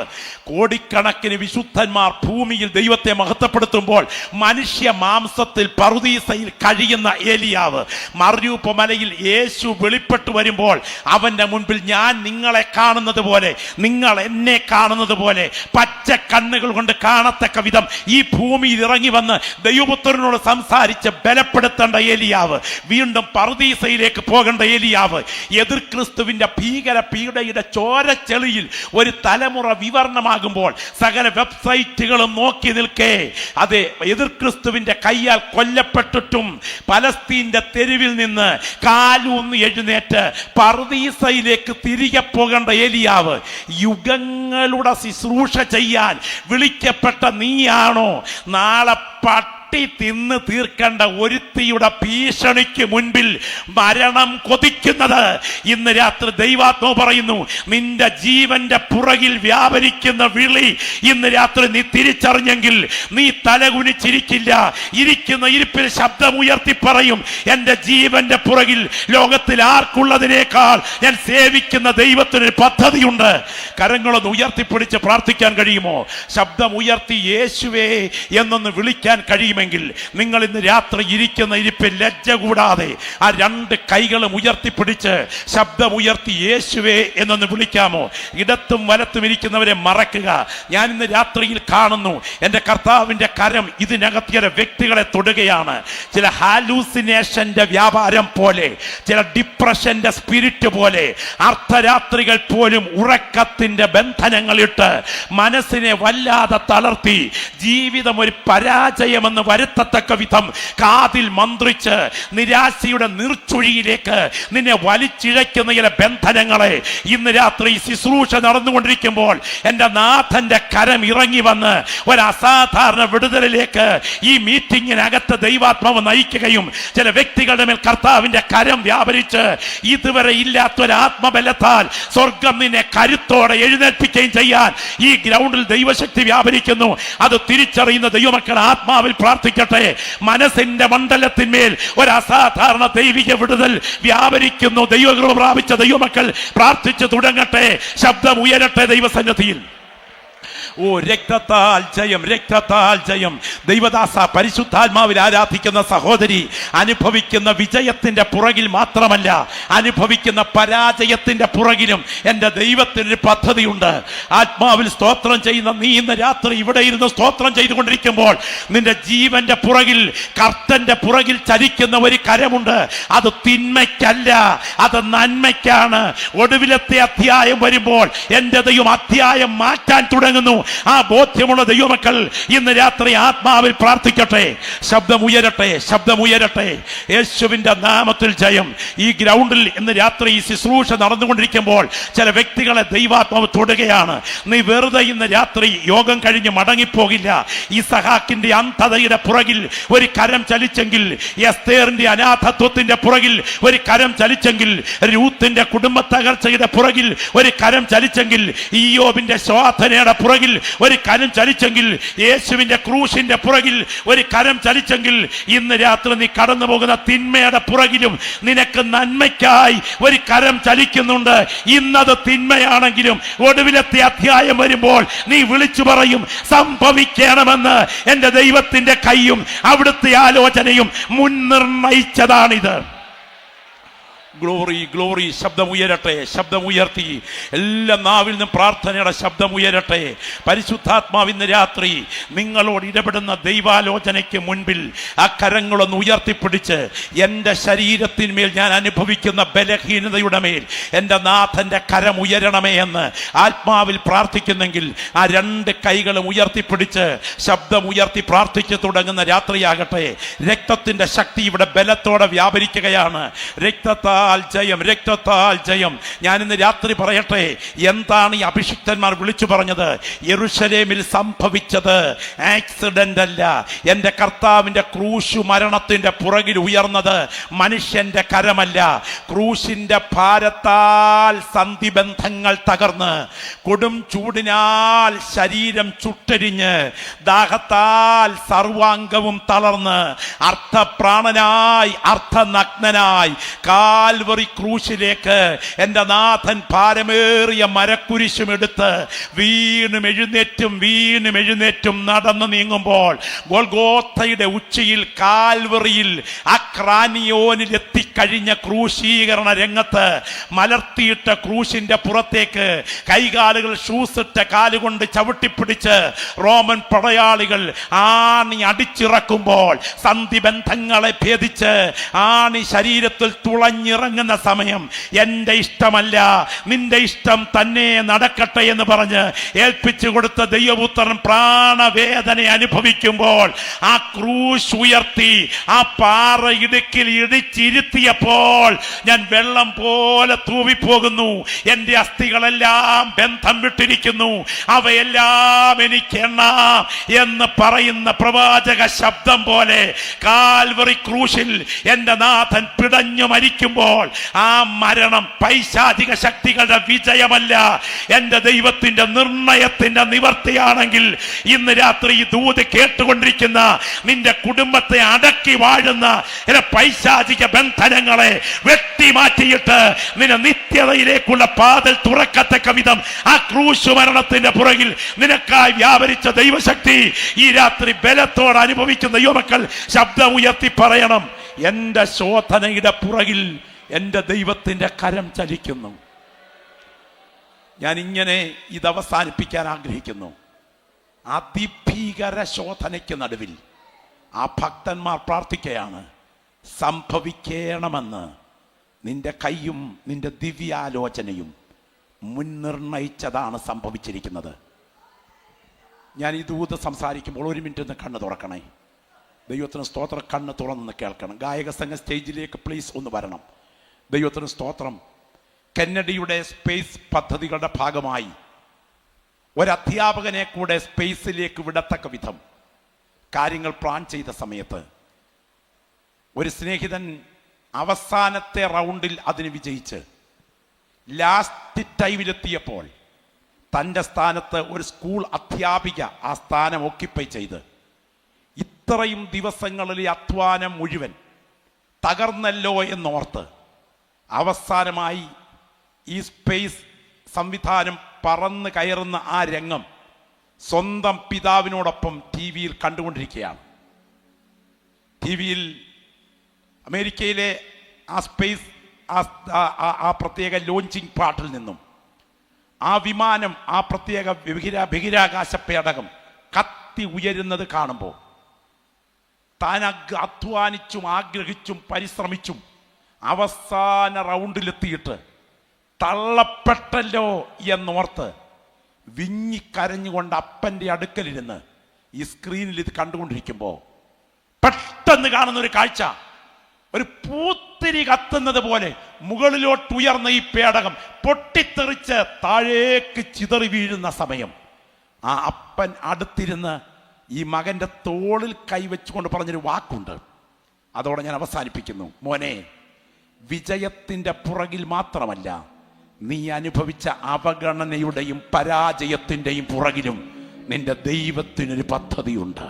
Speaker 3: കോടിക്കണക്കിന് വിശുദ്ധന്മാർ ഭൂമിയിൽ ദൈവത്തെ മഹത്വപ്പെടുത്തുമ്പോൾ മനുഷ്യ മാംസത്തിൽ പറുദീസയിൽ കഴിയുന്ന ഏലിയാവ്, മർയൂപ മലയിൽ യേശു വെളിപ്പെട്ടു വരുമ്പോൾ അവന്റെ മുൻപിൽ ഞാൻ നിങ്ങളെ കാണുന്നത് പോലെ, നിങ്ങൾ എന്നെ കാണുന്നത് പോലെ പച്ച കണ്ണുകൾ കൊണ്ട് കാണത്തക്ക വിധം ഈ ഭൂമിയിൽ ഇറങ്ങി വന്ന് ദൈവപുത്രനോട് സംസാരിച്ച് ബലപ്പെടുത്തേണ്ട ഏലിയാവ്, വീണ്ടും പറുദീസയിലേക്ക് പോകേണ്ട ഏലിയാവ്, എതിർ ക്രിസ്തുവിന്റെ ഭീകര പീഡയുടെ ചോരച്ചെളിയിൽ ഒരു തലമുറ വിവരണമാകുമ്പോൾ സകല വെബ്സൈറ്റുകളും നോക്കി നിൽക്കേ, അതെ, എതിർ ക്രിസ്തുവിന്റെ കയ്യാൽ കൊല്ലപ്പെട്ടിട്ടും പലസ്തീന്റെ തെരുവിൽ നിന്ന് കാലൂന്ന് എഴുന്നേറ്റ് പറുദീസയിലേക്ക് തിരികെ പോകേണ്ട ഏലിയാവ്, യുഗങ്ങളുടെ ശുശ്രൂഷ ചെയ്യാൻ വിളിക്കപ്പെട്ട നീയാണോ നാളെ പട്ടി തിന്ന് തീർക്കേണ്ട ഒരുത്തിയുടെ ഭീഷണിക്ക് മുൻപിൽ മരണം കൊതിക്കുന്നത്? ഇന്ന് രാത്രി ദൈവാത്മാവ് പറയുന്നു, നിന്റെ ജീവന്റെ പുറകിൽ വ്യാപരിക്കുന്ന വിളി ഇന്ന് രാത്രി നീ തിരിച്ചറിഞ്ഞെങ്കിൽ നീ തലകുനിച്ചിരിക്കില്ല. ഇരിക്കുന്ന ഇരിപ്പിൽ ശബ്ദമുയർത്തി പറയും, എൻ്റെ ജീവന്റെ പുറകിൽ ലോകത്തിൽ ആർക്കുള്ളതിനേക്കാൾ ഞാൻ സേവിക്കുന്ന ദൈവത്തിന് പദ്ധതിയുണ്ട്. കരങ്ങളൊന്ന് ഉയർത്തിപ്പിടിച്ച് പ്രാർത്ഥിക്കാൻ കഴിയുമോ? ശബ്ദമുയർത്തി യേശുവേ എന്നൊന്ന് വിളിക്കാൻ കഴിയുമെങ്കിൽ നിങ്ങൾ ഇന്ന് രാത്രി ഇരിക്കുന്ന ഇരിപ്പിൽ ലജ്ജ കൂടാതെ ആ രണ്ട് കൈകളും ഉയർത്തിപ്പിടിച്ച് ശബ്ദമുയർത്തി യേശുവേ എന്നൊന്ന് വിളിക്കാമോ? ഇടത്തും വലത്തും ഇരിക്കുന്നവരെ മറക്കുക. ഞാൻ ഇന്ന് രാത്രിയിൽ കാണുന്നു എൻ്റെ കർത്താവിൻ്റെ കരം ഇതിനകത്ത് ചില വ്യക്തികളെ തൊടുകയാണ്. ചില ഹാലൂസിനേഷന്റെ വ്യാപാരം പോലെ, ചില ഡിപ്രഷന്റെ സ്പിരിറ്റ് പോലെ, അർദ്ധരാത്രികൾ പോലും ഉറക്കത്തിന്റെ ബന്ധനങ്ങളിട്ട് മനസ്സിനെ വല്ലാതെ തളർത്തി ജീവിതം ഒരു പരാജയമെന്ന് വരുത്തത്തക്ക വിധം കാതിൽ മന്ത്രിച്ച് നിരാശയുടെ നീർച്ചുഴിയിലേക്ക് നിന്നെ വലിച്ചിഴയ്ക്കുന്ന ചില ബന്ധനങ്ങളെ ഇന്ന് രാത്രി ശുശ്രൂഷ നടന്നുകൊണ്ടിരിക്കുമ്പോൾ എൻ്റെ നാഥന്റെ കരം ഇറങ്ങി വന്ന് ഒരു അസാധാരണ വിടുതലിലേക്ക് ഈ മീറ്റിങ്ങിനകത്ത് ദൈവാത്മാവ് നയിക്കുകയും ചില വ്യക്തികളുടെ മേൽ കർത്താവിന്റെ കരം വ്യാപരിച്ച് ഇതുവരെ ഇല്ലാത്തൊരു ആത്മബലത്താൽ സ്വർഗം നിന്നെ കരുത്തോടെ എഴുന്നേൽപ്പിക്കുകയും ചെയ്യാൻ ഈ ഗ്രൗണ്ടിൽ ദൈവശക്തി വ്യാപരിക്കുന്നു. അത് തിരിച്ചറിയുന്ന ദൈവമക്കൾ ആത്മാവിൽ പ്രാർത്ഥിക്കട്ടെ. മനസ്സിന്റെ മണ്ഡലത്തിന്മേൽ ഒരു അസാധാരണ ദൈവിക വിടുതൽ വ്യാപരിക്കുന്നു. ദൈവകൃപ പ്രാപിച്ച ദൈവമക്കൾ പ്രാർത്ഥിച്ചു തുടങ്ങട്ടെ. ശബ്ദം ഉയരട്ടെ ദൈവസന്നിധിയിൽ. ഓ രക്തത്താൽ ജയം, രക്തത്താൽ ജയം. ദൈവദാസ, പരിശുദ്ധാത്മാവിൽ ആരാധിക്കുന്ന സഹോദരി, അനുഭവിക്കുന്ന വിജയത്തിന്റെ പുറകിൽ മാത്രമല്ല, അനുഭവിക്കുന്ന പരാജയത്തിന്റെ പുറകിലും എൻ്റെ ദൈവത്തിനൊരു പദ്ധതിയുണ്ട്. ആത്മാവിൽ സ്തോത്രം ചെയ്യുന്ന നീ ഇന്ന് രാത്രി ഇവിടെ ഇരുന്ന് സ്തോത്രം ചെയ്തുകൊണ്ടിരിക്കുമ്പോൾ നിന്റെ ജീവന്റെ പുറകിൽ, കർത്തന്റെ പുറകിൽ ചലിക്കുന്ന ഒരു കരമുണ്ട്. അത് തിന്മയ്ക്കല്ല, അത് നന്മയ്ക്കാണ്. ഒടുവിലത്തെ അധ്യായം വരുമ്പോൾ എൻ്റെ ദൈവം അധ്യായം മാറ്റാൻ തുടങ്ങുന്നു. ആ ബോധ്യമുള്ള ദൈവമക്കൾ ഇന്ന് രാത്രി ആത്മാവിൽ പ്രാർത്ഥിക്കട്ടെ. ശബ്ദമുയരട്ടെ, ശബ്ദമുയരട്ടെ. യേശുവിന്റെ നാമത്തിൽ ജയം. ഈ ഗ്രൗണ്ടിൽ ഇന്ന് രാത്രി ഈ ശുശ്രൂഷ നടന്നുകൊണ്ടിരിക്കുമ്പോൾ ചില വ്യക്തികളെ ദൈവാത്മാവ് തൊടുകയാണ്. നീ വെറുതെ ഇന്ന് രാത്രി യോഗം കഴിഞ്ഞ് മടങ്ങിപ്പോകില്ല. ഈ സഹാക്കിന്റെ അന്ധതയുടെ പുറകിൽ ഒരു കരം ചലിച്ചെങ്കിൽ, എസ്തേറിന്റെ അനാഥത്വത്തിന്റെ പുറകിൽ ഒരു കരം ചലിച്ചെങ്കിൽ, രൂത്തിന്റെ കുടുംബ തകർച്ചയുടെ പുറകിൽ ഒരു കരം ചലിച്ചെങ്കിൽ, ഇയ്യോബിന്റെ ശോധനയുടെ പുറകിൽ ഒരു കരം ചലിച്ചെങ്കിൽ, യേശുവിന്റെ ക്രൂശിന്റെ പുറകിൽ ഒരു കരം ചലിച്ചെങ്കിൽ, ഇന്ന് രാത്രി നീ കടന്നു പോകുന്ന തിന്മയുടെ പുറകിലും നിനക്ക് നന്മയ്ക്കായി ഒരു കരം ചലിക്കുന്നുണ്ട്. ഇന്നത് തിന്മയാണെങ്കിലും ഒടുവിലത്തെ അധ്യായം വരുമ്പോൾ നീ വിളിച്ചു പറയും, സംഭവിക്കണമെന്ന് എന്റെ ദൈവത്തിന്റെ കൈയും അവിടുത്തെ ആലോചനയും മുൻനിർണയിച്ചതാണിത്. Glory, glory. ശബ്ദമുയരട്ടെ, ശബ്ദമുയർത്തി എല്ലാ നാവിൽ നിന്നും പ്രാർത്ഥനയുടെ ശബ്ദമുയരട്ടെ. പരിശുദ്ധാത്മാവ് ഇന്ന് രാത്രി നിങ്ങളോട് ഇടപെടുന്ന ദൈവാലോചനയ്ക്ക് മുൻപിൽ ആ കരങ്ങളൊന്ന് ഉയർത്തിപ്പിടിച്ച്, എൻ്റെ ശരീരത്തിന്മേൽ ഞാൻ അനുഭവിക്കുന്ന ബലഹീനതയുടെ മേൽ എൻ്റെ നാഥൻ്റെ കരം ഉയരണമേ എന്ന് ആത്മാവിൽ പ്രാർത്ഥിക്കുന്നെങ്കിൽ ആ രണ്ട് കൈകളും ഉയർത്തിപ്പിടിച്ച് ശബ്ദമുയർത്തി പ്രാർത്ഥിച്ചു തുടങ്ങുന്ന രാത്രിയാകട്ടെ. രക്തത്തിൻ്റെ ശക്തി ഇവിടെ ബലത്തോടെ വ്യാപരിക്കുകയാണ്. രക്തത്താൽ ജയം, രക്തത്താൽ ജയം. ഞാൻ ഇന്ന് രാത്രി പറയട്ടെ, എന്താണ് ഈ അഭിഷിക്തന്മാർ വിളിച്ചു പറഞ്ഞത്? യെരുശലേമിൽ സംഭവിച്ചത് ആക്സിഡന്റ് അല്ല. എൻ്റെ കർത്താവിൻ്റെ ക്രൂശു മരണത്തിന്റെ പുറകിൽ ഉയർന്നത് മനുഷ്യന്റെ കരമല്ല. ക്രൂശിന്റെ ഭാരത്താൽ സന്ധിബന്ധങ്ങൾ തകർന്ന്, കൊടും ചൂടിനാൽ ശരീരം ചുട്ടരിഞ്ഞ്, ദാഹത്താൽ സർവാംഗവും തളർന്ന്, അർത്ഥപ്രാണനായി അർത്ഥനഗ്നനായി കാൽവറി ക്രൂശിലേക്ക് എൻ്റെ നാഥൻ ഭാരമേറിയ മരക്കുരിശും എടുത്ത് വീണും എഴുന്നേറ്റും നടന്നു നീങ്ങുമ്പോൾ, ഗോൽഗോത്തയുടെ ഉച്ചിയിൽ കാൽവറിയിൽ ആ ക്രാനിയോനിൽ എത്തിക്കഴിഞ്ഞ ക്രൂശീകരണ രംഗത്ത് മലർത്തിയിട്ട ക്രൂശിന്റെ പുറത്തേക്ക് കൈകാലുകൾ ഷൂസിട്ട കാലുകൊണ്ട് ചവിട്ടിപ്പിടിച്ച് റോമൻ പടയാളികൾ ആണി അടിച്ചിറക്കുമ്പോൾ, സന്ധിബന്ധങ്ങളെ ഭേദിച്ച് ആണി ശരീരത്തിൽ തുളഞ്ഞിറങ്ങുന്ന സമയം, എൻ്റെ ഇഷ്ടമല്ല നിന്റെ ഇഷ്ടം തന്നെ നടക്കട്ടെ എന്ന് പറഞ്ഞ് ഏൽപ്പിച്ചു കൊടുത്ത ദൈവപുത്രൻ പ്രാണവേദന അനുഭവിക്കുമ്പോൾ ആ ക്രൂശ് ഉയർത്തി ആ പാറ ഇടുക്കിൽ ഇടിച്ചിരുത്തിയപ്പോൾ ഞാൻ വെള്ളം പോലെ തൂവിപ്പോകുന്നു. എൻ്റെ അസ്ഥികളെല്ലാം ബന്ധം വിട്ടിരിക്കുന്നു, അവയെല്ലാം എനിക്ക് എണ്ണാം എന്ന് പറയുന്ന പ്രവാചക ശബ്ദം പോലെ കാൽവറി ക്രൂശിൽ എൻ്റെ നാഥൻ പിടഞ്ഞു മരിക്കുമ്പോൾ ആ മരണം പൈശാചിക ശക്തികളുടെ വിജയമല്ല, എൻ്റെ ദൈവത്തിന്റെ നിർണയത്തിന്റെ നിവർത്തിയാണെങ്കിൽ ഇന്ന് രാത്രി ഈ ദൂത് കേട്ടുകൊണ്ടിരിക്കുന്ന നിന്റെ കുടുംബത്തെ അടക്കി വാഴുന്ന പൈശാചിക ബന്ധനങ്ങളെ വെട്ടിമാറ്റിയിട്ട് നിന്റെ നിത്യതയിലേക്കുള്ള പാതൽ തുറക്കത്തക്ക വിധം ആ ക്രൂശ് മരണത്തിന്റെ പുറകിൽ നിനക്കായി വ്യാപരിച്ച ദൈവശക്തി ഈ രാത്രി ബലത്തോടെ അനുഭവിക്കുന്ന ദൈവമക്കൾ ശബ്ദമുയർത്തി പറയണം, എൻ്റെ ശോധനയുടെ പുറകിൽ എൻ്റെ ദൈവത്തിൻ്റെ കരം ചലിക്കുന്നു. ഞാൻ ഇങ്ങനെ ഇത് അവസാനിപ്പിക്കാൻ ആഗ്രഹിക്കുന്നു. അതിഭീകര ശോധനയ്ക്ക് നടുവിൽ ആ ഭക്തന്മാർ പ്രാർത്ഥിക്കുകയാണ്, സംഭവിക്കണമെന്ന് നിന്റെ കൈയും നിന്റെ ദിവ്യാലോചനയും മുൻനിർണയിച്ചതാണ് സംഭവിച്ചിരിക്കുന്നത്. ഞാൻ ഈ ദൂത് സംസാരിക്കുമ്പോൾ ഒരു മിനിറ്റ് ഒന്ന് കണ്ണ് തുറക്കണേ. ദൈവത്തിന് സ്തോത്രം. കണ്ണ് തുറന്ന് കേൾക്കണം. ഗായക സംഘം സ്റ്റേജിലേക്ക് പ്ലീസ് ഒന്ന് വരണം. ദൈവത്തിന് സ്തോത്രം. കെന്നഡിയുടെ സ്പേസ് പദ്ധതികളുടെ ഭാഗമായി ഒരധ്യാപകനെ കൂടെ സ്പേസിലേക്ക് വിടത്തക്ക വിധം കാര്യങ്ങൾ പ്ലാൻ ചെയ്ത സമയത്ത് ഒരു സ്നേഹിതൻ അവസാനത്തെ റൗണ്ടിൽ അതിന് വിജയിച്ച് ലാസ്റ്റ് ടൈമിലെത്തിയപ്പോൾ തൻ്റെ സ്ഥാനത്ത് ഒരു സ്കൂൾ അധ്യാപിക ആ സ്ഥാനം ഓക്യുപ്പൈ ചെയ്ത് ഇത്രയും ദിവസങ്ങളിലെ അധ്വാനം മുഴുവൻ തകർന്നല്ലോ എന്നോർത്ത് അവസാനമായി ഈ സ്പേസ് സംവിധാനം പറന്ന് കയറുന്ന ആ രംഗം സ്വന്തം പിതാവിനോടൊപ്പം ടി വിയിൽ കണ്ടുകൊണ്ടിരിക്കുകയാണ്. ടി വിയിൽ അമേരിക്കയിലെ ആ സ്പേസ് ആ പ്രത്യേക ലോഞ്ചിങ് പാട്ടിൽ നിന്നും ആ വിമാനം ആ പ്രത്യേക ബഹിരാകാശ പേടകം കത്തി ഉയരുന്നത് കാണുമ്പോൾ താൻ അധ്വാനിച്ചും ആഗ്രഹിച്ചും പരിശ്രമിച്ചും അവസാന റൗണ്ടിലെത്തിയിട്ട് തള്ളപ്പെട്ടല്ലോ എന്നോർത്ത്
Speaker 1: വിങ്ങിക്കരഞ്ഞുകൊണ്ട് അപ്പൻ്റെ അടുക്കലിരുന്ന് ഈ സ്ക്രീനിൽ ഇത് കണ്ടുകൊണ്ടിരിക്കുമ്പോൾ പെട്ടെന്ന് കാണുന്ന ഒരു കാഴ്ച, ഒരു പൂത്തിരി കത്തുന്നത് പോലെ മുകളിലോട്ട് ഉയർന്ന ഈ പേടകം പൊട്ടിത്തെറിച്ച് താഴേക്ക് ചിതറി വീഴുന്ന സമയം ആ അപ്പൻ അടുത്തിരുന്ന് ഈ മകന്റെ തോളിൽ കൈവച്ചുകൊണ്ട് പറഞ്ഞൊരു വാക്കുണ്ട്. അതോടെ ഞാൻ അവസാനിപ്പിക്കുന്നു. മോനെ, വിജയത്തിന്റെ പുറകിൽ മാത്രമല്ല, നീ അനുഭവിച്ച അവഗണനയുടെയും പരാജയത്തിന്റെയും പുറകിലും നിന്റെ ദൈവത്തിനൊരു പദ്ധതിയുണ്ട്.